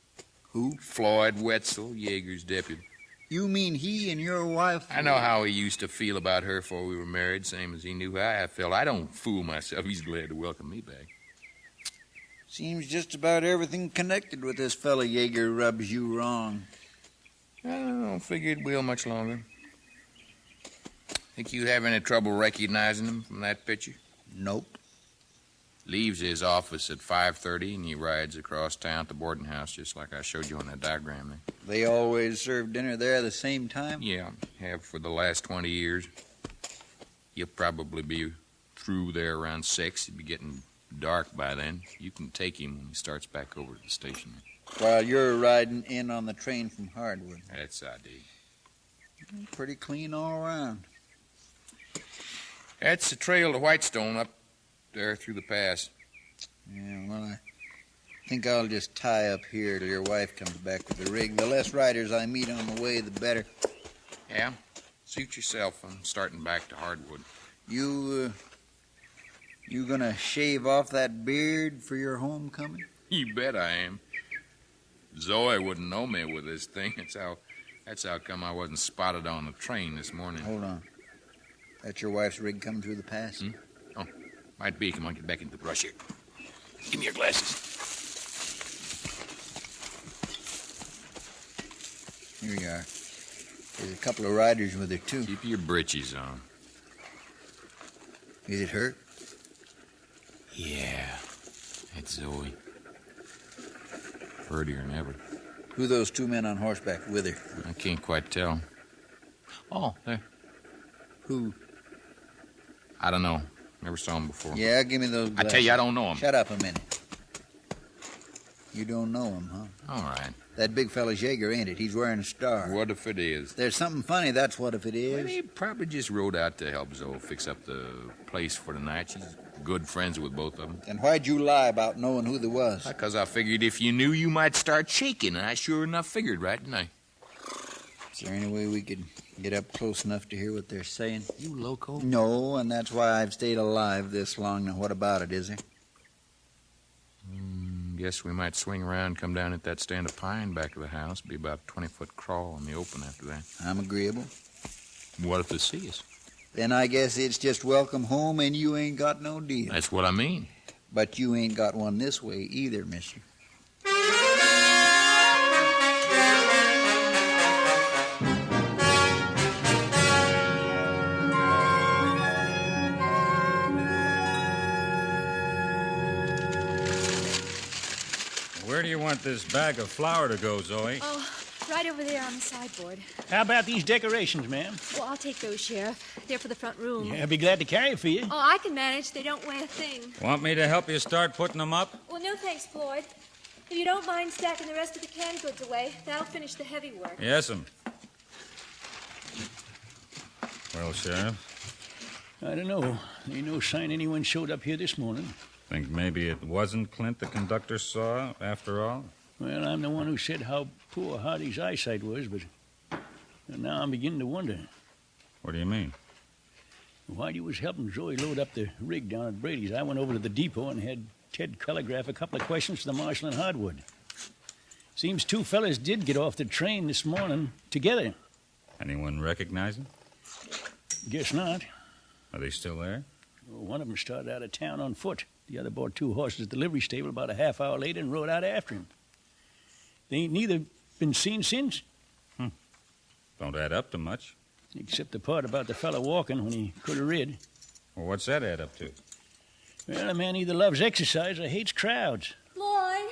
Who? Floyd Wetzel, Yeager's deputy. You mean he and your wife... I know how he used to feel about her before we were married, same as he knew how I felt. I don't fool myself. He's glad to welcome me back. Seems just about everything connected with this fella Yeager rubs you wrong. I don't figure it will much longer. Think you have any trouble recognizing him from that picture? Nope. Leaves his office at 5:30 and he rides across town to the boarding house just like I showed you on that diagram there. They always serve dinner there at the same time? Yeah, have for the last 20 years. He'll probably be through there around 6. It'll be getting dark by then. You can take him when he starts back over to the station. While you're riding in on the train from Hardwood. That's ID. Pretty clean all around. That's the trail to Whitestone up there through the pass. Yeah, well, I think I'll just tie up here till your wife comes back with the rig. The less riders I meet on the way, the better. Yeah? Suit yourself. I'm starting back to Hardwood. You gonna shave off that beard for your homecoming? You bet I am. Zoe wouldn't know me with this thing. That's how come I wasn't spotted on the train this morning. Hold on. That's your wife's rig coming through the pass? Oh, might be. Come on, get back into the brush here. Give me your glasses. Here you are. There's a couple of riders with her, too. Keep your britches on. Is it her? Yeah, it's Zoe. Prettier than ever. Who are those two men on horseback with her? I can't quite tell. Oh, there. Who? I don't know. Never saw him before. Yeah, give me those glasses. I tell you, I don't know him. Shut up a minute. You don't know him, huh? All right. That big fella's Yeager, ain't it? He's wearing a star. What if it is? There's something funny, that's what if it is. Well, he probably just rode out to help Zoe fix up the place for the night. She's good friends with both of them. And why'd you lie about knowing who there was? Because I figured if you knew, you might start shaking. And I sure enough figured, right, didn't I? Is there any way we could get up close enough to hear what they're saying? You loco? No, and that's why I've stayed alive this long. Now, what about it, is there? Guess we might swing around, come down at that stand of pine back of the house. Be about a 20-foot crawl in the open after that. I'm agreeable. What if they see us? Then I guess it's just welcome home and you ain't got no deal. That's what I mean. But you ain't got one this way either, mister. Where do you want this bag of flour to go, Zoe? Oh, right over there on the sideboard. How about these decorations, ma'am? Well, I'll take those, Sheriff. They're for the front room. Yeah, I'd be glad to carry it for you. Oh, I can manage. They don't weigh a thing. Want me to help you start putting them up? Well, no thanks, Floyd. If you don't mind stacking the rest of the canned goods away, that'll finish the heavy work. Yes'm. Well, Sheriff? I don't know. Ain't no sign anyone showed up here this morning. Think maybe it wasn't Clint the conductor saw, after all? Well, I'm the one who said how poor Hardy's eyesight was, but now I'm beginning to wonder. What do you mean? While you was helping Zoe load up the rig down at Brady's, I went over to the depot and had Ted telegraph a couple of questions to the marshal in Hardwood. Seems two fellas did get off the train this morning together. Anyone recognize him? Guess not. Are they still there? Well, one of them started out of town on foot. The other bought 2 horses at the livery stable about a half hour later and rode out after him. They ain't neither been seen since. Don't add up to much. Except the part about the fella walking when he could have rid. Well, what's that add up to? Well, a man either loves exercise or hates crowds. Lloyd,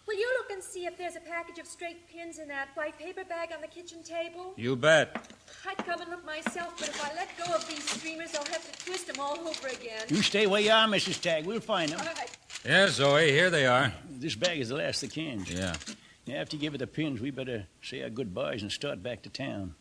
will you look and see if there's a package of straight pins in that white paper bag on the kitchen table? You bet. I'd come and look myself, but if I let go of these streamers, I'll have to twist them all over again. You stay where you are, Mrs. Tagg. We'll find them. All right. Yeah, Zoe, here they are. This bag is the last of the cans. Yeah. Now, after you give her the pins, we better say our goodbyes and start back to town.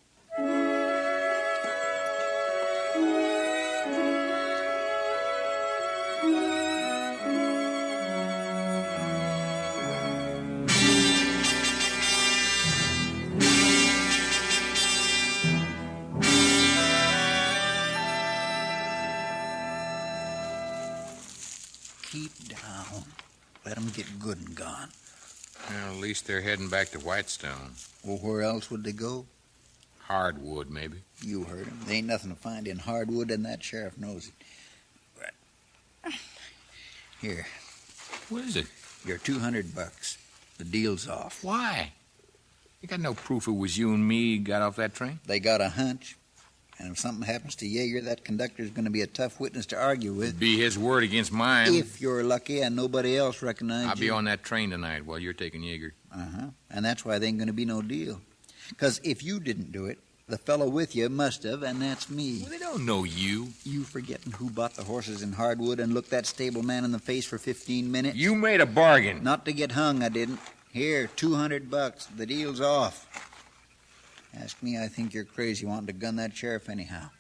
Keep down. Let 'em get good and gone. Well, at least they're heading back to Whitestone. Well, where else would they go? Hardwood, maybe. You heard him. There ain't nothing to find in Hardwood, and that sheriff knows it. But here. What is it? Your $200. The deal's off. Why? You got no proof it was you and me got off that train? They got a hunch. And if something happens to Yeager, that conductor's going to be a tough witness to argue with. It'd be his word against mine. If you're lucky and nobody else recognizes you. I'll be on that train tonight while you're taking Yeager. Uh-huh. And that's why there ain't going to be no deal. Because if you didn't do it, the fellow with you must have, and that's me. Well, they don't know you. You forgetting who bought the horses in Hardwood and looked that stable man in the face for 15 minutes? You made a bargain. Not to get hung, I didn't. Here, $200. The deal's off. Ask me, I think you're crazy wanting to gun that sheriff anyhow.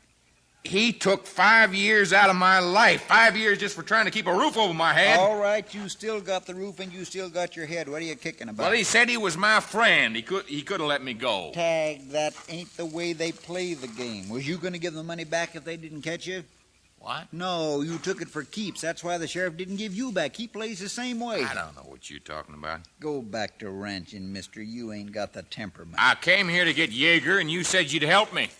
He took 5 years out of my life. 5 years just for trying to keep a roof over my head. All right, you still got the roof and you still got your head. What are you kicking about? Well, he said he was my friend. He could have let me go. Tag, that ain't the way they play the game. Was you going to give the money back if they didn't catch you? What? No, you took it for keeps. That's why the sheriff didn't give you back. He plays the same way. I don't know what you're talking about. Go back to ranching, mister. You ain't got the temperament. I came here to get Yeager, and you said you'd help me.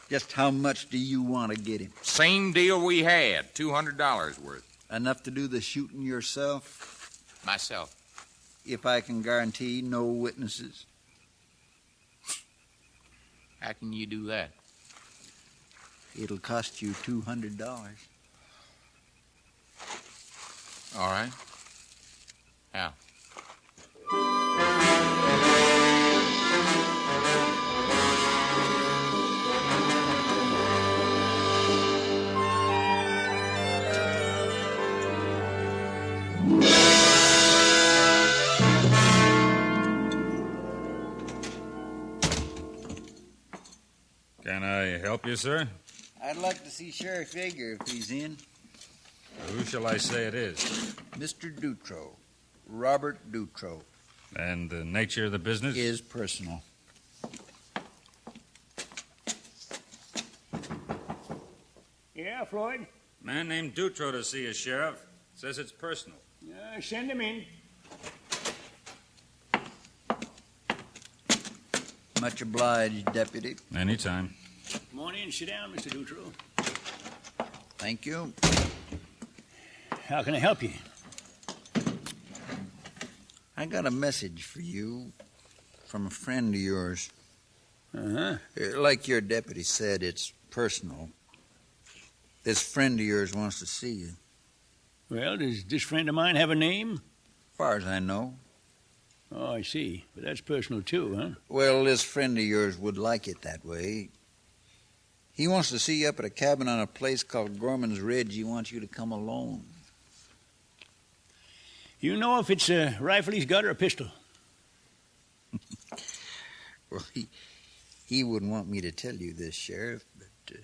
Just how much do you want to get him? Same deal we had, $200 worth. Enough to do the shooting yourself? Myself. If I can guarantee no witnesses. How can you do that? It'll cost you $200. All right. How? Can I help you, sir? I'd like to see Sheriff Yeager if he's in. Who shall I say it is? Mr. Dutro. Robert Dutro. And the nature of the business? Is personal. Yeah, Floyd? Man named Dutro to see you, Sheriff. Says it's personal. Send him in. Much obliged, Deputy. Anytime. Come on in. Sit down, Mr. Dutro. Thank you. How can I help you? I got a message for you from a friend of yours. Uh-huh. Like your deputy said, it's personal. This friend of yours wants to see you. Well, does this friend of mine have a name? As far as I know. Oh, I see. But that's personal, too, huh? Well, this friend of yours would like it that way. He wants to see you up at a cabin on a place called Gorman's Ridge. He wants you to come alone. You know if it's a rifle he's got or a pistol? Well, he wouldn't want me to tell you this, Sheriff, but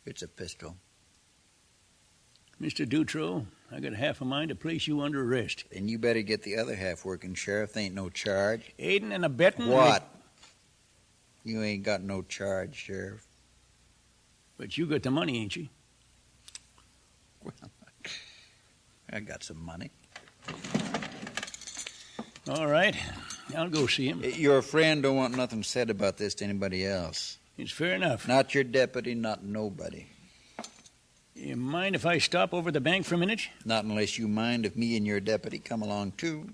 it's a pistol. Mr. Dutro, I got half a mind to place you under arrest. Then you better get the other half working, Sheriff. There ain't no charge. Aiding and abetting? What? You ain't got no charge, Sheriff. But you got the money, ain't you? Well, I got some money. All right. I'll go see him. Your friend don't want nothing said about this to anybody else. It's fair enough. Not your deputy, not nobody. You mind if I stop over the bank for a minute? Not unless you mind if me and your deputy come along, too.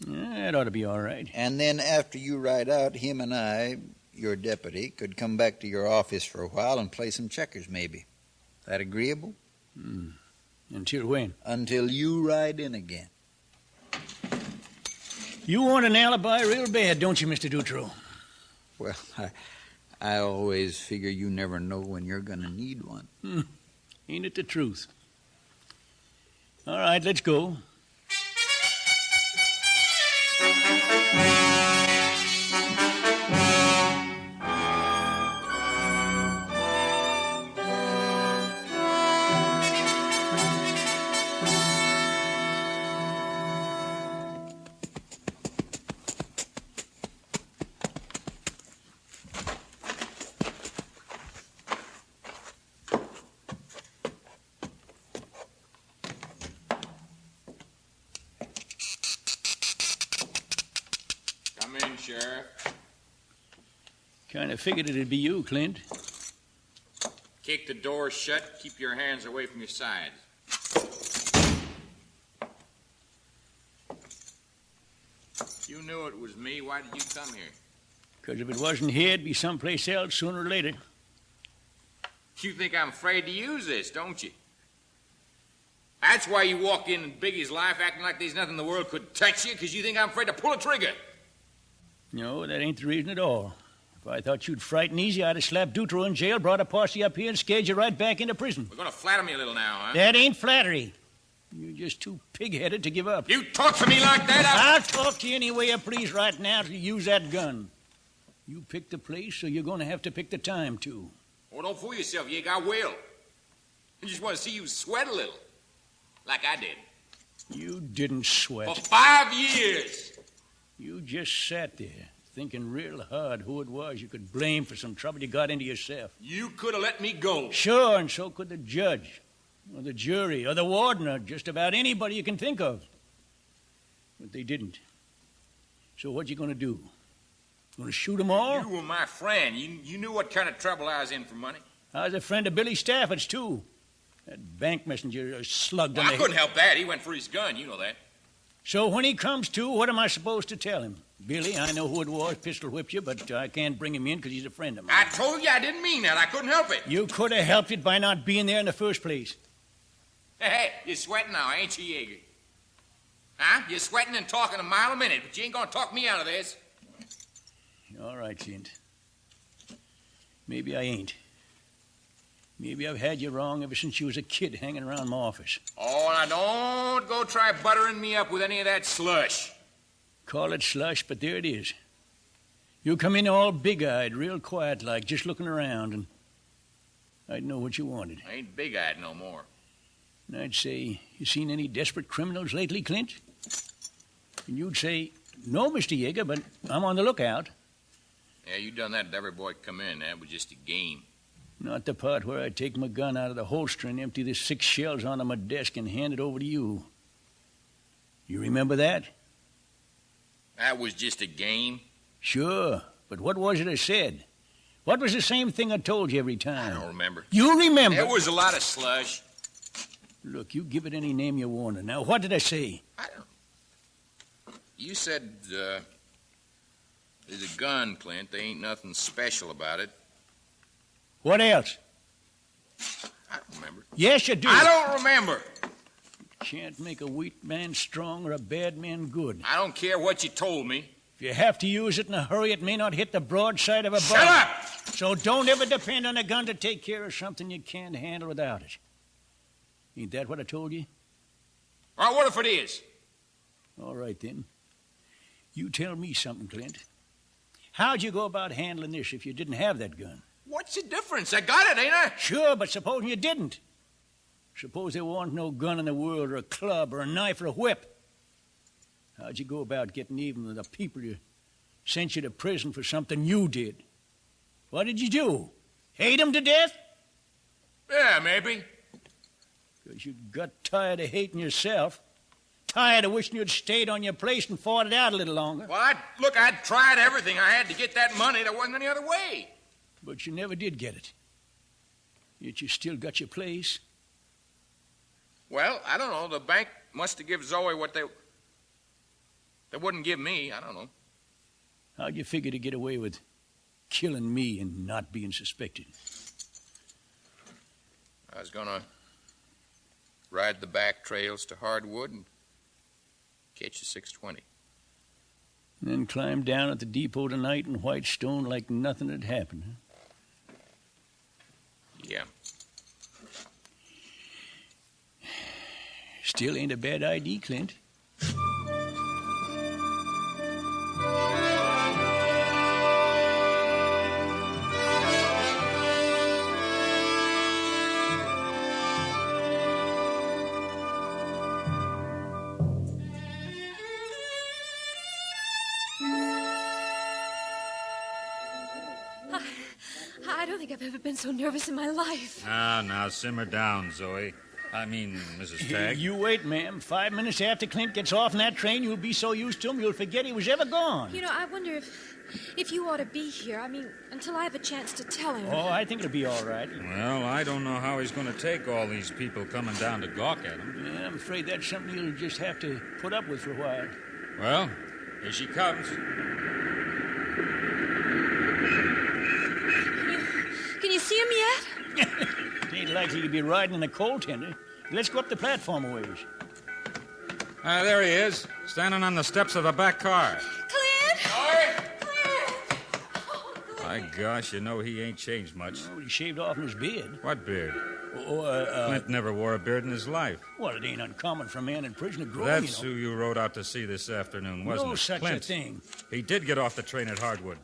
That ought to be all right. And then after you ride out, him and I, your deputy, could come back to your office for a while and play some checkers, maybe. That agreeable? Until when? Until you ride in again. You want an alibi real bad, don't you, Mr. Dutro? Well, I always figure you never know when you're going to need one. Ain't it the truth? All right, let's go. Sheriff. Kind of figured it'd be you, Clint. Kick the door shut. Keep your hands away from your sides. You knew it was me. Why did you come here? Because if it wasn't here, it'd be someplace else sooner or later. You think I'm afraid to use this, don't you? That's why you walk in Biggie's life acting like there's nothing in the world could touch you, because you think I'm afraid to pull a trigger. No, that ain't the reason at all. If I thought you'd frighten easy, I'd have slapped Dutro in jail, brought a posse up here, and scared you right back into prison. We're going to flatter me a little now, huh? That ain't flattery. You're just too pig-headed to give up. You talk to me like that, I'll talk to you any way I please right now till you use that gun. You pick the place, so you're going to have to pick the time, too. Oh, don't fool yourself, Yig. I will. I just want to see you sweat a little, like I did. You didn't sweat. For 5 years. You just sat there, thinking real hard who it was you could blame for some trouble you got into yourself. You could have let me go. Sure, and so could the judge, or the jury, or the warden, or just about anybody you can think of. But they didn't. So what you going to do? Going to shoot them all? You were my friend. You knew what kind of trouble I was in for money. I was a friend of Billy Stafford's, too. That bank messenger slugged him. I couldn't help that. He went for his gun. You know that. So when he comes to, what am I supposed to tell him? Billy, I know who it was, pistol whipped you, but I can't bring him in because he's a friend of mine. I told you I didn't mean that. I couldn't help it. You could have helped it by not being there in the first place. Hey, you're sweating now, ain't you, Yeager? Huh? You're sweating and talking a mile a minute, but you ain't gonna talk me out of this. All right, Clint. Maybe I ain't. Maybe I've had you wrong ever since you was a kid hanging around my office. Oh, now don't go try buttering me up with any of that slush. Call it slush, but there it is. You come in all big-eyed, real quiet-like, just looking around, and I'd know what you wanted. I ain't big-eyed no more. And I'd say, you seen any desperate criminals lately, Clint? And you'd say, no, Mr. Yeager, but I'm on the lookout. Yeah, you done that to every boy come in. That was just a game. Not the part where I take my gun out of the holster and empty the 6 shells onto my desk and hand it over to you. You remember that? That was just a game? Sure, but what was it I said? What was the same thing I told you every time? I don't remember. You remember? There was a lot of slush. Look, you give it any name you want. Now, what did I say? I don't... You said, there's a gun, Clint. There ain't nothing special about it. What else? I don't remember. Yes, you do. I don't remember. Can't make a weak man strong or a bad man good. I don't care what you told me. If you have to use it in a hurry, it may not hit the broadside of a Shut bullet. up! So don't ever depend on a gun to take care of something you can't handle without it. Ain't that what I told you? All right, what if it is? All right, then. You tell me something, Clint. How'd you go about handling this if you didn't have that gun? What's the difference? I got it, ain't I? Sure, but supposing you didn't. Suppose there wasn't no gun in the world, or a club, or a knife, or a whip. How'd you go about getting even with the people who sent you to prison for something you did? What did you do? Hate 'em to death? Yeah, maybe. Because you got tired of hating yourself. Tired of wishing you'd stayed on your place and fought it out a little longer. Well, I'd tried everything I had to get that money. There wasn't any other way. But you never did get it. Yet you still got your place. Well, I don't know. The bank must have given Zoe what they wouldn't give me. I don't know. How'd you figure to get away with killing me and not being suspected? I was going to ride the back trails to Hardwood and catch a 620. And then climb down at the depot tonight in Whitestone like nothing had happened, huh? Yeah. Still ain't a bad idea, Clint. I don't think I've ever been so nervous in my life. Now, simmer down, Zoe. I mean, Mrs. Tagg. You wait, ma'am. 5 minutes after Clint gets off in that train, you'll be so used to him you'll forget he was ever gone. You know, I wonder if you ought to be here. I mean, until I have a chance to tell him. Oh, I think it'll be all right. Well, I don't know how he's going to take all these people coming down to gawk at him. Yeah, I'm afraid that's something you'll just have to put up with for a while. Well, here she comes. Can you see him yet? It ain't likely to be riding in a coal tender. Let's go up the platform a ways. There he is, standing on the steps of a back car. Clint! My gosh, you know he ain't changed much. Oh, he shaved off his beard. What beard? Clint never wore a beard in his life. Well, it ain't uncommon for a man in prison to grow, That's you know. who you rode out to see this afternoon, wasn't it? No such Clint. a thing. He did get off the train at Hardwood.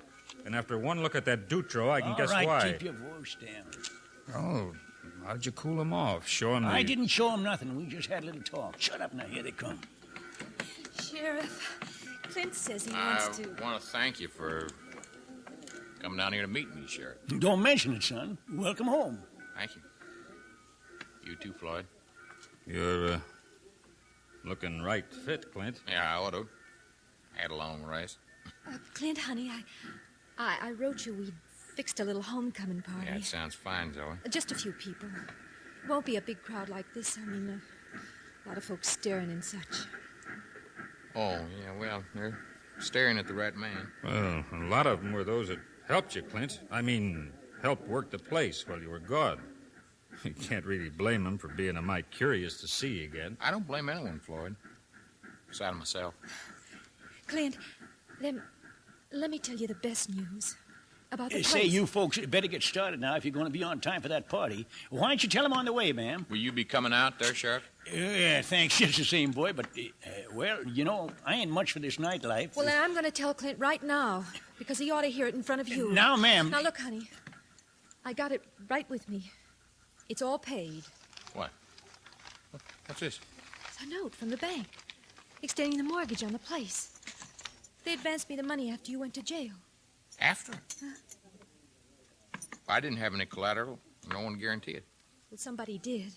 And after one look at that Dutro, I can guess why. All right, keep your voice down. Oh, how'd you cool him off? Show him I didn't show him nothing. We just had a little talk. Shut up now. Here they come. Sheriff, Clint says he wants to. I want to thank you for coming down here to meet me, Sheriff. Don't mention it, son. Welcome home. Thank you. You too, Floyd. You're, looking right fit, Clint. Yeah, I ought to. Had a long race. Clint, honey, I wrote you we'd fixed a little homecoming party. Yeah, it sounds fine, Zoe. Just a few people. It won't be a big crowd like this. I mean, a lot of folks staring and such. Oh, yeah, well, they're staring at the right man. Well, a lot of them were those that helped you, Clint. I mean, helped work the place while you were gone. You can't really blame them for being a mite curious to see you again. I don't blame anyone, Floyd. Aside of myself. Clint, let me tell you the best news about the place. Say, you folks better get started now if you're going to be on time for that party. Why don't you tell them on the way, ma'am? Will you be coming out there, Sheriff? Yeah, thanks, just the same, boy. But, well, you know, I ain't much for this nightlife. Well, then I'm going to tell Clint right now, because he ought to hear it in front of you. Now, ma'am. Now, look, honey. I got it right with me. It's all paid. What? What's this? It's a note from the bank, extending the mortgage on the place. They advanced me the money after you went to jail. After? I didn't have any collateral. No one guaranteed it. Well, somebody did.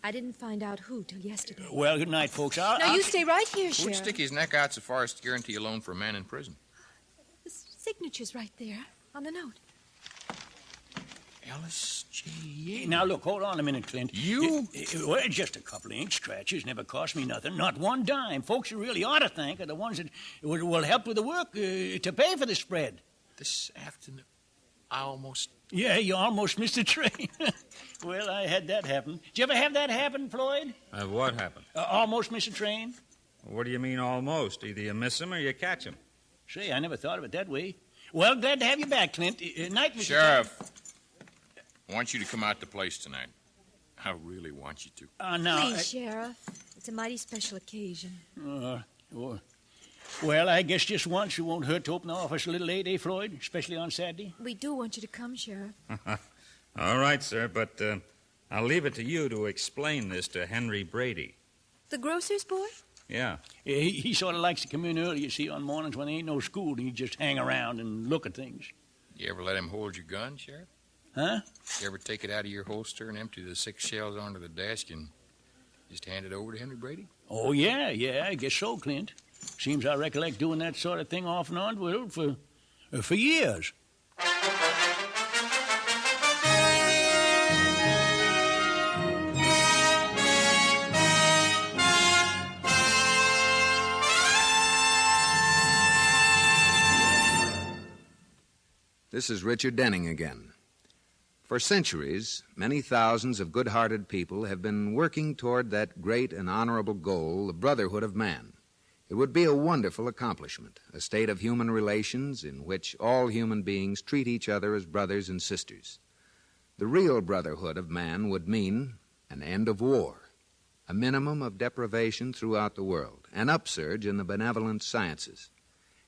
I didn't find out who till yesterday. Well, good night, folks. Now, you stay right here, Who'd Sheriff. stick his neck out so far as to guarantee a loan for a man in prison? The signature's right there on the note. LSJ. Now, look, hold on a minute, Clint. You? Well, just a couple of ink scratches. Never cost me nothing. Not one dime. Folks you really ought to thank are the ones that will help with the work to pay for the spread. This afternoon, I almost... Yeah, you almost missed the train. Well, I had that happen. Did you ever have that happen, Floyd? What happened? Almost miss a train? What do you mean almost? Either you miss him or you catch him. Say, I never thought of it that way. Well, glad to have you back, Clint. Night, Mr. Sheriff, I want you to come out to the place tonight. I really want you to. No. Please, Sheriff. It's a mighty special occasion. Well, I guess just once it won't hurt to open the office a little late, eh, Floyd? Especially on Saturday. We do want you to come, Sheriff. All right, sir, but I'll leave it to you to explain this to Henry Brady. The grocer's boy? Yeah. He sort of likes to come in early, you see, on mornings when there ain't no school, and he just hang around and look at things. You ever let him hold your gun, Sheriff? Huh? You ever take it out of your holster and empty the 6 shells onto the desk and just hand it over to Henry Brady? Oh, yeah, I guess so, Clint. Seems I recollect doing that sort of thing off and on, well, for years. This is Richard Denning again. For centuries, many thousands of good-hearted people have been working toward that great and honorable goal, the brotherhood of man. It would be a wonderful accomplishment, a state of human relations in which all human beings treat each other as brothers and sisters. The real brotherhood of man would mean an end of war, a minimum of deprivation throughout the world, an upsurge in the benevolent sciences,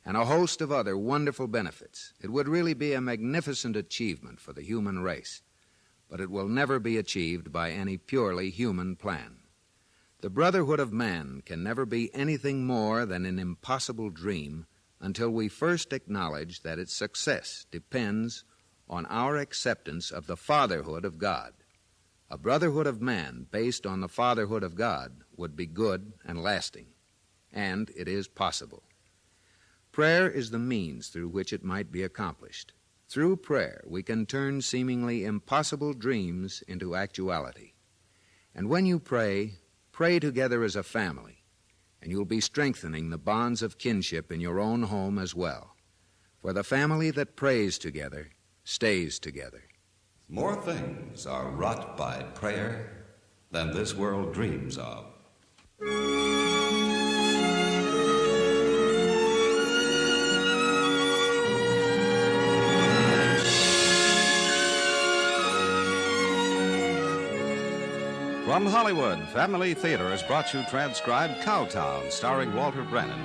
and a host of other wonderful benefits. It would really be a magnificent achievement for the human race, but it will never be achieved by any purely human plan. The brotherhood of man can never be anything more than an impossible dream until we first acknowledge that its success depends on our acceptance of the fatherhood of God. A brotherhood of man based on the fatherhood of God would be good and lasting, and it is possible. Prayer is the means through which it might be accomplished. Through prayer, we can turn seemingly impossible dreams into actuality. And when you pray, pray together as a family, and you'll be strengthening the bonds of kinship in your own home as well. For the family that prays together stays together. More things are wrought by prayer than this world dreams of. From Hollywood, Family Theater has brought you transcribed Cowtown, starring Walter Brennan.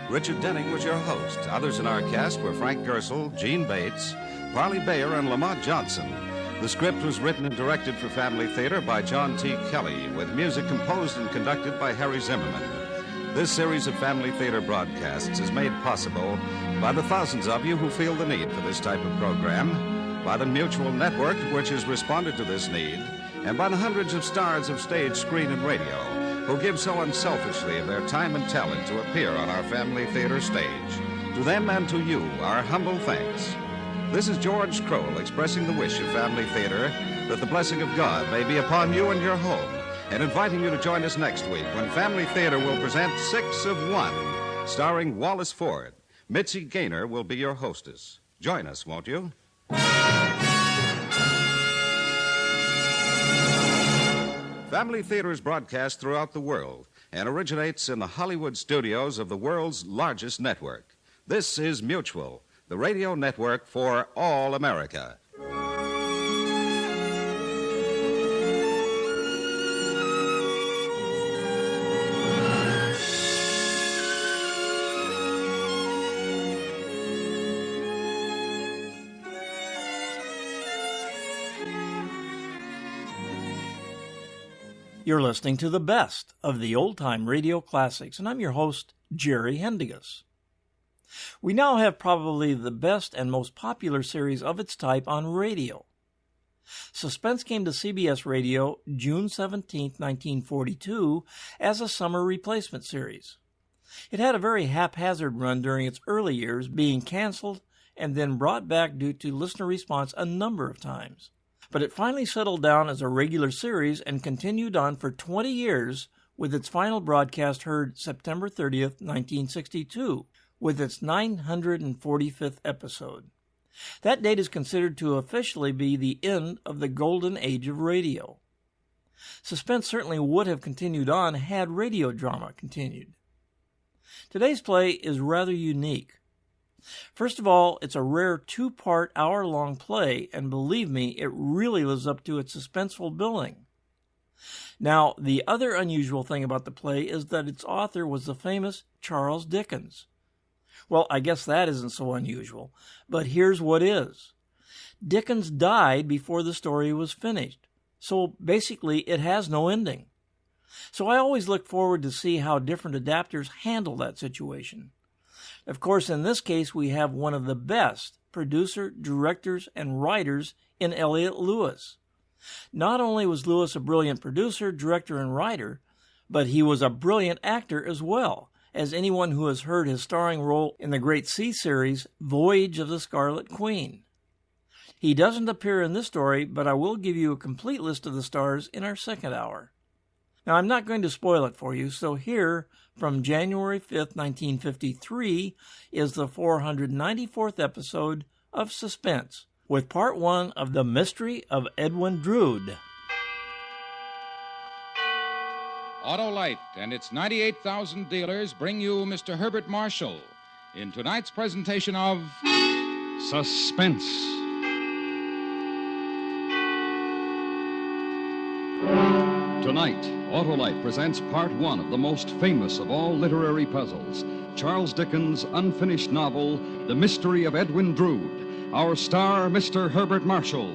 Richard Denning was your host. Others in our cast were Frank Gersel, Gene Bates, Parley Bayer, and Lamont Johnson. The script was written and directed for Family Theater by John T. Kelly, with music composed and conducted by Harry Zimmerman. This series of Family Theater broadcasts is made possible by the thousands of you who feel the need for this type of program, by the Mutual Network, which has responded to this need, and by the hundreds of stars of stage, screen, and radio who give so unselfishly of their time and talent to appear on our Family Theater stage. To them and to you, our humble thanks. This is George Kroll expressing the wish of Family Theater that the blessing of God may be upon you and your home, and inviting you to join us next week when Family Theater will present 6 of 1, starring Wallace Ford. Mitzi Gaynor will be your hostess. Join us, won't you? Family Theater is broadcast throughout the world and originates in the Hollywood studios of the world's largest network. This is Mutual, the radio network for all America. You're listening to the best of the old-time radio classics, and I'm your host, Jerry Hendigas. We now have probably the best and most popular series of its type on radio. Suspense came to CBS Radio June 17, 1942, as a summer replacement series. It had a very haphazard run during its early years, being canceled and then brought back due to listener response a number of times. But it finally settled down as a regular series and continued on for 20 years, with its final broadcast heard September 30th, 1962, with its 945th episode. That date is considered to officially be the end of the golden age of radio. Suspense certainly would have continued on had radio drama continued. Today's play is rather unique. First of all, it's a rare 2-part hour-long play, and believe me, it really lives up to its suspenseful billing. Now, the other unusual thing about the play is that its author was the famous Charles Dickens. Well, I guess that isn't so unusual, but here's what is. Dickens died before the story was finished, So basically, it has no ending. So I always look forward to see how different adapters handle that situation. Of course, in this case, we have one of the best producer, directors, and writers in Elliott Lewis. Not only was Lewis a brilliant producer, director, and writer, but he was a brilliant actor as well, as anyone who has heard his starring role in the great sea series, Voyage of the Scarlet Queen. He doesn't appear in this story, but I will give you a complete list of the stars in our second hour. Now, I'm not going to spoil it for you, so here, from January 5th, 1953, is the 494th episode of Suspense, with Part 1 of The Mystery of Edwin Drood. Autolite and its 98,000 dealers bring you Mr. Herbert Marshall in tonight's presentation of Suspense. Tonight, Autolite presents Part 1 of the most famous of all literary puzzles, Charles Dickens' unfinished novel, The Mystery of Edwin Drood. Our star, Mr. Herbert Marshall.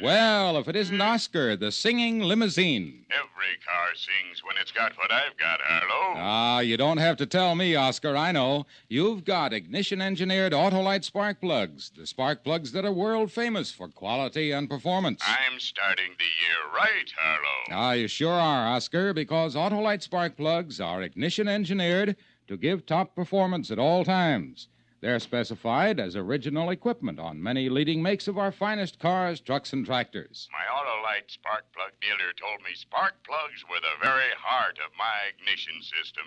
Well, if it isn't Oscar, the singing limousine. Every car sings when it's got what I've got, Harlow. Ah, you don't have to tell me, Oscar, I know. You've got ignition-engineered Autolite spark plugs, the spark plugs that are world famous for quality and performance. I'm starting the year right, Harlow. Ah, you sure are, Oscar, because Autolite spark plugs are ignition-engineered to give top performance at all times. They're specified as original equipment on many leading makes of our finest cars, trucks, and tractors. My Autolite spark plug dealer told me spark plugs were the very heart of my ignition system.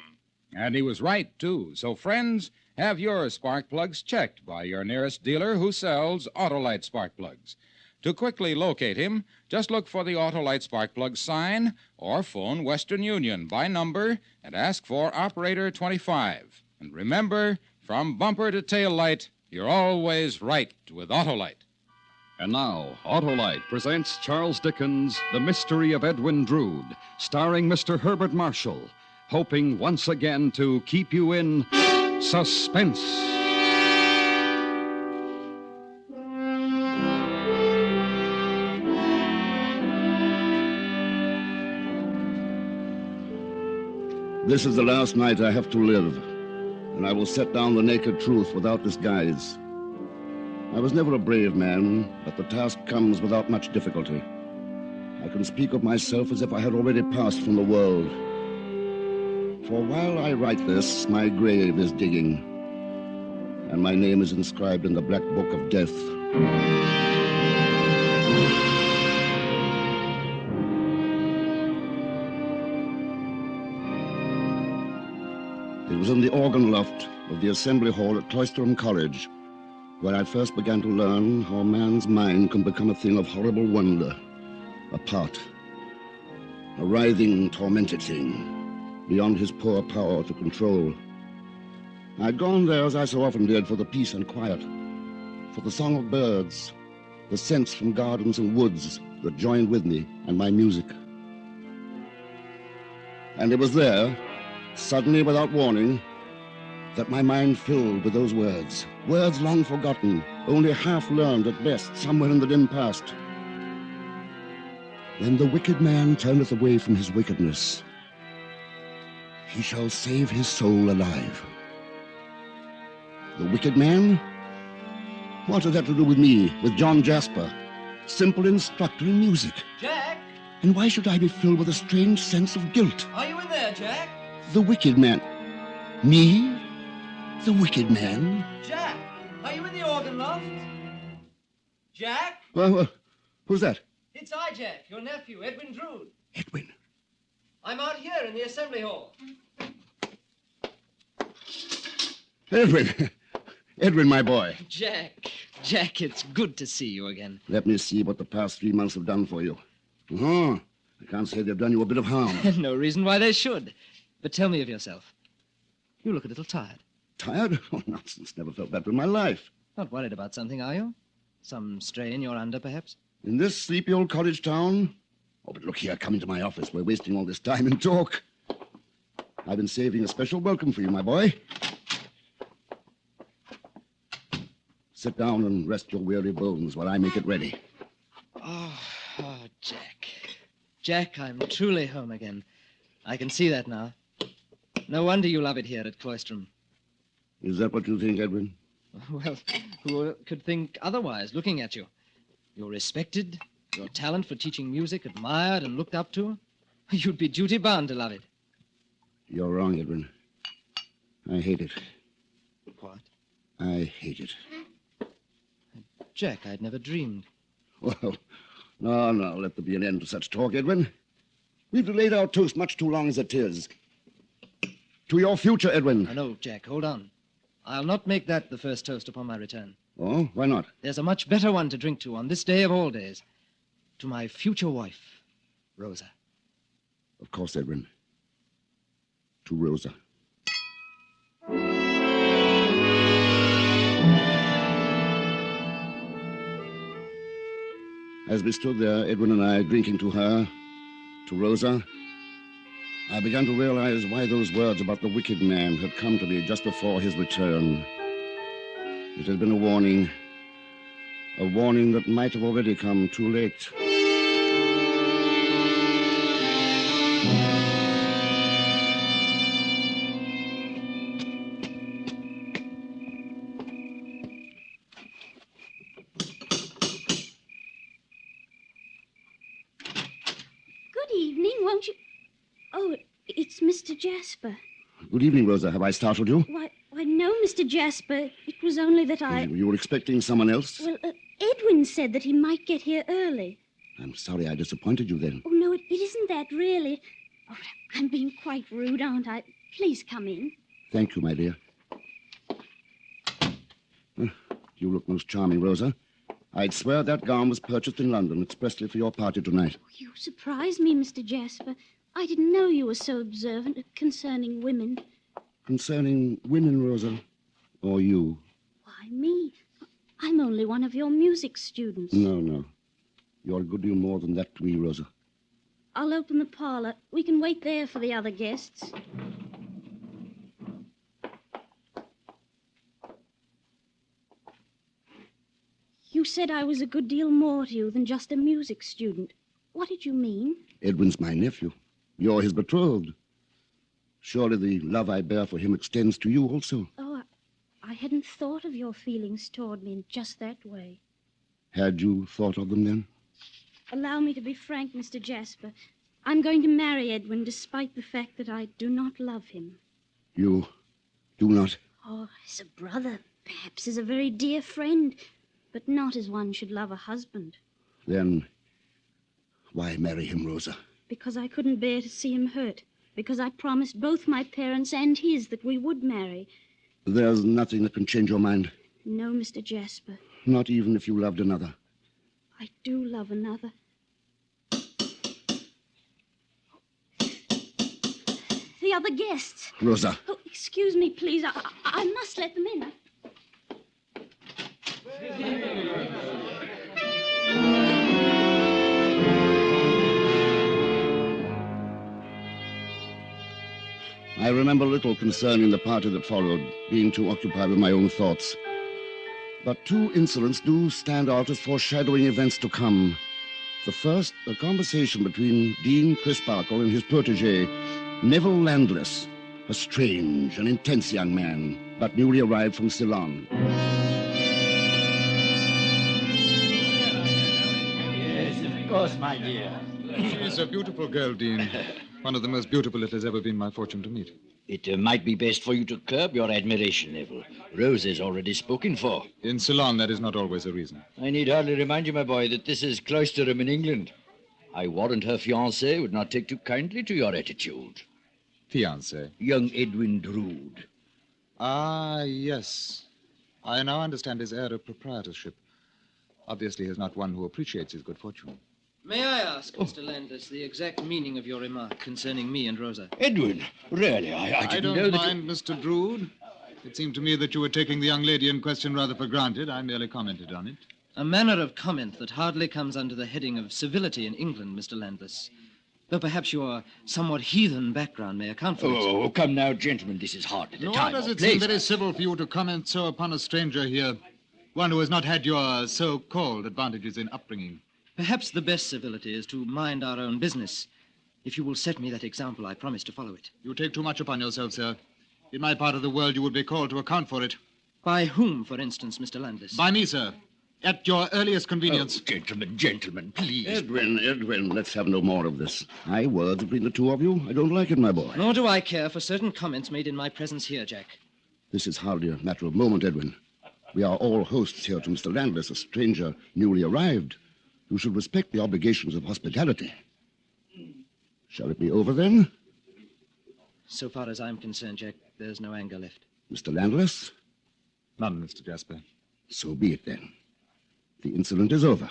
And he was right, too. So, friends, have your spark plugs checked by your nearest dealer who sells Autolite spark plugs. To quickly locate him, just look for the Autolite spark plug sign or phone Western Union by number and ask for Operator 25. And remember, from bumper to tail light, you're always right with Autolite. And now, Autolite presents Charles Dickens' The Mystery of Edwin Drood, starring Mr. Herbert Marshall, hoping once again to keep you in suspense. This is the last night I have to live, and I will set down the naked truth without disguise. I was never a brave man, but the task comes without much difficulty. I can speak of myself as if I had already passed from the world. For while I write this, my grave is digging, and my name is inscribed in the Black Book of Death. It was in the organ loft of the assembly hall at Cloisterham College where I first began to learn how a man's mind can become a thing of horrible wonder, a part, a writhing, tormented thing, beyond his poor power to control. I'd gone there, as I so often did, for the peace and quiet, for the song of birds, the scents from gardens and woods that joined with me, and my music. And it was there, suddenly, without warning, that my mind filled with those words long forgotten, only half learned at best, somewhere in the dim past. When the wicked man turneth away from his wickedness, he shall save his soul alive. The wicked man? What has that to do with me, with John Jasper, simple instructor in music? Jack? And why should I be filled with a strange sense of guilt? Are you in there, Jack? The wicked man. Me? The wicked man? Jack, are you in the organ loft? Jack? Well, who's that? It's I, Jack, your nephew, Edwin Drood. Edwin? I'm out here in the assembly hall. Edwin. Edwin, my boy. Jack, it's good to see you again. Let me see what the past 3 months have done for you. I can't say they've done you a bit of harm. No reason why they should. But tell me of yourself. You look a little tired. Tired? Oh, nonsense. Never felt better in my life. Not worried about something, are you? Some strain you're under, perhaps? In this sleepy old college town? Oh, but look here, come into my office. We're wasting all this time in talk. I've been saving a special welcome for you, my boy. Sit down and rest your weary bones while I make it ready. Oh, Jack. Jack, I'm truly home again. I can see that now. No wonder you love it here at Cloistrom. Is that what you think, Edwin? Well, who could think otherwise, looking at you? You're respected, your talent for teaching music admired and looked up to. You'd be duty-bound to love it. You're wrong, Edwin. I hate it. What? I hate it. Jack, I'd never dreamed. Well, no, let there be an end to such talk, Edwin. We've delayed our toast much too long as it is. To your future, Edwin. No, Jack, hold on. I'll not make that the first toast upon my return. Oh, why not? There's a much better one to drink to on this day of all days. To my future wife, Rosa. Of course, Edwin. To Rosa. As we stood there, Edwin and I, drinking to her, to Rosa, I began to realize why those words about the wicked man had come to me just before his return. It had been a warning that might have already come too late. Good evening, won't you? Oh, it's Mr. Jasper. Good evening, Rosa. Have I startled you? Why, no, Mr. Jasper. It was only that You were expecting someone else? Well, Edwin said that he might get here early. I'm sorry I disappointed you then. Oh, no, it isn't that, really. Oh, I'm being quite rude, aren't I? Please come in. Thank you, my dear. You look most charming, Rosa. I'd swear that gown was purchased in London expressly for your party tonight. You surprised me, Mr. Jasper. I didn't know you were so observant concerning women. Concerning women, Rosa? Or you? Why, me? I'm only one of your music students. No. You're a good deal more than that to me, Rosa. I'll open the parlor. We can wait there for the other guests. You said I was a good deal more to you than just a music student. What did you mean? Edwin's my nephew. You're his betrothed. Surely the love I bear for him extends to you also. Oh, I hadn't thought of your feelings toward me in just that way. Had you thought of them then? Allow me to be frank, Mr. Jasper. I'm going to marry Edwin despite the fact that I do not love him. You do not? Oh, as a brother, perhaps as a very dear friend, but not as one should love a husband. Then why marry him, Rosa? Because I couldn't bear to see him hurt. Because I promised both my parents and his that we would marry. There's nothing that can change your mind? No, Mr. Jasper. Not even if you loved another? I do love another. The other guests. Rosa. Oh, excuse me, please. I must let them in. I remember little concerning the party that followed, being too occupied with my own thoughts. But two incidents do stand out as foreshadowing events to come. The first, a conversation between Dean Crisparkle and his protege, Neville Landless, a strange and intense young man, but newly arrived from Ceylon. Yes, of course, my dear. She's a beautiful girl, Dean. One of the most beautiful it has ever been my fortune to meet. It might be best for you to curb your admiration, Neville. Rose is already spoken for. In Ceylon, that is not always a reason. I need hardly remind you, my boy, that this is Cloisterham in England. I warrant her fiancé would not take too kindly to your attitude. Fiancé? Young Edwin Drood. Ah, yes. I now understand his air of proprietorship. Obviously, he is not one who appreciates his good fortune. May I ask, Mr. Landis, the exact meaning of your remark concerning me and Rosa? Edwin, really, I didn't know don't that mind, Mr. Drood. It seemed to me that you were taking the young lady in question rather for granted. I merely commented on it. A manner of comment that hardly comes under the heading of civility in England, Mr. Landis. Though perhaps your somewhat heathen background may account for it. Oh, come now, gentlemen. This is hard at the time. Nor does it seem very civil for you to comment so upon a stranger here. One who has not had your so-called advantages in upbringing. Perhaps the best civility is to mind our own business. If you will set me that example, I promise to follow it. You take too much upon yourself, sir. In my part of the world, you would be called to account for it. By whom, for instance, Mr. Landis? By me, sir. At your earliest convenience. Oh, gentlemen, please. Edwin, let's have no more of this. High words between the two of you. I don't like it, my boy. Nor do I care for certain comments made in my presence here, Jack. This is hardly a matter of moment, Edwin. We are all hosts here to Mr. Landis, a stranger newly arrived. You should respect the obligations of hospitality. Shall it be over, then? So far as I'm concerned, Jack, there's no anger left. Mr. Landless? None, Mr. Jasper. So be it, then. The incident is over.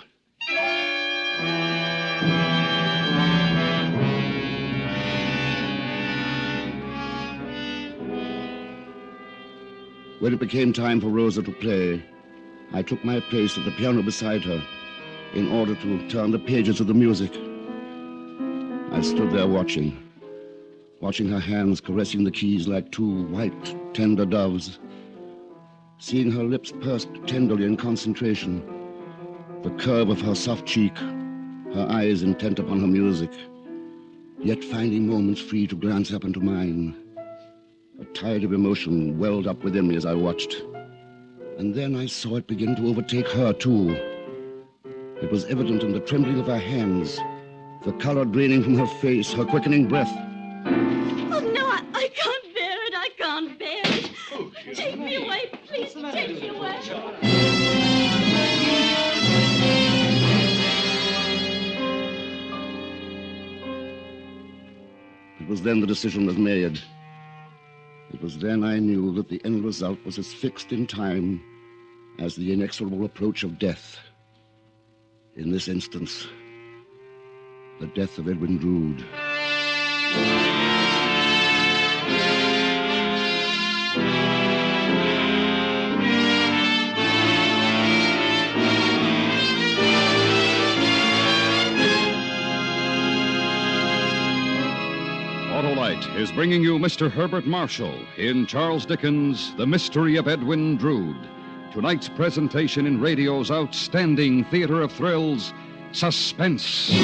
When it became time for Rosa to play, I took my place at the piano beside her in order to turn the pages of the music. I stood there watching her hands caressing the keys like two white, tender doves, seeing her lips pursed tenderly in concentration, the curve of her soft cheek, her eyes intent upon her music, yet finding moments free to glance up into mine. A tide of emotion welled up within me as I watched, and then I saw it begin to overtake her, too. It was evident in the trembling of her hands, the color draining from her face, her quickening breath. Oh, no, I can't bear it. I can't bear it. Oh, take me away, please. Take me away. It was then the decision was made. It was then I knew that the end result was as fixed in time as the inexorable approach of death. In this instance, the death of Edwin Drood. Autolite is bringing you Mr. Herbert Marshall in Charles Dickens' The Mystery of Edwin Drood. Tonight's presentation in radio's outstanding theater of thrills, Suspense. You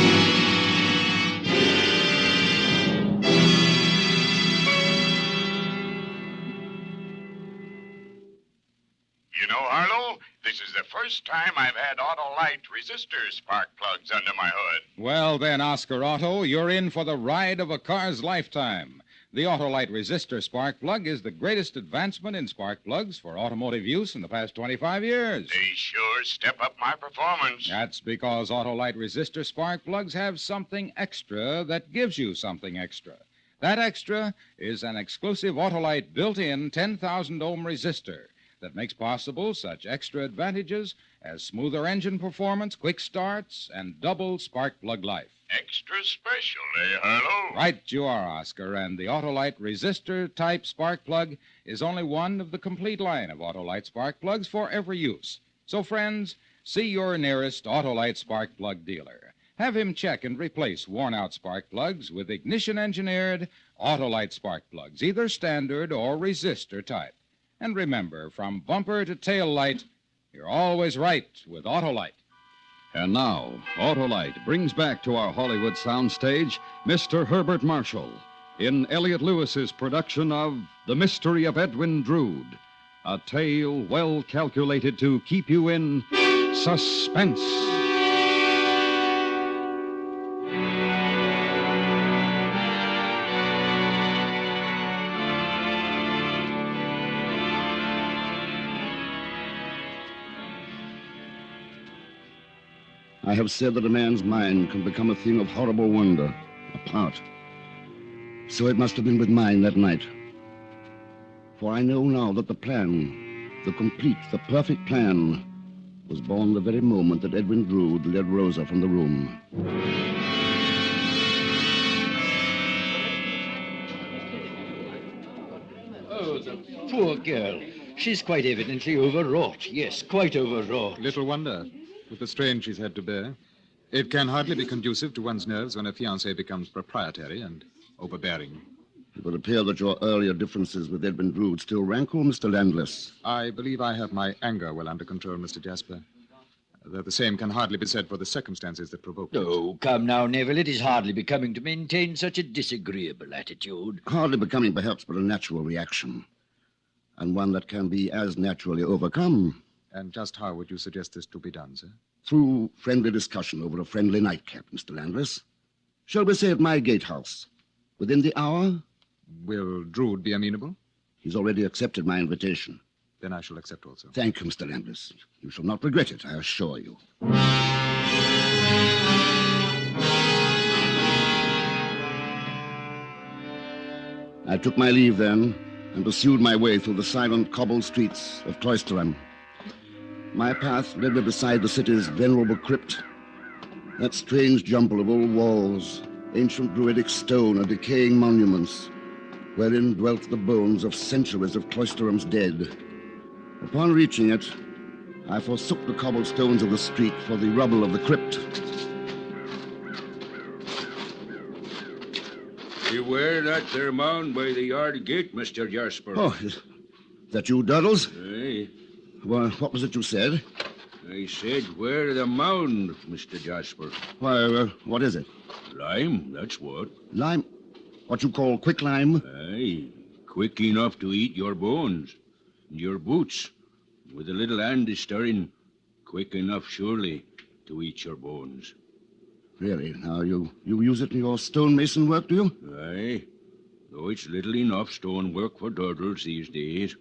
know, Harlow, this is the first time I've had Autolite resistor spark plugs under my hood. Well, then, Oscar Otto, you're in for the ride of a car's lifetime. The Autolite resistor spark plug is the greatest advancement in spark plugs for automotive use in the past 25 years. They sure step up my performance. That's because Autolite resistor spark plugs have something extra that gives you something extra. That extra is an exclusive Autolite built-in 10,000-ohm resistor that makes possible such extra advantages as smoother engine performance, quick starts, and double spark plug life. Extra special, eh, Harlow? Right you are, Oscar, and the Autolite resistor-type spark plug is only one of the complete line of Autolite spark plugs for every use. So, friends, see your nearest Autolite spark plug dealer. Have him check and replace worn-out spark plugs with ignition-engineered Autolite spark plugs, either standard or resistor type. And remember, from bumper to tail light, you're always right with Autolite. And now, Autolite brings back to our Hollywood soundstage Mr. Herbert Marshall in Elliot Lewis's production of The Mystery of Edwin Drood, a tale well calculated to keep you in suspense. I have said that a man's mind can become a thing of horrible wonder, a part. So it must have been with mine that night. For I know now that the plan, the complete, the perfect plan, was born the very moment that Edwin Drood led Rosa from the room. Oh, the poor girl. She's quite evidently overwrought. Yes, quite overwrought. Little wonder, with the strain she's had to bear. It can hardly be conducive to one's nerves when a fiancé becomes proprietary and overbearing. It would appear that your earlier differences with Edwin Drood still rankle, Mr. Landless. I believe I have my anger well under control, Mr. Jasper. Though the same can hardly be said for the circumstances that provoked it. Oh, come now, Neville. It is hardly becoming to maintain such a disagreeable attitude. Hardly becoming, perhaps, but a natural reaction. And one that can be as naturally overcome. And just how would you suggest this to be done, sir? Through friendly discussion over a friendly nightcap, Mr. Landless. Shall we say at my gatehouse? Within the hour? Will Drood be amenable? He's already accepted my invitation. Then I shall accept also. Thank you, Mr. Landless. You shall not regret it, I assure you. I took my leave then and pursued my way through the silent cobbled streets of Cloisterham. My path led me beside the city's venerable crypt, that strange jumble of old walls, ancient druidic stone and decaying monuments, wherein dwelt the bones of centuries of Cloisterham's dead. Upon reaching it, I forsook the cobblestones of the street for the rubble of the crypt. Beware that there mound by the yard gate, Mr. Jasper. Oh, is that you, Doddles? Aye. Well, what was it you said? I said, where the mound, Mr. Jasper? Why, what is it? Lime, that's what. Lime? What you call quicklime? Aye, quick enough to eat your bones and your boots. With a little hand stirring, quick enough, surely, to eat your bones. Really? Now, you use it in your stonemason work, do you? Aye, though it's little enough stonework for Doddles these days.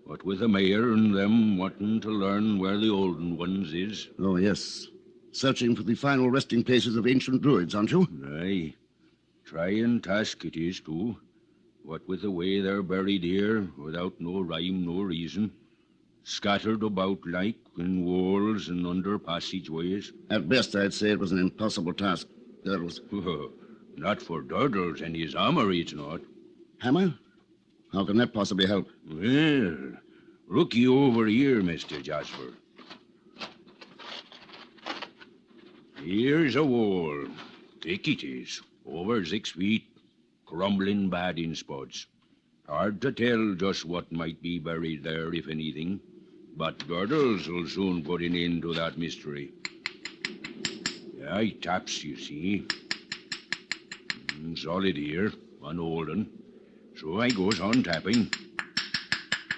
What with the mayor and them wanting to learn where the olden ones is. Oh, yes. Searching for the final resting places of ancient druids, aren't you? Aye. Trying task it is, too. What with the way they're buried here, without no rhyme, no reason. Scattered about like in walls and under passageways. At best, I'd say it was an impossible task, Doddles. Not for Doddles and his hammer, it's not. Hammer? How can that possibly help? Well, look you over here, Mr. Jasper. Here's a wall. Thick it is, over 6 feet, crumbling bad in spots. Hard to tell just what might be buried there, if anything. But Doddles will soon put an end to that mystery. Aye, taps, you see. Solid here, unholden. So I goes on tapping.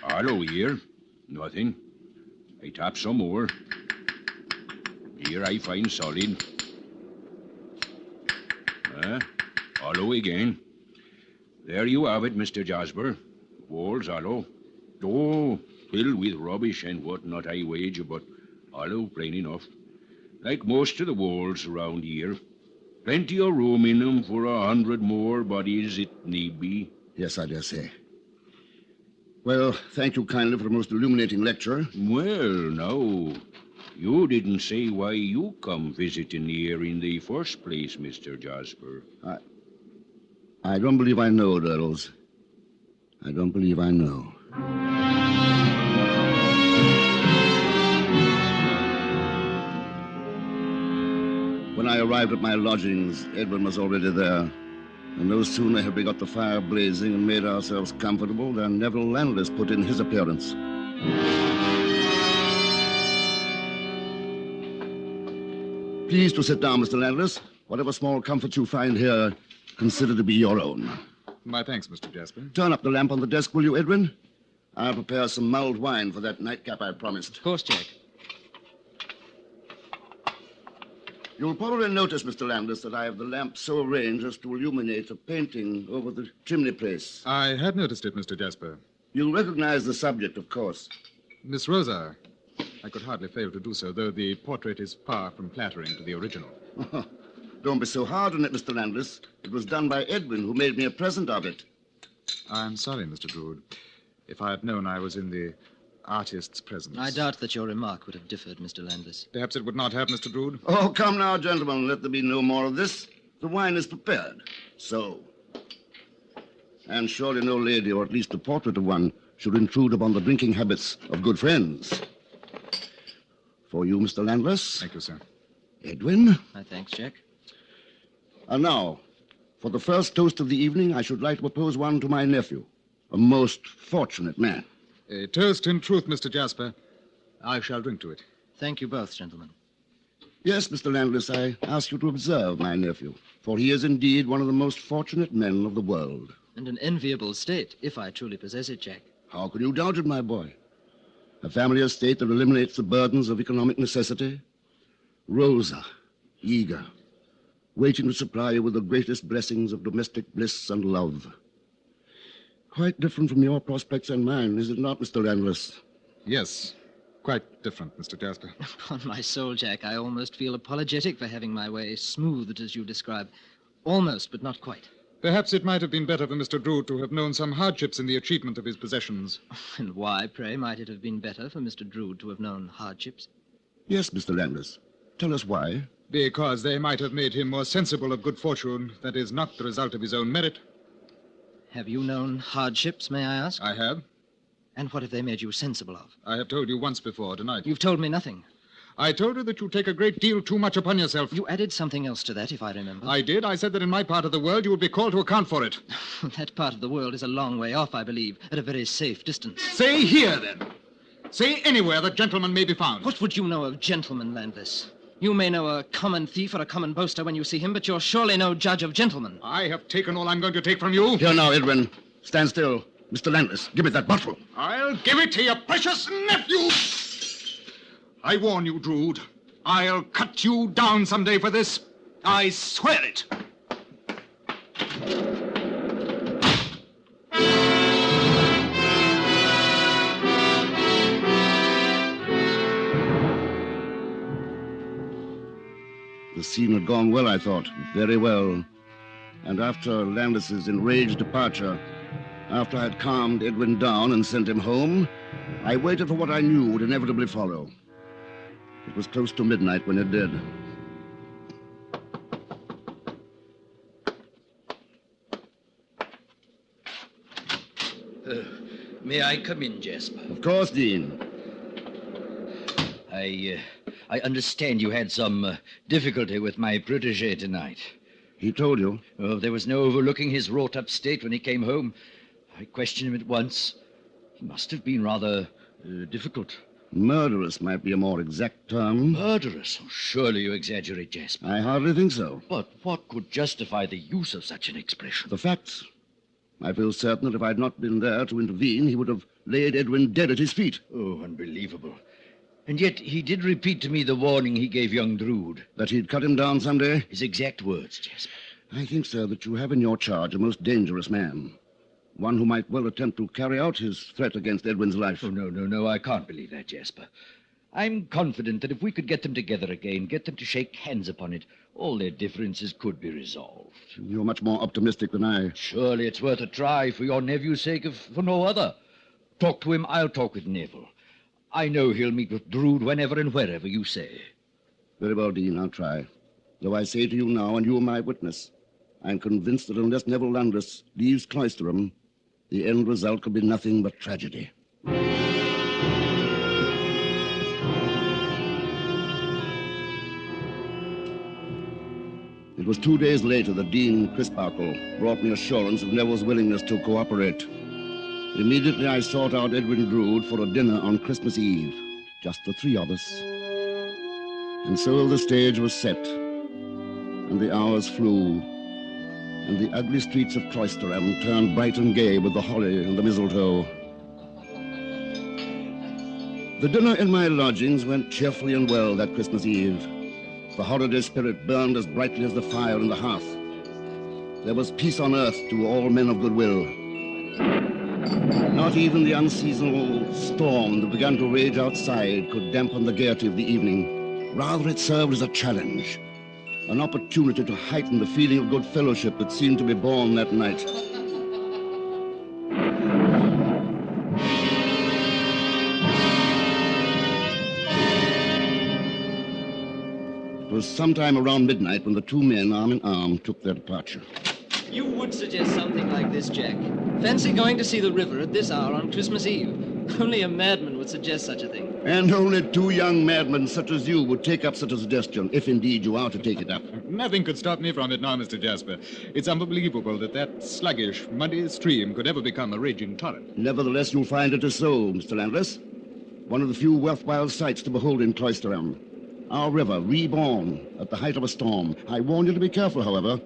Hollow here, nothing. I tap some more. Here I find solid. Hollow again. There you have it, Mr. Jasper. Walls hollow. Oh, filled with rubbish and what not, I wager, but hollow plain enough. Like most of the walls around here. Plenty of room in them for 100 more bodies it need be. Yes, I dare say. Well, thank you kindly for a most illuminating lecture. Well, now, you didn't say why you come visiting here in the first place, Mr. Jasper. I don't believe I know, Doddles. I don't believe I know. When I arrived at my lodgings, Edwin was already there. And no sooner had we got the fire blazing and made ourselves comfortable than Neville Landless put in his appearance. Please to sit down, Mr. Landless. Whatever small comforts you find here, consider to be your own. My thanks, Mr. Jasper. Turn up the lamp on the desk, will you, Edwin? I'll prepare some mulled wine for that nightcap I promised. Of course, Jack. You'll probably notice, Mr. Landless, that I have the lamp so arranged as to illuminate a painting over the chimney place. I had noticed it, Mr. Jasper. You'll recognize the subject, of course. Miss Rosa. I could hardly fail to do so, though the portrait is far from flattering to the original. Don't be so hard on it, Mr. Landless. It was done by Edwin, who made me a present of it. I'm sorry, Mr. Drood. If I had known I was in the artist's presence. I doubt that your remark would have differed, Mr. Landless. Perhaps it would not have, Mr. Drood? Oh, come now, gentlemen. Let there be no more of this. The wine is prepared. So. And surely no lady, or at least the portrait of one, should intrude upon the drinking habits of good friends. For you, Mr. Landless. Thank you, sir. Edwin? My thanks, Jack. And now, for the first toast of the evening, I should like to propose one to my nephew, a most fortunate man. A toast in truth, Mr. Jasper. I shall drink to it. Thank you both, gentlemen. Yes, Mr. Landless, I ask you to observe my nephew, for he is indeed one of the most fortunate men of the world. And an enviable state, if I truly possess it, Jack. How can you doubt it, my boy? A family estate that eliminates the burdens of economic necessity. Rosa, eager, waiting to supply you with the greatest blessings of domestic bliss and love. Quite different from your prospects and mine, is it not, Mr. Landless? Yes, quite different, Mr. Jasper. Upon my soul, Jack, I almost feel apologetic for having my way smoothed as you describe. Almost, but not quite. Perhaps it might have been better for Mr. Drood to have known some hardships in the achievement of his possessions. And why, pray, might it have been better for Mr. Drood to have known hardships? Yes, Mr. Landless. Tell us why. Because they might have made him more sensible of good fortune that is not the result of his own merit. Have you known hardships, may I ask? I have. And what have they made you sensible of? I have told you once before tonight. You've told me nothing. I told you that you take a great deal too much upon yourself. You added something else to that, if I remember. I did. I said that in my part of the world you would be called to account for it. That part of the world is a long way off, I believe, at a very safe distance. Say here, then. Say anywhere that gentleman may be found. What would you know of gentlemen, Landless? You may know a common thief or a common boaster when you see him, but you're surely no judge of gentlemen. I have taken all I'm going to take from you. Here now, Edwin. Stand still. Mr. Landless, give me that bottle. I'll give it to your precious nephew. I warn you, Drood. I'll cut you down someday for this. I swear it. The scene had gone well, I thought. Very well. And after Landless's enraged departure, after I had calmed Edwin down and sent him home, I waited for what I knew would inevitably follow. It was close to midnight when it did. May I come in, Jasper? Of course, Dean. I understand you had some difficulty with my protege tonight. He told you? Oh, there was no overlooking his wrought-up state when he came home. I questioned him at once. He must have been rather difficult. Murderous might be a more exact term. Murderous? Oh, surely you exaggerate, Jasper. I hardly think so. But what could justify the use of such an expression? The facts. I feel certain that if I had not been there to intervene, he would have laid Edwin dead at his feet. Oh, unbelievable. And yet he did repeat to me the warning he gave young Drood. That he'd cut him down someday? His exact words, Jasper. I think, sir, that you have in your charge a most dangerous man. One who might well attempt to carry out his threat against Edwin's life. Oh, no, I can't believe that, Jasper. I'm confident that if we could get them together again, get them to shake hands upon it, all their differences could be resolved. You're much more optimistic than I. Surely it's worth a try for your nephew's sake, if for no other. Talk to him, I'll talk with Neville. I know he'll meet with Drood whenever and wherever you say. Very well, Dean, I'll try. Though I say to you now, and you are my witness, I'm convinced that unless Neville Landless leaves Cloisterham, the end result could be nothing but tragedy. It was 2 days later that Dean Crisparkle brought me assurance of Neville's willingness to cooperate. Immediately I sought out Edwin Drood for a dinner on Christmas Eve, just the three of us. And so the stage was set, and the hours flew, and the ugly streets of Cloisterham turned bright and gay with the holly and the mistletoe. The dinner in my lodgings went cheerfully and well that Christmas Eve. The holiday spirit burned as brightly as the fire in the hearth. There was peace on earth to all men of goodwill. Not even the unseasonal storm that began to rage outside could dampen the gaiety of the evening. Rather, it served as a challenge, an opportunity to heighten the feeling of good fellowship that seemed to be born that night. It was sometime around midnight when the two men, arm in arm, took their departure. You would suggest something like this, Jack. Fancy going to see the river at this hour on Christmas Eve. Only a madman would suggest such a thing. And only two young madmen such as you would take up such a suggestion, if indeed you are to take it up. Nothing could stop me from it now, Mr. Jasper. It's unbelievable that sluggish, muddy stream could ever become a raging torrent. Nevertheless, you'll find it is so, Mr. Landless. One of the few worthwhile sights to behold in Cloisterham. Our river, reborn at the height of a storm. I warn you to be careful, however.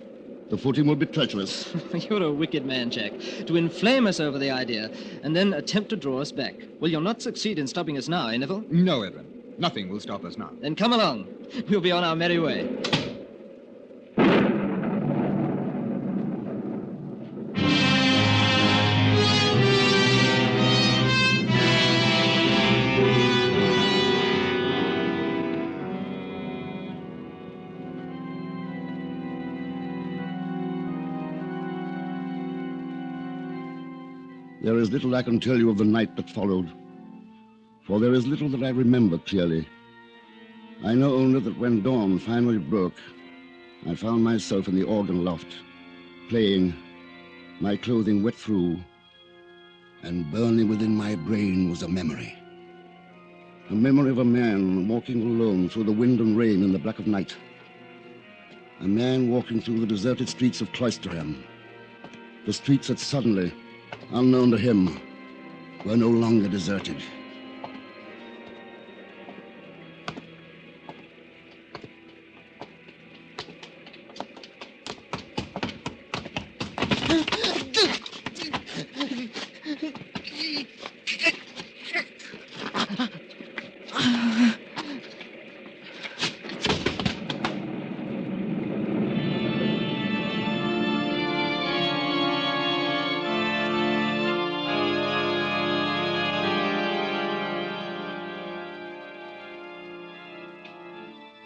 The footing will be treacherous. You're a wicked man, Jack. To inflame us over the idea and then attempt to draw us back. Well, you'll not succeed in stopping us now, eh, Neville? No, Edwin. Nothing will stop us now. Then come along. We'll be on our merry way. There is little I can tell you of the night that followed, for there is little that I remember clearly. I know only that when dawn finally broke, I found myself in the organ loft, playing, my clothing wet through, and burning within my brain was a memory. A memory of a man walking alone through the wind and rain in the black of night. A man walking through the deserted streets of Cloisterham. The streets that suddenly, unknown to him, were no longer deserted.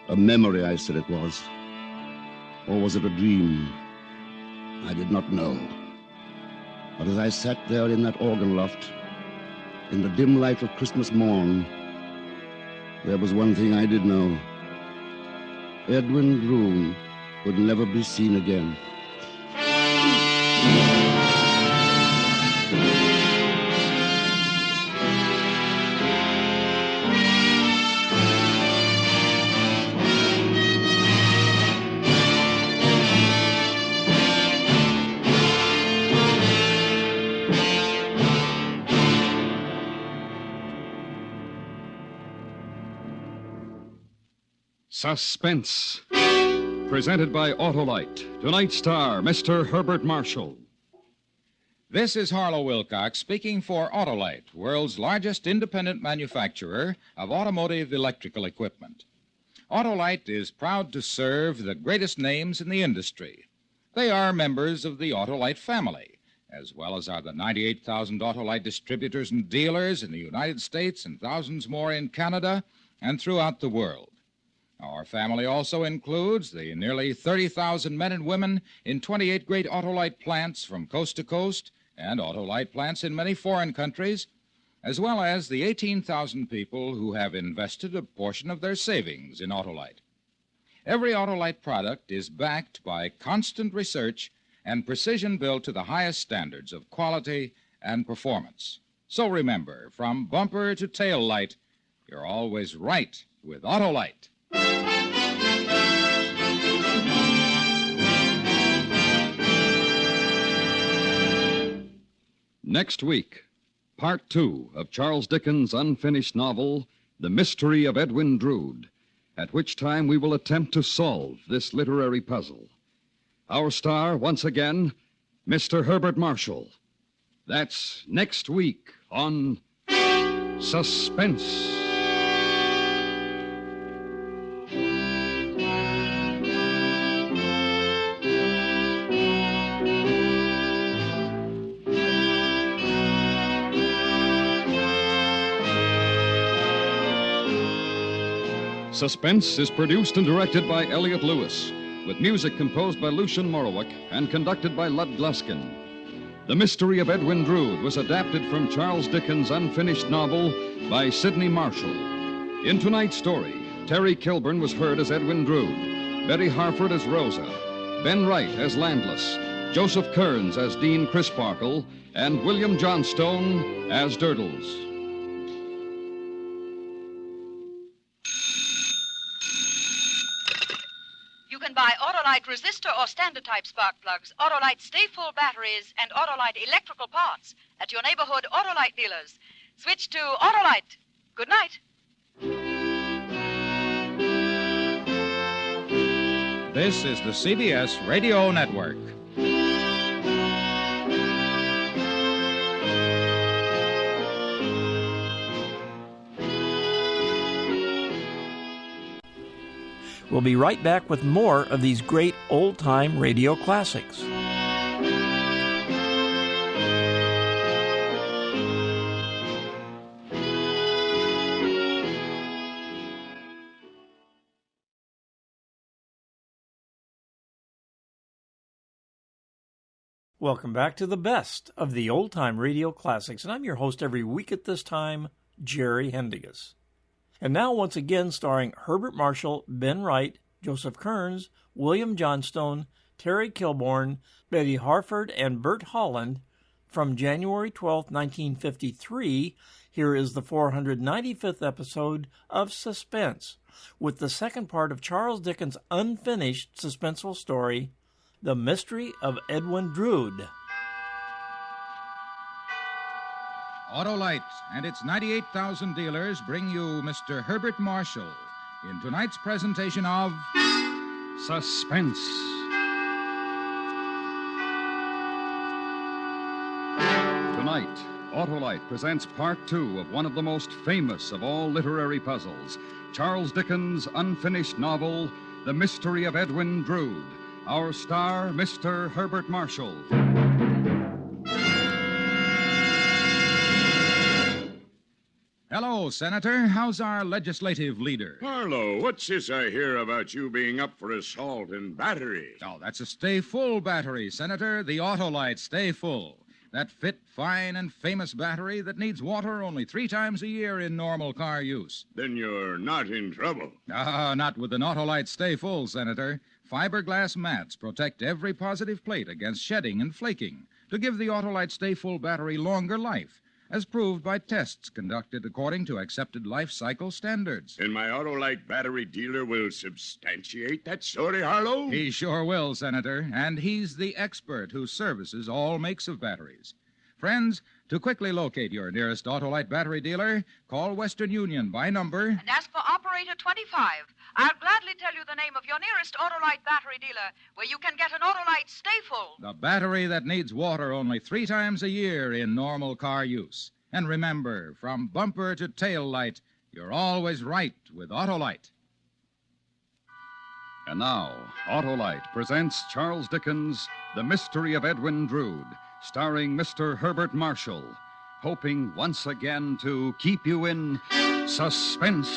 A memory, I said it was. Or was it a dream? I did not know. But as I sat there in that organ loft, in the dim light of Christmas morn, there was one thing I did know. Edwin Drood would never be seen again. Suspense. Presented by Autolite. Tonight's star, Mr. Herbert Marshall. This is Harlow Wilcox speaking for Autolite, world's largest independent manufacturer of automotive electrical equipment. Autolite is proud to serve the greatest names in the industry. They are members of the Autolite family, as well as are the 98,000 Autolite distributors and dealers in the United States and thousands more in Canada and throughout the world. Our family also includes the nearly 30,000 men and women in 28 great Autolite plants from coast to coast and Autolite plants in many foreign countries, as well as the 18,000 people who have invested a portion of their savings in Autolite. Every Autolite product is backed by constant research and precision built to the highest standards of quality and performance. So remember, from bumper to tail light, you're always right with Autolite. Next week, Part 2 of Charles Dickens' unfinished novel, The Mystery of Edwin Drood, at which time we will attempt to solve this literary puzzle. Our star, once again, Mr. Herbert Marshall. That's next week on Suspense. Suspense is produced and directed by Elliot Lewis, with music composed by Lucian Morowick and conducted by Lud Gluskin. The Mystery of Edwin Drood was adapted from Charles Dickens' unfinished novel by Sidney Marshall. In tonight's story, Terry Kilburn was heard as Edwin Drood, Betty Harford as Rosa, Ben Wright as Landless, Joseph Kearns as Dean Crisparkle, and William Johnstone as Durdles. Autolite resistor or standard type spark plugs, Autolite Stay Full batteries, and Autolite electrical parts at your neighborhood Autolite dealers. Switch to Autolite. Good night. This is the CBS Radio Network. We'll be right back with more of these great old-time radio classics. Welcome back to the best of the old-time radio classics, and I'm your host every week at this time, Jerry Hendigas. And now, once again, starring Herbert Marshall, Ben Wright, Joseph Kearns, William Johnstone, Terry Kilborn, Betty Harford, and Bert Holland, from January 12, 1953, here is the 495th episode of Suspense, with the second part of Charles Dickens' unfinished suspenseful story, The Mystery of Edwin Drood. Autolite and its 98,000 dealers bring you Mr. Herbert Marshall in tonight's presentation of Suspense. Tonight, Autolite presents Part 2 of one of the most famous of all literary puzzles, Charles Dickens' unfinished novel, The Mystery of Edwin Drood. Our star, Mr. Herbert Marshall. Hello, Senator. How's our legislative leader? Harlow, what's this I hear about you being up for assault and battery? Oh, that's a Stay Full battery, Senator. The Autolite Stay Full. That fit, fine, and famous battery that needs water only 3 times a year in normal car use. Then you're not in trouble. Not with an Autolite Stay Full, Senator. Fiberglass mats protect every positive plate against shedding and flaking to give the Autolite Stay Full battery longer life, as proved by tests conducted according to accepted life cycle standards. And my Autolite battery dealer will substantiate that story, Harlow? He sure will, Senator, and he's the expert who services all makes of batteries. Friends, to quickly locate your nearest Autolite battery dealer, call Western Union by number And ask for operator 25. I'll gladly tell you the name of your nearest Autolite battery dealer, where you can get an Autolite Stay Full. the battery that needs water only 3 times a year in normal car use. And remember, from bumper to tail light, you're always right with Autolite. And now, Autolite presents Charles Dickens' The Mystery of Edwin Drood, starring Mr. Herbert Marshall, hoping once again to keep you in suspense.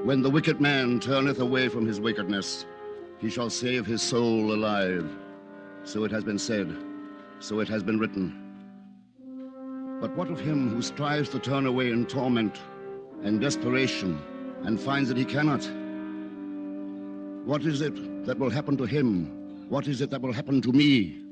When the wicked man turneth away from his wickedness, he shall save his soul alive. So it has been said, so it has been written. But what of him who strives to turn away in torment and desperation and finds that he cannot? What is it that will happen to him? What is it that will happen to me?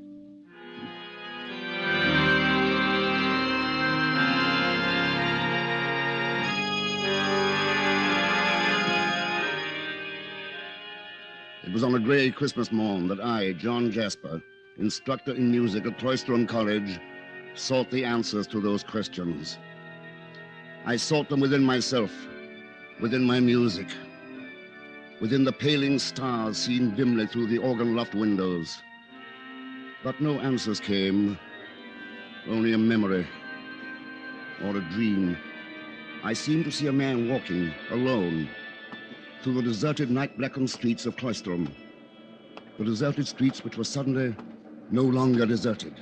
It was on a gray Christmas morn that I, John Jasper, instructor in music at Cloisterham College, sought the answers to those questions. I sought them within myself, within my music, within the paling stars seen dimly through the organ loft windows. But no answers came, only a memory or a dream. I seemed to see a man walking alone through the deserted night-blackened streets of Cloisterham, the deserted streets which were suddenly no longer deserted.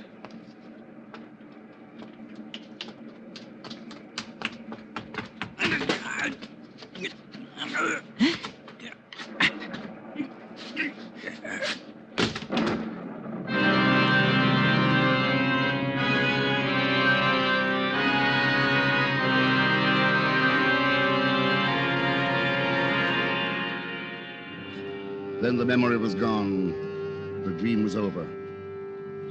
Then the memory was gone, the dream was over,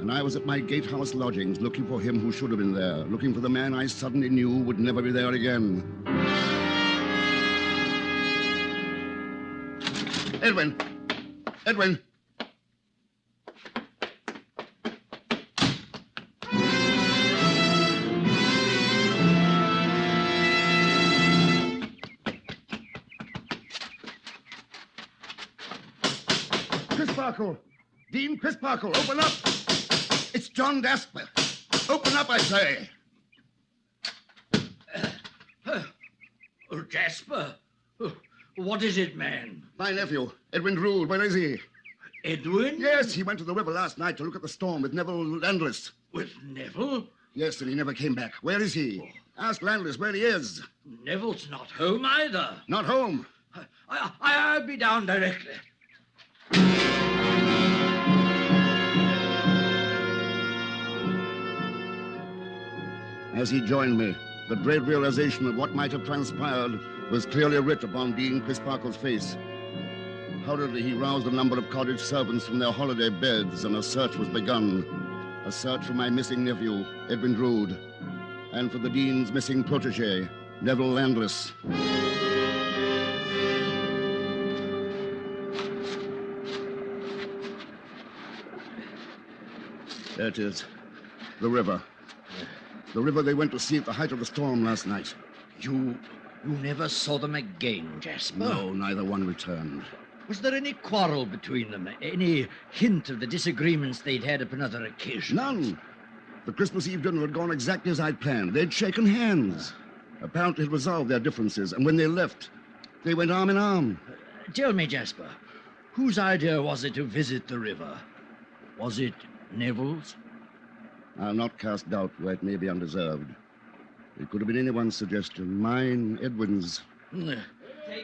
and I was at my gatehouse lodgings looking for him who should have been there, looking for the man I suddenly knew would never be there again. Edwin! Edwin! Crisparkle! Dean Crisparkle, open up! It's John Jasper. Open up, I say. Oh, Jasper. What is it, man? My nephew, Edwin Drood. Where is he? Edwin? Yes, he went to the river last night to look at the storm with Neville Landless. With Neville? Yes, and he never came back. Where is he? Ask Landless where he is. Neville's not home either. Not home? I'll be down directly. As he joined me, the dread realization of what might have transpired was clearly writ upon Dean Crisparkle's face. Hurriedly, he roused a number of cottage servants from their holiday beds, and a search was begun. A search for my missing nephew, Edwin Drood, and for the Dean's missing protege, Neville Landless. There it is. The river. The river they went to see at the height of the storm last night. You never saw them again, Jasper? No, neither one returned. Was there any quarrel between them? Any hint of the disagreements they'd had upon other occasions? None. The Christmas Eve dinner had gone exactly as I'd planned. They'd shaken hands. Apparently had resolved their differences, and when they left, they went arm in arm. Tell me, Jasper, whose idea was it to visit the river? Was it Neville's? I'll not cast doubt where it may be undeserved. It could have been anyone's suggestion. Mine, Edwin's.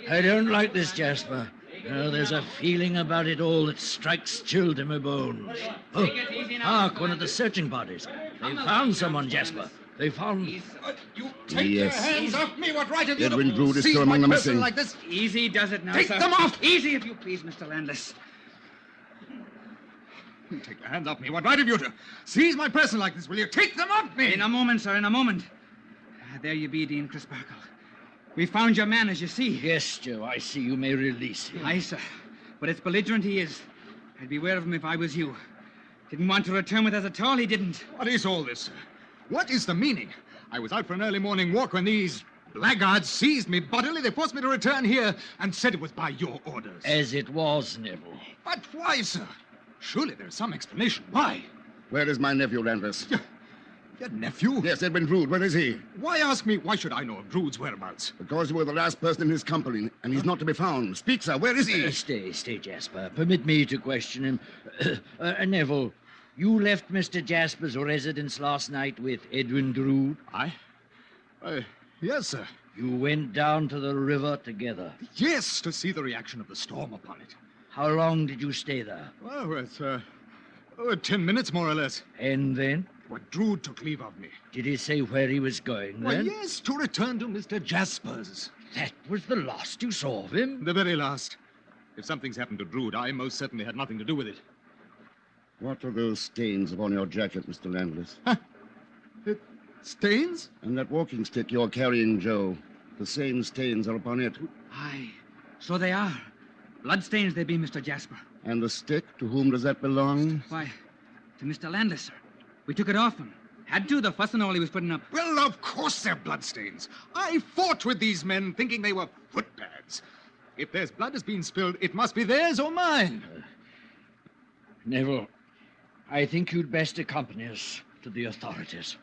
I don't like this, Jasper. There's a feeling about it all that strikes chill to my bones. Oh, hark, one of the searching parties. They found someone, Jasper. They found... Take your hands off me. What right have you Edwin to Drood is seize still my among the person missing. like this? Easy does it now, Take sir. them off! Easy, if you please, Mr. Landless. Take your hands off me. What right have you to seize my person like this? Will you take them off me? In a moment, sir, in a moment. There you be, Dean Crisparkle. We found your man, as you see. Yes, Joe, I see. You may release him. Aye, sir. But it's belligerent he is. I'd beware of him if I was you. Didn't want to return with us at all, he didn't. What is all this, sir? What is the meaning? I was out for an early morning walk when these blackguards seized me bodily. They forced me to return here and said it was by your orders. As it was, Neville. But why, sir? Surely there's some explanation. Why? Where is my nephew, Landless? Your nephew? Yes, Edwin Drood. Where is he? Why ask me? Why should I know of Drood's whereabouts? Because you were the last person in his company, and he's not to be found. Speak, sir. Where is he? Stay, Jasper. Permit me to question him. Neville, you left Mr. Jasper's residence last night with Edwin Drood? Yes, sir. You went down to the river together? Yes, to see the reaction of the storm upon it. How long did you stay there? Oh, it's, 10 minutes, more or less. And then? Well, Drood took leave of me. Did he say where he was going, Well, then? yes, to return to Mr. Jasper's. That was the last you saw of him? The very last. If something's happened to Drood, I most certainly had nothing to do with it. What are those stains upon your jacket, Mr. Landless? Stains? And that walking stick you're carrying, Joe. The same stains are upon it. Aye, so they are. Bloodstains they be, Mr. Jasper. And the stick, to whom does that belong? Why, to Mr. Landless, sir. We took it off him. Had to, the fuss and all he was putting up. Well, of course they're bloodstains. I fought with these men thinking they were footpads. If there's blood has been spilled, it must be theirs or mine. Neville, I think you'd best accompany us to the authorities.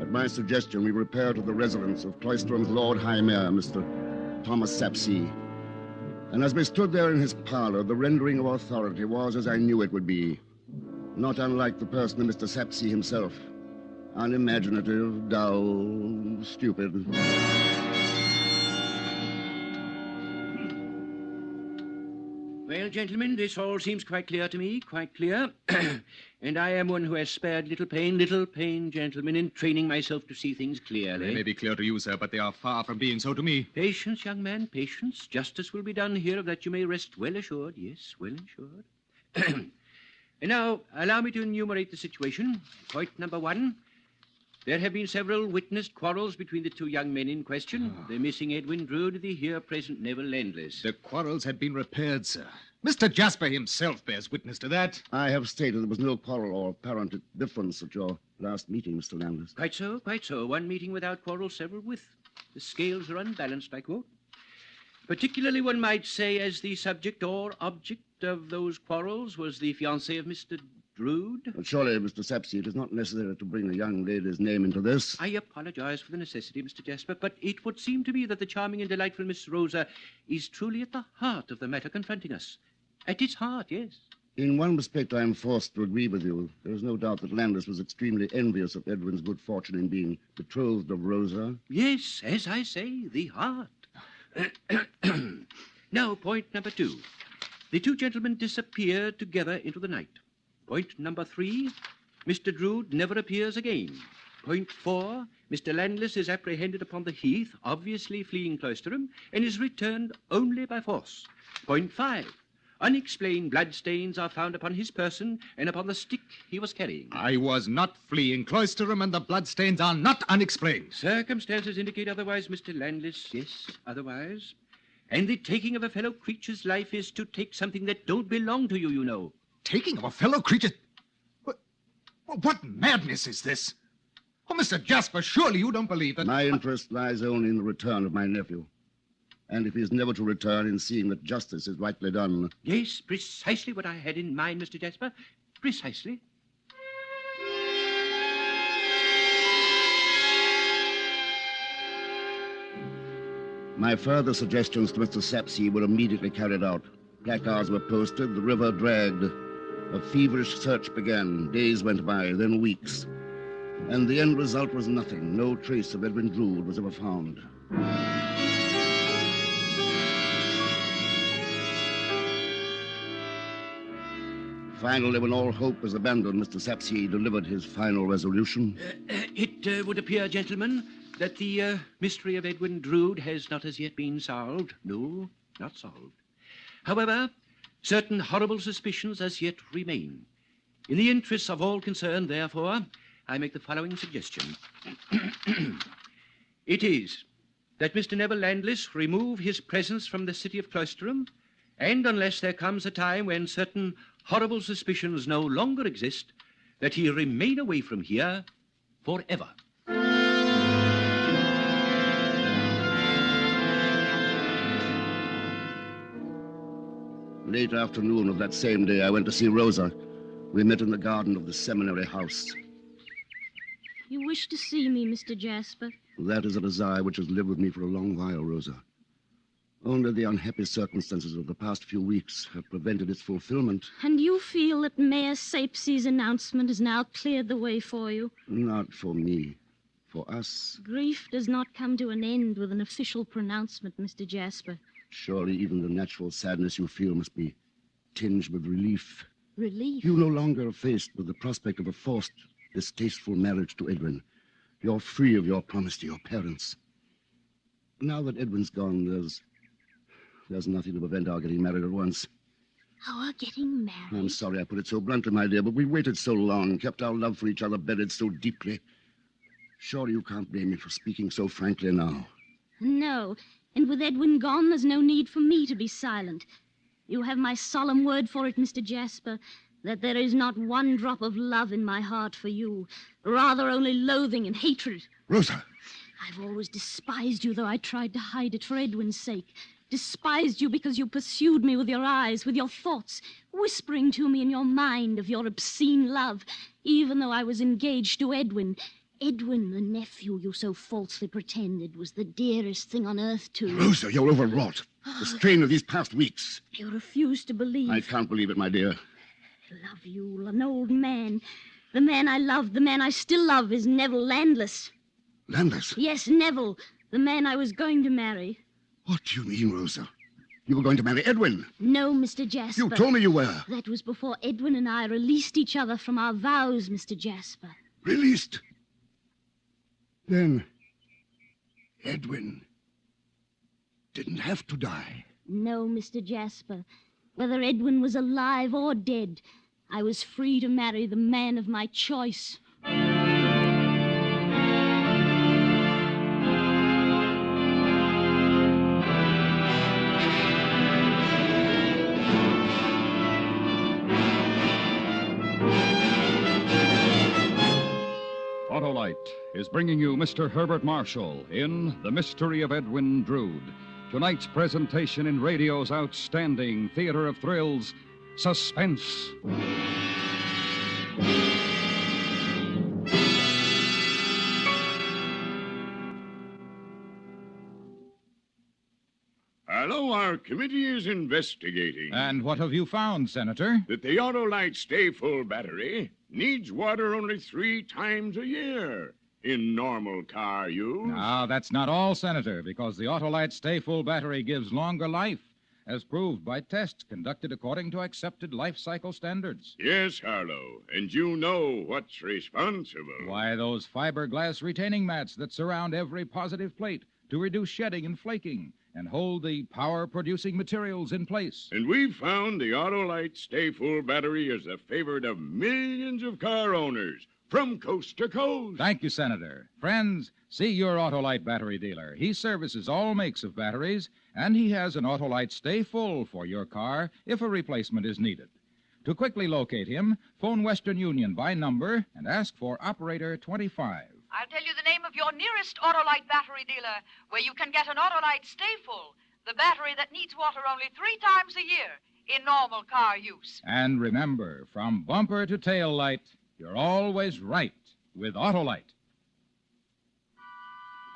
At my suggestion, we repair to the residence of Cloisterham's Lord High Mayor, Mr. Thomas Sapsea. And as we stood there in his parlor, the rendering of authority was as I knew it would be. Not unlike the person of Mr. Sapsea himself. Unimaginative, dull, stupid. Well, gentlemen, this all seems quite clear to me, quite clear. And I am one who has spared little pain, gentlemen, in training myself to see things clearly. They may be clear to you, sir, but they are far from being so to me. Patience, young man, patience. Justice will be done here, of that you may rest well assured. Yes, well assured. And now, allow me to enumerate the situation. Point number 1. There have been several witnessed quarrels between the two young men in question, the missing Edwin Drood, the here present Neville Landless. The quarrels had been repaired, sir. Mr. Jasper himself bears witness to that. I have stated there was no quarrel or apparent difference at your last meeting, Mr. Landless. Quite so, quite so. One meeting without quarrel, several with. The scales are unbalanced, I quote. Particularly, one might say, as the subject or object of those quarrels was the fiancée of Mr. Drood. But surely, Mr. Sapsey, it is not necessary to bring a young lady's name into this. I apologize for the necessity, Mr. Jasper, but it would seem to me that the charming and delightful Miss Rosa is truly at the heart of the matter confronting us. At its heart, yes. In one respect, I am forced to agree with you. There is no doubt that Landless was extremely envious of Edwin's good fortune in being betrothed of Rosa. Yes, as I say, the heart. Now, point number 2. The two gentlemen disappeared together into the night. Point number 3, Mr. Drood never appears again. Point 4, Mr. Landless is apprehended upon the heath, obviously fleeing Cloisterham, and is returned only by force. Point 5, unexplained bloodstains are found upon his person and upon the stick he was carrying. I was not fleeing Cloisterham, and the bloodstains are not unexplained. Circumstances indicate otherwise, Mr. Landless. Yes, otherwise. And the taking of a fellow creature's life is to take something that don't belong to you, you know. Taking of a fellow creature? What madness is this? Oh, Mr. Jasper, surely you don't believe that... My interest lies only in the return of my nephew. And if he is never to return, in seeing that justice is rightly done. Yes, precisely what I had in mind, Mr. Jasper. Precisely. My further suggestions to Mr. Sapsey were immediately carried out. Placards were posted, the river dragged. A feverish search began. Days went by, then weeks. And the end result was nothing. No trace of Edwin Drood was ever found. Finally, when all hope was abandoned, Mr. Sapsey delivered his final resolution. It would appear, gentlemen, that the mystery of Edwin Drood has not as yet been solved. No, not solved. However, certain horrible suspicions as yet remain. In the interests of all concerned, therefore, I make the following suggestion. It is that Mr. Neville Landless remove his presence from the city of Cloisterham, and unless there comes a time when certain horrible suspicions no longer exist, that he remain away from here forever. Late afternoon of that same day, I went to see Rosa. We met in the garden of the seminary house. You wish to see me, Mr. Jasper? That is a desire which has lived with me for a long while, Rosa. Only the unhappy circumstances of the past few weeks have prevented its fulfillment. And you feel that Mayor Sapsey's announcement has now cleared the way for you? Not for me. For us. Grief does not come to an end with an official pronouncement, Mr. Jasper. Surely even the natural sadness you feel must be tinged with relief. Relief? You no longer are faced with the prospect of a forced, distasteful marriage to Edwin. You're free of your promise to your parents. Now that Edwin's gone, there's nothing to prevent our getting married at once. Our getting married? I'm sorry I put it so bluntly, my dear, but we waited so long, kept our love for each other bedded so deeply. Surely you can't blame me for speaking so frankly now. No, and with Edwin gone, there's no need for me to be silent. You have my solemn word for it, Mr. Jasper, that there is not one drop of love in my heart for you. Rather only loathing and hatred. Rosa! I've always despised you, though I tried to hide it for Edwin's sake. Despised you because you pursued me with your eyes, with your thoughts, whispering to me in your mind of your obscene love, even though I was engaged to Edwin. Edwin, the nephew you so falsely pretended, was the dearest thing on earth to you. Rosa, you're overwrought. The strain of these past weeks. You refuse to believe. I can't believe it, my dear. I love you, an old man. The man I loved, the man I still love, is Neville Landless. Landless? Yes, Neville, the man I was going to marry. What do you mean, Rosa? You were going to marry Edwin. No, Mr. Jasper. You told me you were. That was before Edwin and I released each other from our vows, Mr. Jasper. Released? Then Edwin didn't have to die. No, Mr. Jasper. Whether Edwin was alive or dead, I was free to marry the man of my choice. Autolite is bringing you Mr. Herbert Marshall in The Mystery of Edwin Drood. Tonight's presentation in radio's outstanding theater of thrills, Suspense. Hello, our committee is investigating. And what have you found, Senator? That the Autolite Stay Full battery needs water only 3 times a year in normal car use. Now, that's not all, Senator, because the Autolite Stay Full battery gives longer life, as proved by tests conducted according to accepted life cycle standards. Yes, Harlow, and you know what's responsible. Why, those fiberglass retaining mats that surround every positive plate to reduce shedding and flaking and hold the power-producing materials in place. And we've found the Autolite Stay Full battery is the favorite of millions of car owners from coast to coast. Thank you, Senator. Friends, see your Autolite battery dealer. He services all makes of batteries, and he has an Autolite Stay Full for your car if a replacement is needed. To quickly locate him, phone Western Union by number and ask for Operator 25. I'll tell you the name of your nearest Autolite battery dealer, where you can get an Autolite Stay Full, the battery that needs water only 3 times a year in normal car use. And remember, from bumper to tail light, you're always right with Autolite.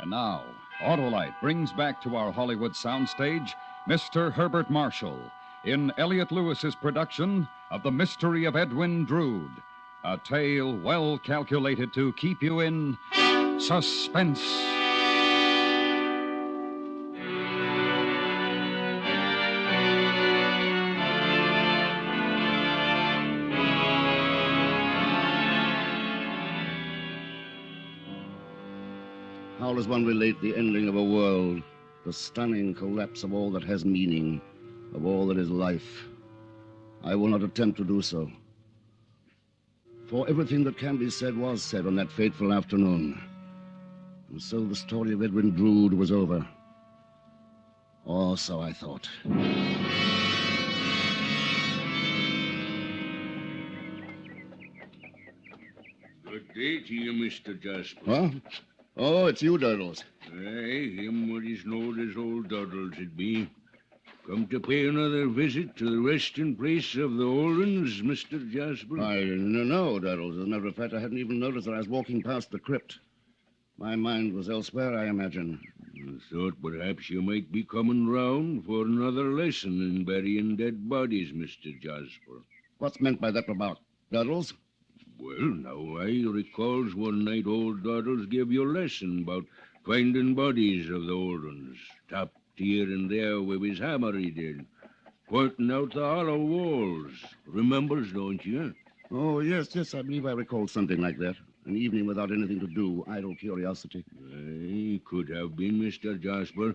And now, Autolite brings back to our Hollywood soundstage Mr. Herbert Marshall in Elliot Lewis's production of The Mystery of Edwin Drood, a tale well calculated to keep you in suspense. How does one relate the ending of a world, the stunning collapse of all that has meaning, of all that is life? I will not attempt to do so. For everything that can be said was said on that fateful afternoon. And so the story of Edwin Drood was over. Or so I thought. Good day to you, Mr. Jasper. Huh? Oh, it's you, Doddles. Aye, him what is known as old Doddles it be. Come to pay another visit to the resting place of the Orens, Mr. Jasper? I didn't know, Doddles. As a matter of fact, I hadn't even noticed that I was walking past the crypt. My mind was elsewhere, I imagine. I thought perhaps you might be coming round for another lesson in burying dead bodies, Mr. Jasper. What's meant by that remark, Doddles? Well, now, I recalls one night old Doddles gave you a lesson about finding bodies of the old ones, tapped here and there with his hammer he did, pointing out the hollow walls. Remembers, don't you? Oh, yes, I believe I recall something like that. An evening without anything to do, idle curiosity. Aye, could have been, Mr. Jasper.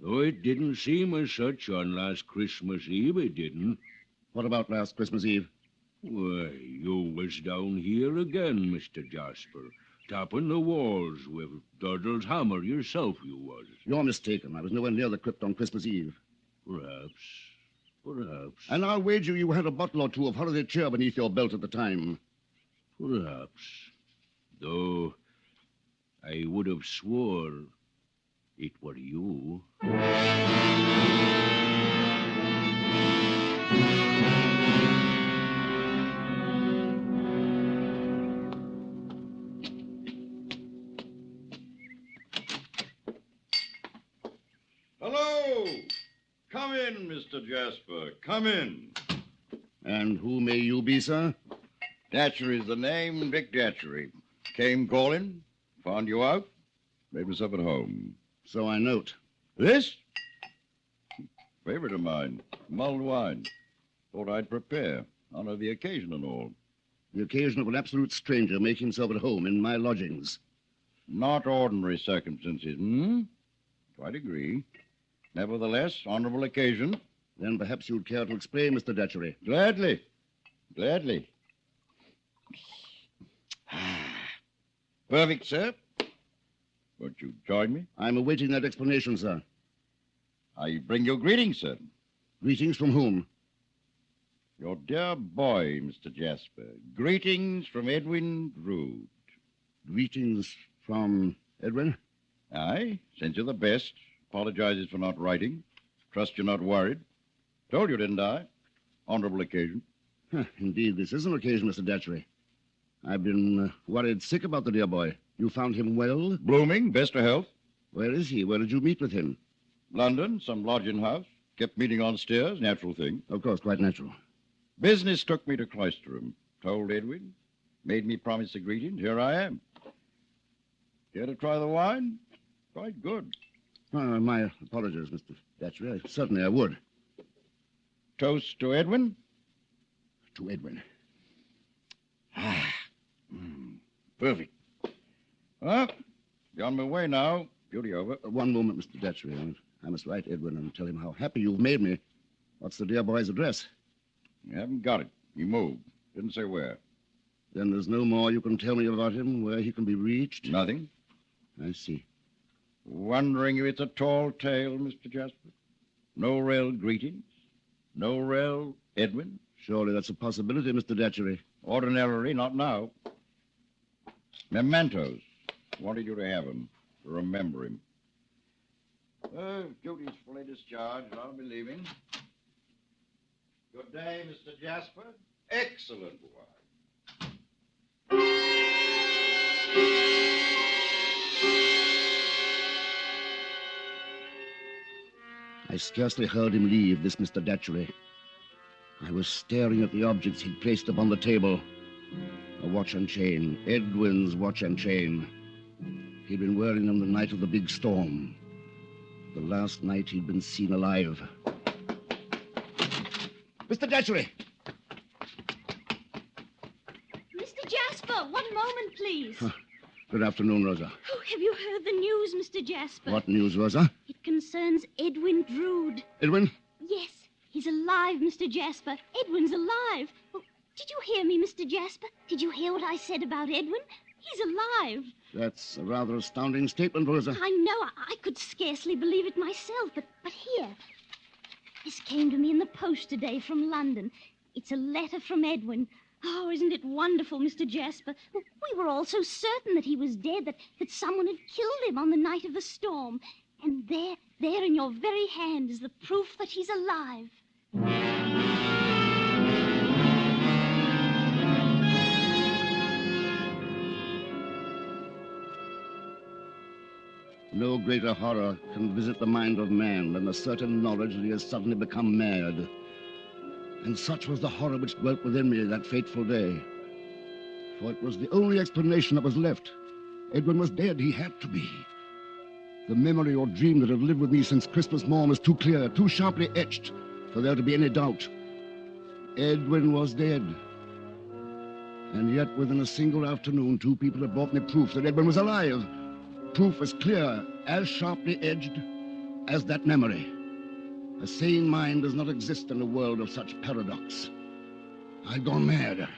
Though it didn't seem as such on last Christmas Eve, it didn't. What about last Christmas Eve? Why, you was down here again, Mr. Jasper, tapping the walls with Doddle's hammer yourself, you was. You're mistaken. I was nowhere near the crypt on Christmas Eve. Perhaps. And I'll wager you had a bottle or two of holiday cheer beneath your belt at the time. Perhaps. Though I would have swore it were you. Hello! Come in, Mr. Jasper. Come in. And who may you be, sir? Datchery's the name, Dick Datchery. Came calling, found you out, made myself at home. So I note. This? Favorite of mine. Mulled wine. Thought I'd prepare. Honor the occasion and all. The occasion of an absolute stranger making himself at home in my lodgings. Not ordinary circumstances, Quite agree. Nevertheless, honorable occasion. Then perhaps you'd care to explain, Mr. Datchery. Gladly. Gladly. Perfect, sir. Won't you join me? I'm awaiting that explanation, sir. I bring you greetings, sir. Greetings from whom? Your dear boy, Mr. Jasper. Greetings from Edwin Drood. Greetings from Edwin? Aye, sends you the best. Apologizes for not writing. Trust you're not worried. Told you, didn't I? Honorable occasion. Indeed, this is an occasion, Mr. Datchery. I've been worried sick about the dear boy. You found him well? Blooming, best of health. Where is he? Where did you meet with him? London, some lodging house. Kept meeting on stairs, natural thing. Of course, quite natural. Business took me to Cloisterham. Told Edwin. Made me promise a greeting. Here I am. Care to try the wine? Quite good. My apologies, Mr. Datchery. Certainly I would. Toast to Edwin? To Edwin. Perfect. Well, be on my way now. Duty over. One moment, Mr. Datchery. I must write Edwin and tell him how happy you've made me. What's the dear boy's address? You haven't got it. He moved. Didn't say where. Then there's no more you can tell me about him, where he can be reached? Nothing. I see. Wondering if it's a tall tale, Mr. Jasper? No real greetings? No real Edwin? Surely that's a possibility, Mr. Datchery. Ordinarily, not now. Mementos. Wanted you to have them. To remember him. Duty's fully discharged. I'll be leaving. Good day, Mr. Jasper. Excellent wine. I scarcely heard him leave, this Mr. Datchery. I was staring at the objects he'd placed upon the table. A watch and chain. Edwin's watch and chain. He'd been wearing them the night of the big storm. The last night he'd been seen alive. Mr. Datchery! Mr. Jasper, one moment, please. Good afternoon, Rosa. Oh, have you heard the news, Mr. Jasper? What news, Rosa? It concerns Edwin Drood. Edwin? Yes, he's alive, Mr. Jasper. Edwin's alive. Oh, did you hear me, Mr. Jasper? Did you hear what I said about Edwin? He's alive. That's a rather astounding statement, Rosa. I know. I could scarcely believe it myself, but here. This came to me in the post today from London. It's a letter from Edwin. Oh, isn't it wonderful, Mr. Jasper? We were all so certain that he was dead, that someone had killed him on the night of the storm. And there in your very hand is the proof that he's alive. No greater horror can visit the mind of man than the certain knowledge that he has suddenly become mad. And such was the horror which dwelt within me that fateful day. For it was the only explanation that was left. Edwin was dead. He had to be. The memory or dream that had lived with me since Christmas morn was too clear, too sharply etched for there to be any doubt. Edwin was dead. And yet, within a single afternoon, two people had brought me proof that Edwin was alive. Proof as clear, as sharply edged as that memory. A sane mind does not exist in a world of such paradox. I'd gone mad.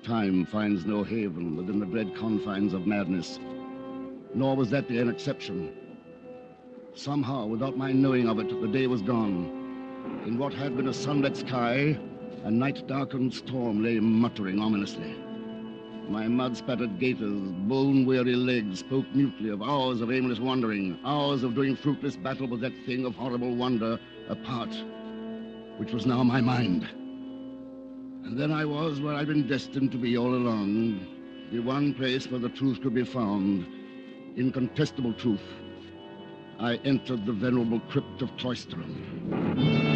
Time finds no haven within the dread confines of madness. Nor was that day an exception. Somehow, without my knowing of it, the day was gone. In what had been a sunlit sky, a night-darkened storm lay muttering ominously. My mud-spattered gaiters, bone-weary legs spoke mutely of hours of aimless wandering, hours of doing fruitless battle with that thing of horrible wonder, a part, which was now my mind. And then I was where I'd been destined to be all along, the one place where the truth could be found, incontestable truth. I entered the venerable crypt of Cloisterham.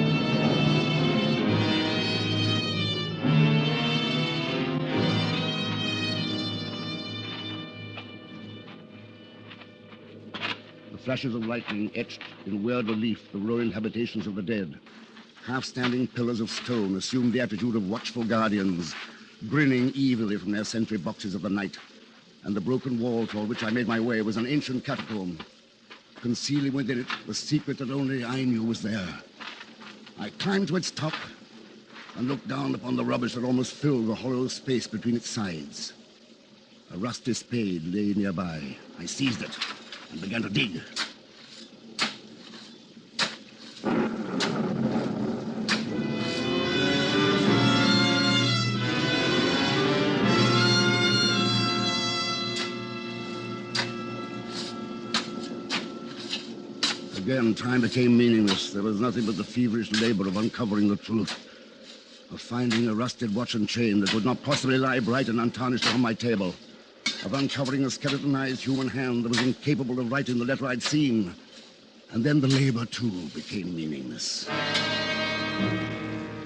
Flashes of lightning etched in weird relief the ruined habitations of the dead. Half-standing pillars of stone assumed the attitude of watchful guardians, grinning evilly from their sentry boxes of the night. And the broken wall toward which I made my way was an ancient catacomb, concealing within it the secret that only I knew was there. I climbed to its top and looked down upon the rubbish that almost filled the hollow space between its sides. A rusty spade lay nearby. I seized it and began to dig. Again, time became meaningless. There was nothing but the feverish labor of uncovering the truth, of finding a rusted watch and chain that would not possibly lie bright and untarnished on my table, of uncovering a skeletonized human hand that was incapable of writing the letter I'd seen. And then the labor, too, became meaningless.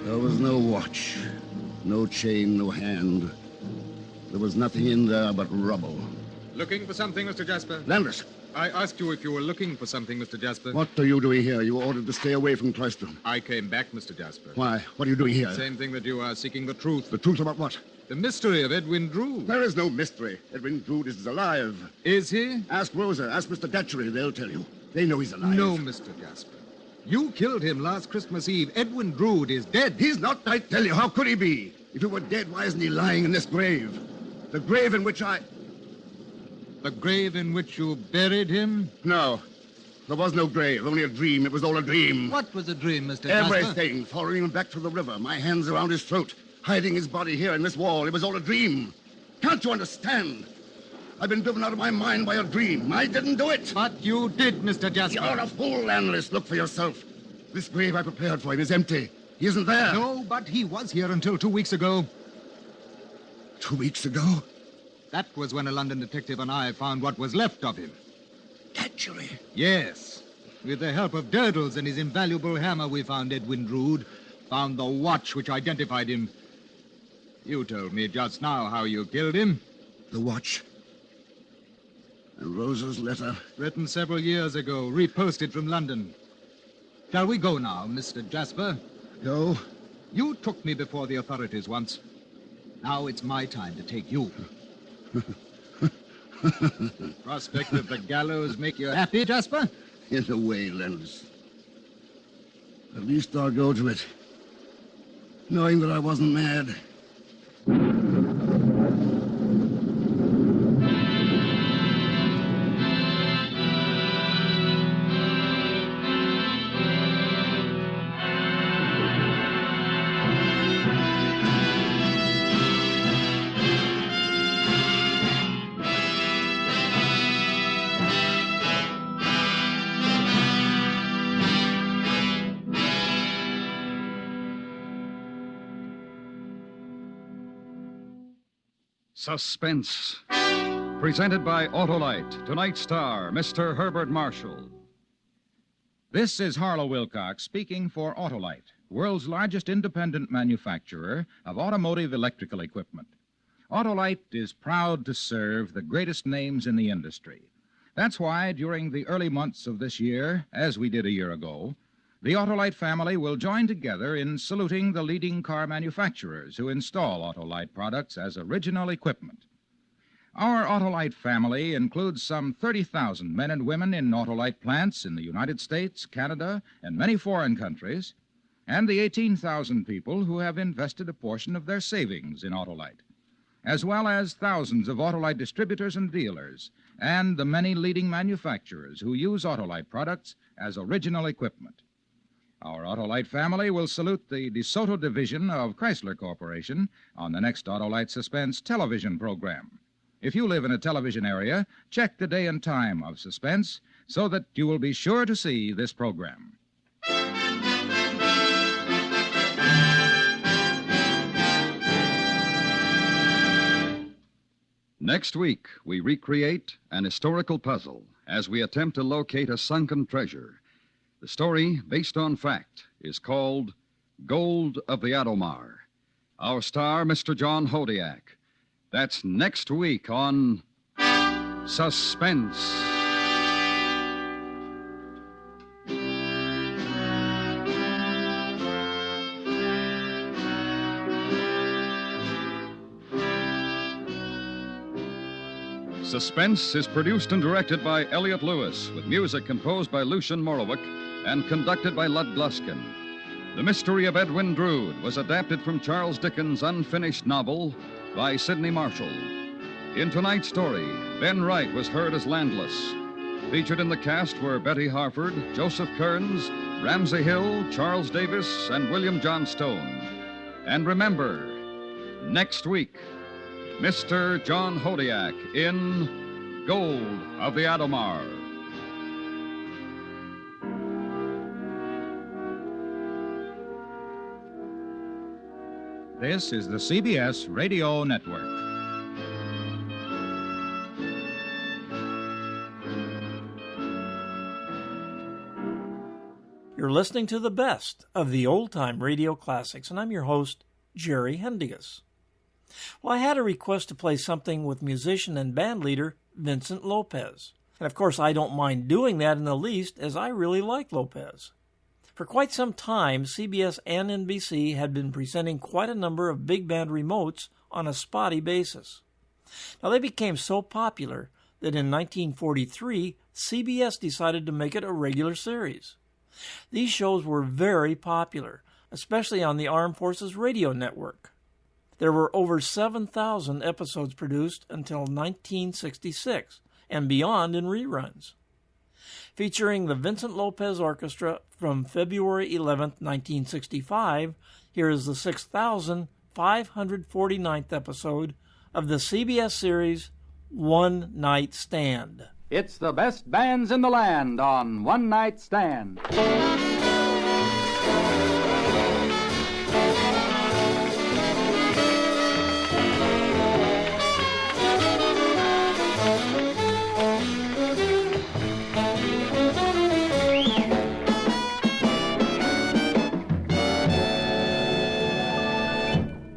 There was no watch, no chain, no hand. There was nothing in there but rubble. Looking for something, Mr. Jasper? Landers! I asked you if you were looking for something, Mr. Jasper. What are you doing here? You were ordered to stay away from Cloisterham. I came back, Mr. Jasper. Why? What are you doing here? Same thing that you are, seeking the truth. The truth about what? The mystery of Edwin Drood. There is no mystery. Edwin Drood is alive. Is he? Ask Rosa. Ask Mr. Datchery. They'll tell you. They know he's alive. No, Mr. Jasper. You killed him last Christmas Eve. Edwin Drood is dead. He's not, I tell you. How could he be? If he were dead, why isn't he lying in this grave? The grave in which I... The grave in which you buried him? No. There was no grave, only a dream. It was all a dream. What was a dream, Mr. Jasper? Everything. Following him back to the river, my hands around his throat, hiding his body here in this wall. It was all a dream. Can't you understand? I've been driven out of my mind by a dream. I didn't do it. But you did, Mr. Jasper. You're a fool, analyst. Look for yourself. This grave I prepared for him is empty. He isn't there. No, but he was here until 2 weeks ago. 2 weeks ago? That was when a London detective and I found what was left of him. Datchery? Yes. With the help of Durdles and his invaluable hammer, we found Edwin Drood, found the watch which identified him. You told me just now how you killed him. The watch? And Rosa's letter? Written several years ago, reposted from London. Shall we go now, Mr. Jasper? Go? You took me before the authorities once. Now it's my time to take you. Prospect of the gallows make you happy, Jasper? In a way, Landers. At least I'll go to it, knowing that I wasn't mad. Suspense. Presented by Autolite. Tonight's star, Mr. Herbert Marshall. This is Harlow Wilcox speaking for Autolite, world's largest independent manufacturer of automotive electrical equipment. Autolite is proud to serve the greatest names in the industry. That's why during the early months of this year, as we did a year ago, the Autolite family will join together in saluting the leading car manufacturers who install Autolite products as original equipment. Our Autolite family includes some 30,000 men and women in Autolite plants in the United States, Canada, and many foreign countries, and the 18,000 people who have invested a portion of their savings in Autolite, as well as thousands of Autolite distributors and dealers, and the many leading manufacturers who use Autolite products as original equipment. Our Autolite family will salute the DeSoto division of Chrysler Corporation on the next Autolite Suspense television program. If you live in a television area, check the day and time of Suspense so that you will be sure to see this program. Next week, we recreate an historical puzzle as we attempt to locate a sunken treasure. The story, based on fact, is called Gold of the Adomar. Our star, Mr. John Hodiak. That's next week on Suspense. Suspense is produced and directed by Elliot Lewis, with music composed by Lucian Morowick and conducted by Lud Gluskin. The Mystery of Edwin Drood was adapted from Charles Dickens' unfinished novel by Sidney Marshall. In tonight's story, Ben Wright was heard as Landless. Featured in the cast were Betty Harford, Joseph Kearns, Ramsey Hill, Charles Davis, and William John Stone. And remember, next week, Mr. John Hodiak in Gold of the Adomar. This is the CBS Radio Network. You're listening to the best of the old-time radio classics, and I'm your host, Jerry Hendigas. Well, I had a request to play something with musician and band leader Vincent Lopez. And of course, I don't mind doing that in the least, as I really like Lopez. For quite some time, CBS and NBC had been presenting quite a number of big band remotes on a spotty basis. Now, they became so popular that in 1943, CBS decided to make it a regular series. These shows were very popular, especially on the Armed Forces Radio Network. There were over 7,000 episodes produced until 1966, and beyond in reruns. Featuring the Vincent Lopez Orchestra from February 11, 1965, here is the 6,549th episode of the CBS series One Night Stand. It's the best bands in the land on One Night Stand.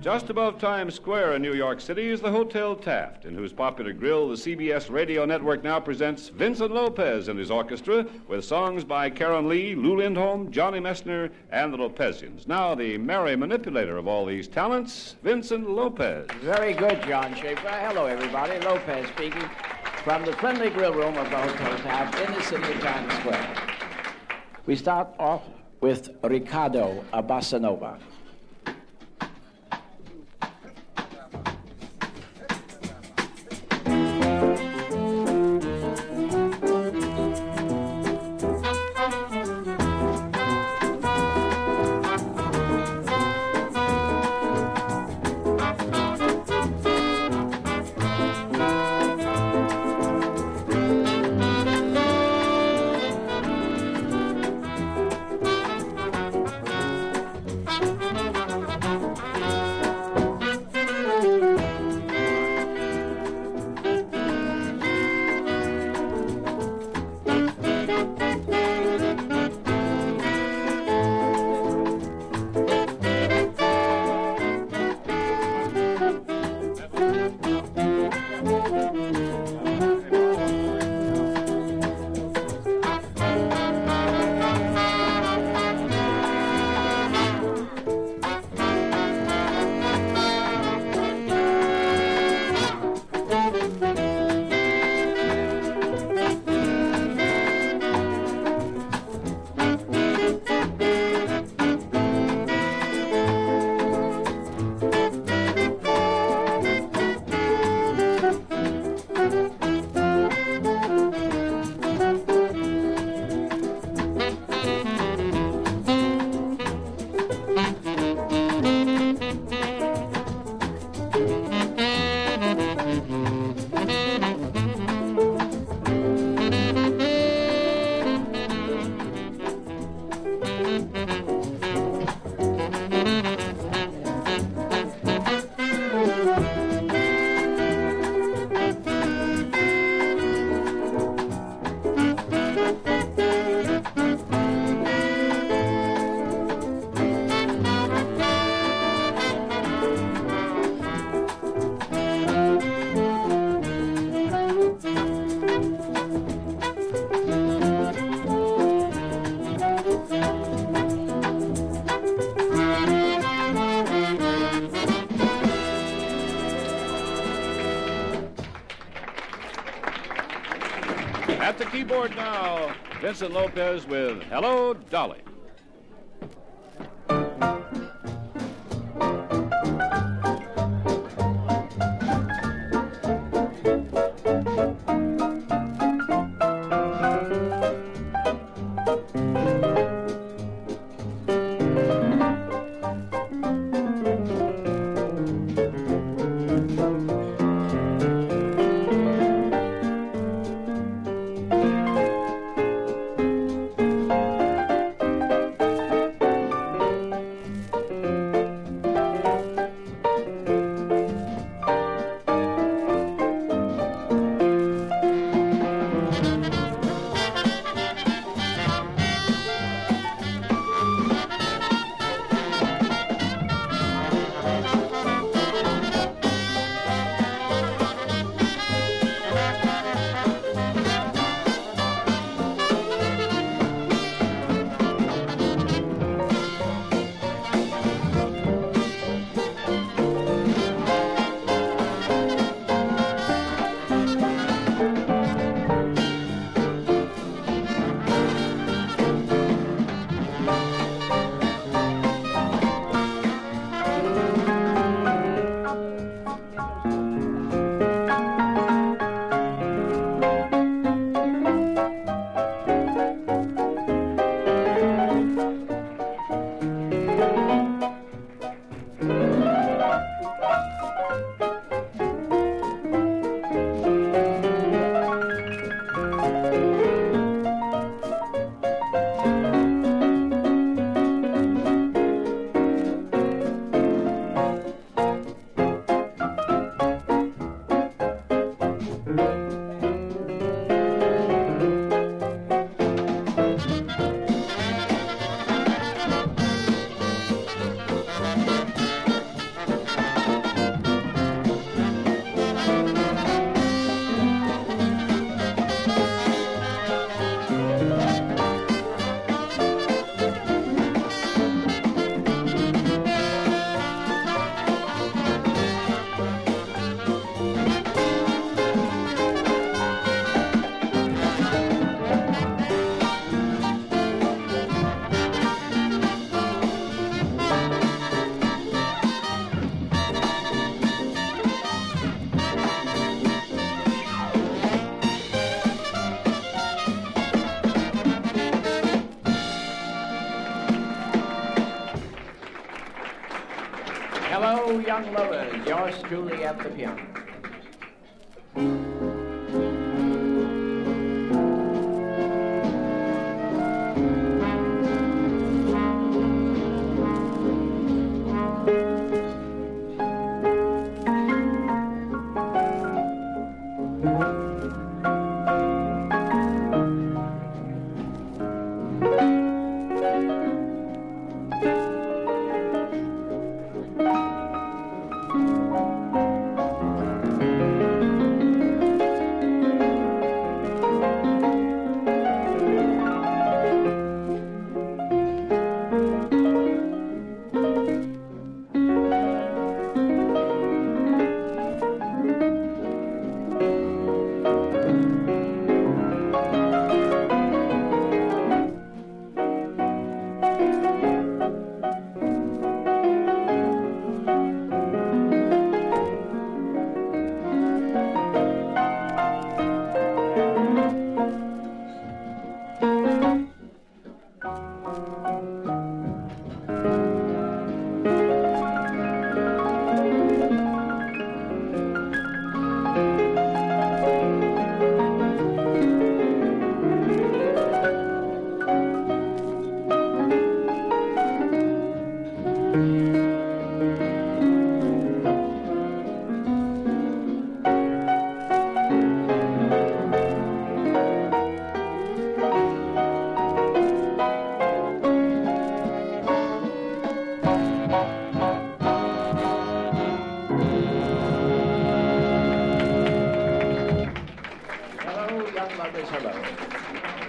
Just above Times Square in New York City is the Hotel Taft, in whose popular grill the CBS Radio Network now presents Vincent Lopez and his orchestra with songs by Karen Lee, Lou Lindholm, Johnny Messner, and the Lopezians. Now, the merry manipulator of all these talents, Vincent Lopez. Very good, John Schaefer. Hello, everybody. Lopez speaking from the friendly grill room of the Hotel Taft in the city of Times Square. We start off with Ricardo, a bossa nova. At the keyboard now, Vincent Lopez with Hello, Dolly. Hello, young lovers. Yours truly at the piano.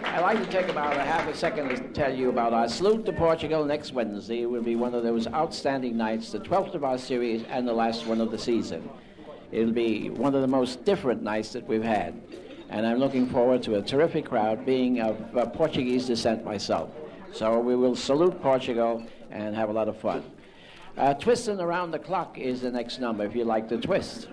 I'd like to take about a half a second to tell you about our salute to Portugal next Wednesday. It will be one of those outstanding nights, the 12th of our series and the last one of the season. It'll be one of the most different nights that we've had. and I'm looking forward to a terrific crowd, being of Portuguese descent myself. So we will salute Portugal and have a lot of fun. Twistin' Around the Clock is the next number, if you like to twist.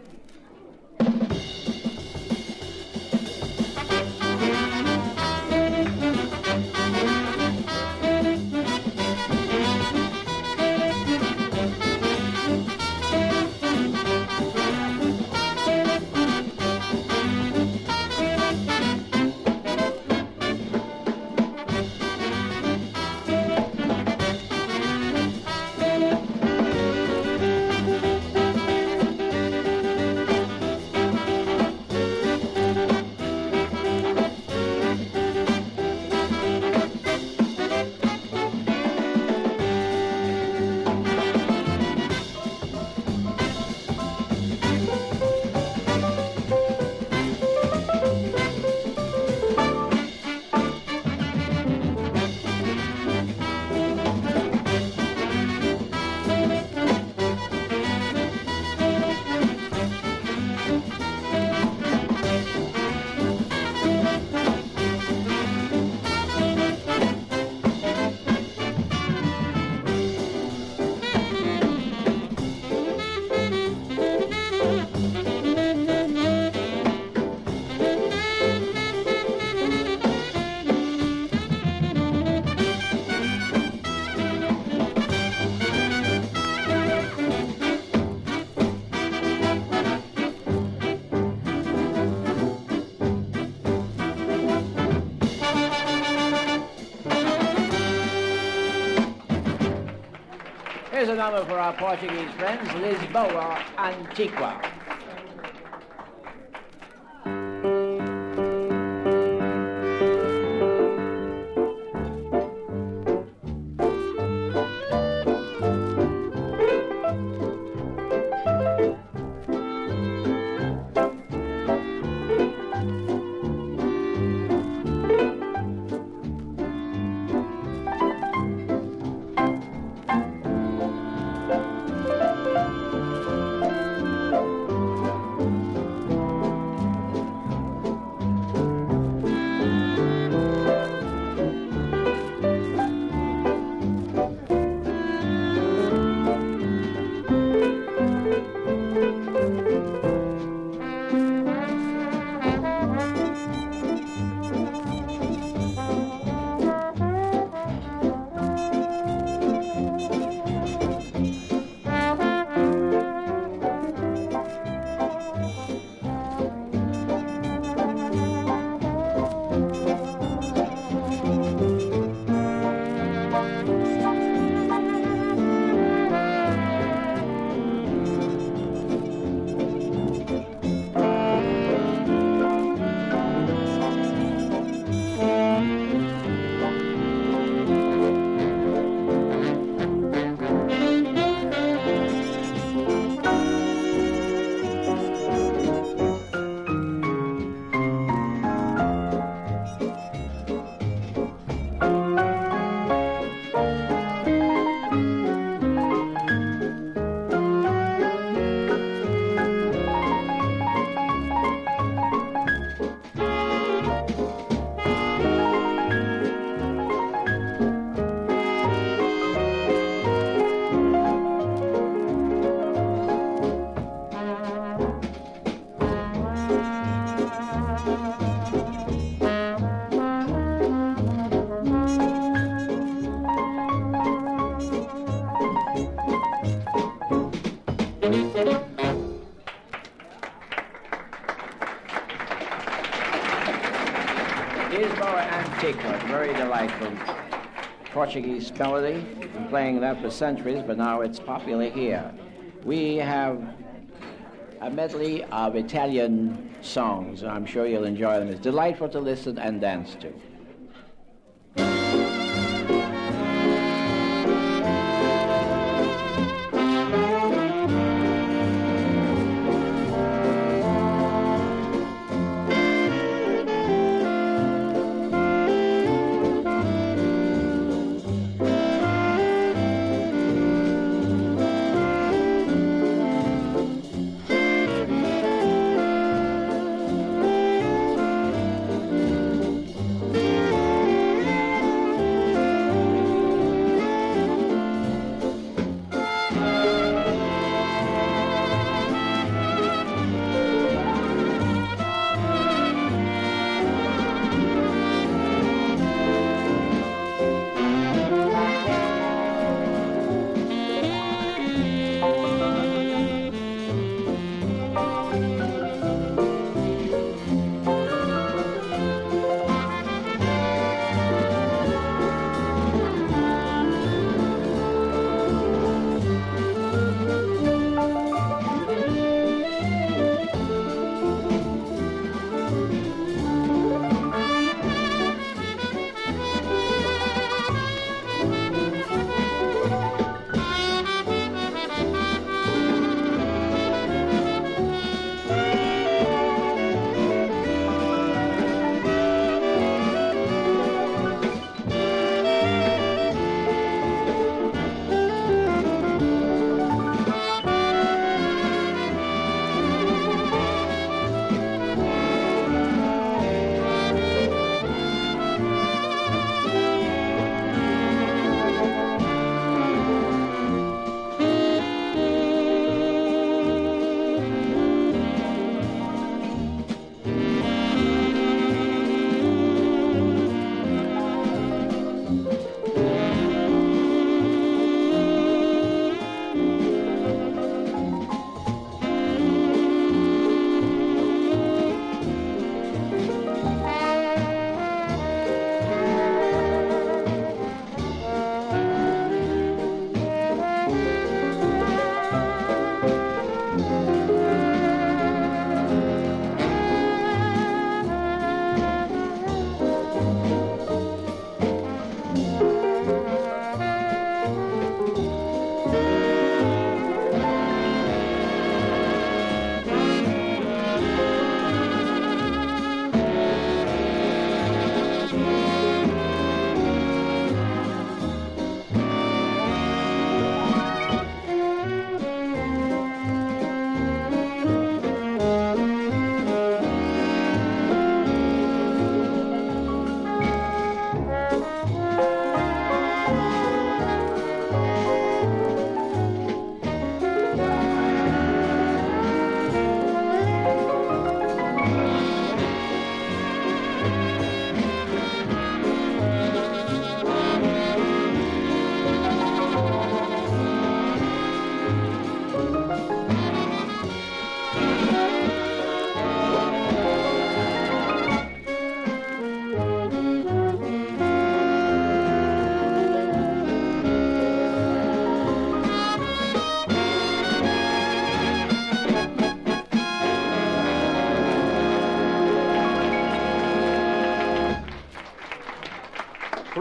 Here's a number for our Portuguese friends, Lisboa Antigua. Lisboa Antigua, very delightful Portuguese melody. Been playing that for centuries, but now it's popular here. We have a medley of Italian songs, and I'm sure you'll enjoy them. It's delightful to listen and dance to.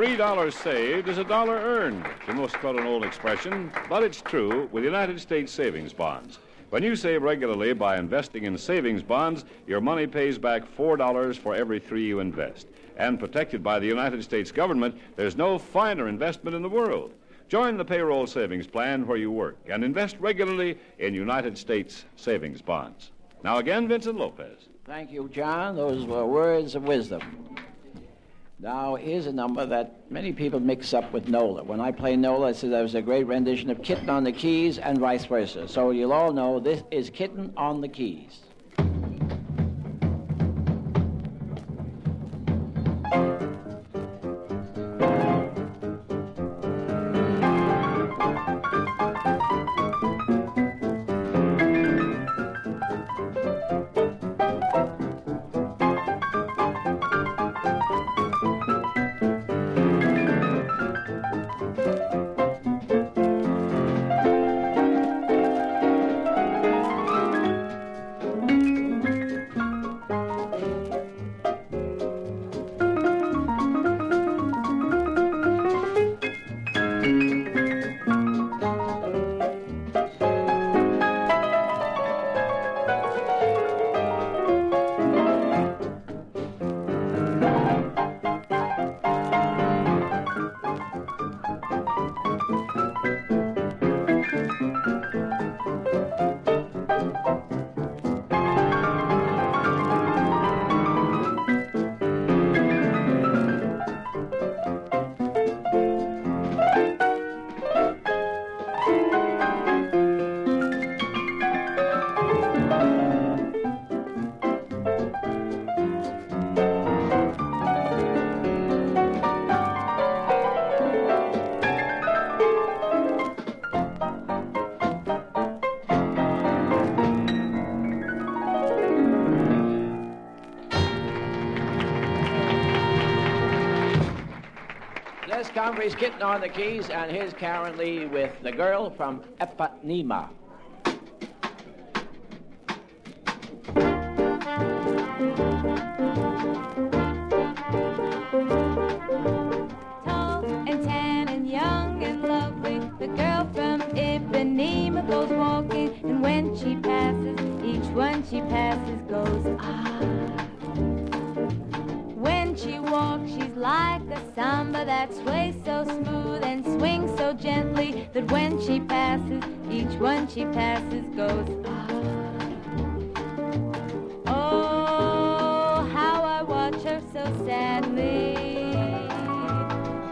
Every dollar saved is a dollar earned. It's almost quite an old expression, but it's true with United States savings bonds. When you save regularly by investing in savings bonds, your money pays back $4 for every 3 you invest. And protected by the United States government, there's no finer investment in the world. Join the payroll savings plan where you work and invest regularly in United States savings bonds. Now again, Vincent Lopez. Thank you, John. Those were words of wisdom. Now, here's a number that many people mix up with Nola. When I play Nola, I say there was a great rendition of Kitten on the Keys and vice versa. So you'll all know this is Kitten on the Keys. Convery's Kitten on the Keys, and here's Karen Lee with The Girl from Ipanema. Tall and tan and young and lovely, the girl from Ipanema goes walking, and when she passes, each one she passes goes, ah. When she walks, she's like a samba that sways so smooth and swings so gently that when she passes, each one she passes goes, ah. Oh, how I watch her so sadly.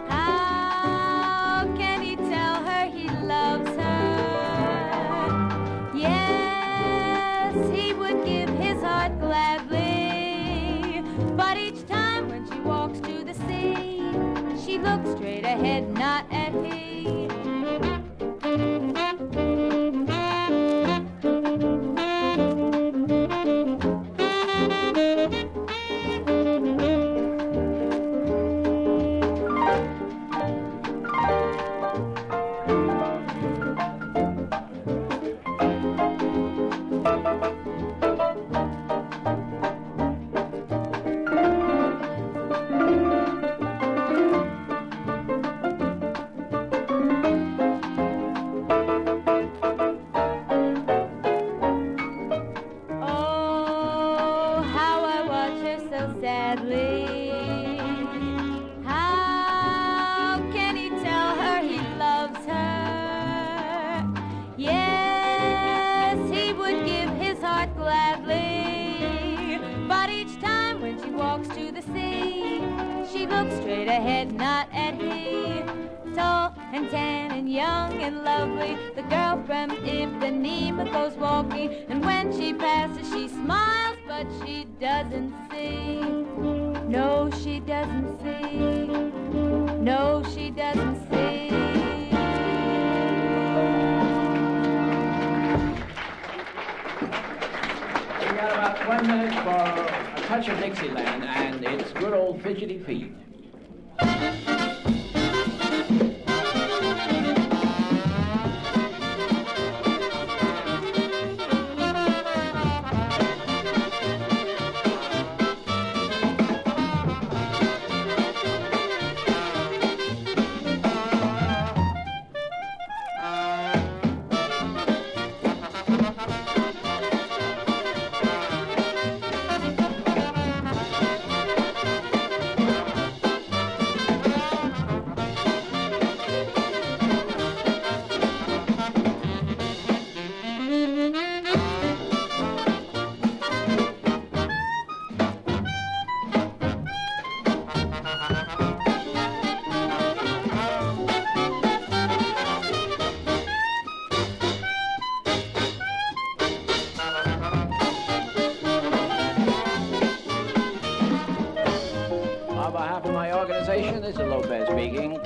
How can he tell her he loves her? Yes, he would give his heart gladly, but each time when she walks to the sea, she looks straight ahead, not at he. Ahead, not at he. Tall and tan and young and lovely, the girl from Ipanema goes walking, and when she passes she smiles, but she doesn't see. No, she doesn't see. No, she doesn't see. We got about 1 minute for a touch of Dixieland, and it's good old Fidgety Feet.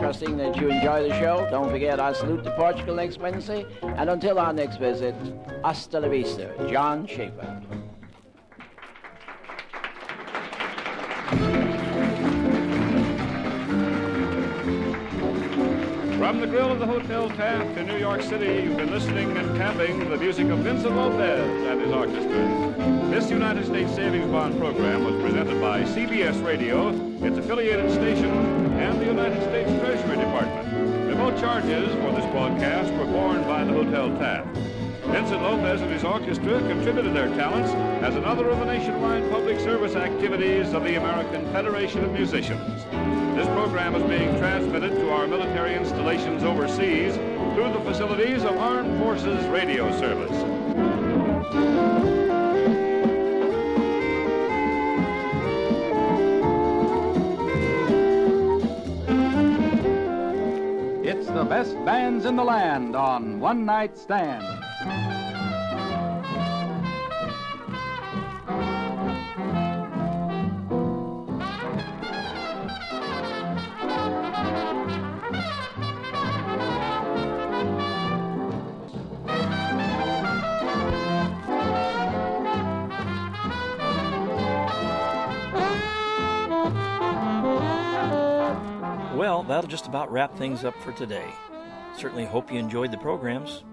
trusting that you enjoy the show. Don't forget our salute to Portugal next Wednesday. And until our next visit, hasta la vista, John Schaefer. From the grill of the Hotel Taft in New York City, you've been listening and tapping the music of Vincent Lopez and his orchestra. This United States Savings Bond program was presented by CBS Radio, its affiliated stations, and the United States Treasury Department. Remote charges for this broadcast were borne by the Hotel Taft. Vincent Lopez and his orchestra contributed their talents as another of the nationwide public service activities of the American Federation of Musicians. This program is being transmitted to our military installations overseas through the facilities of Armed Forces Radio Service. It's the best bands in the land on One Night Stand. Well, that'll just about wrap things up for today. Certainly hope you enjoyed the programs.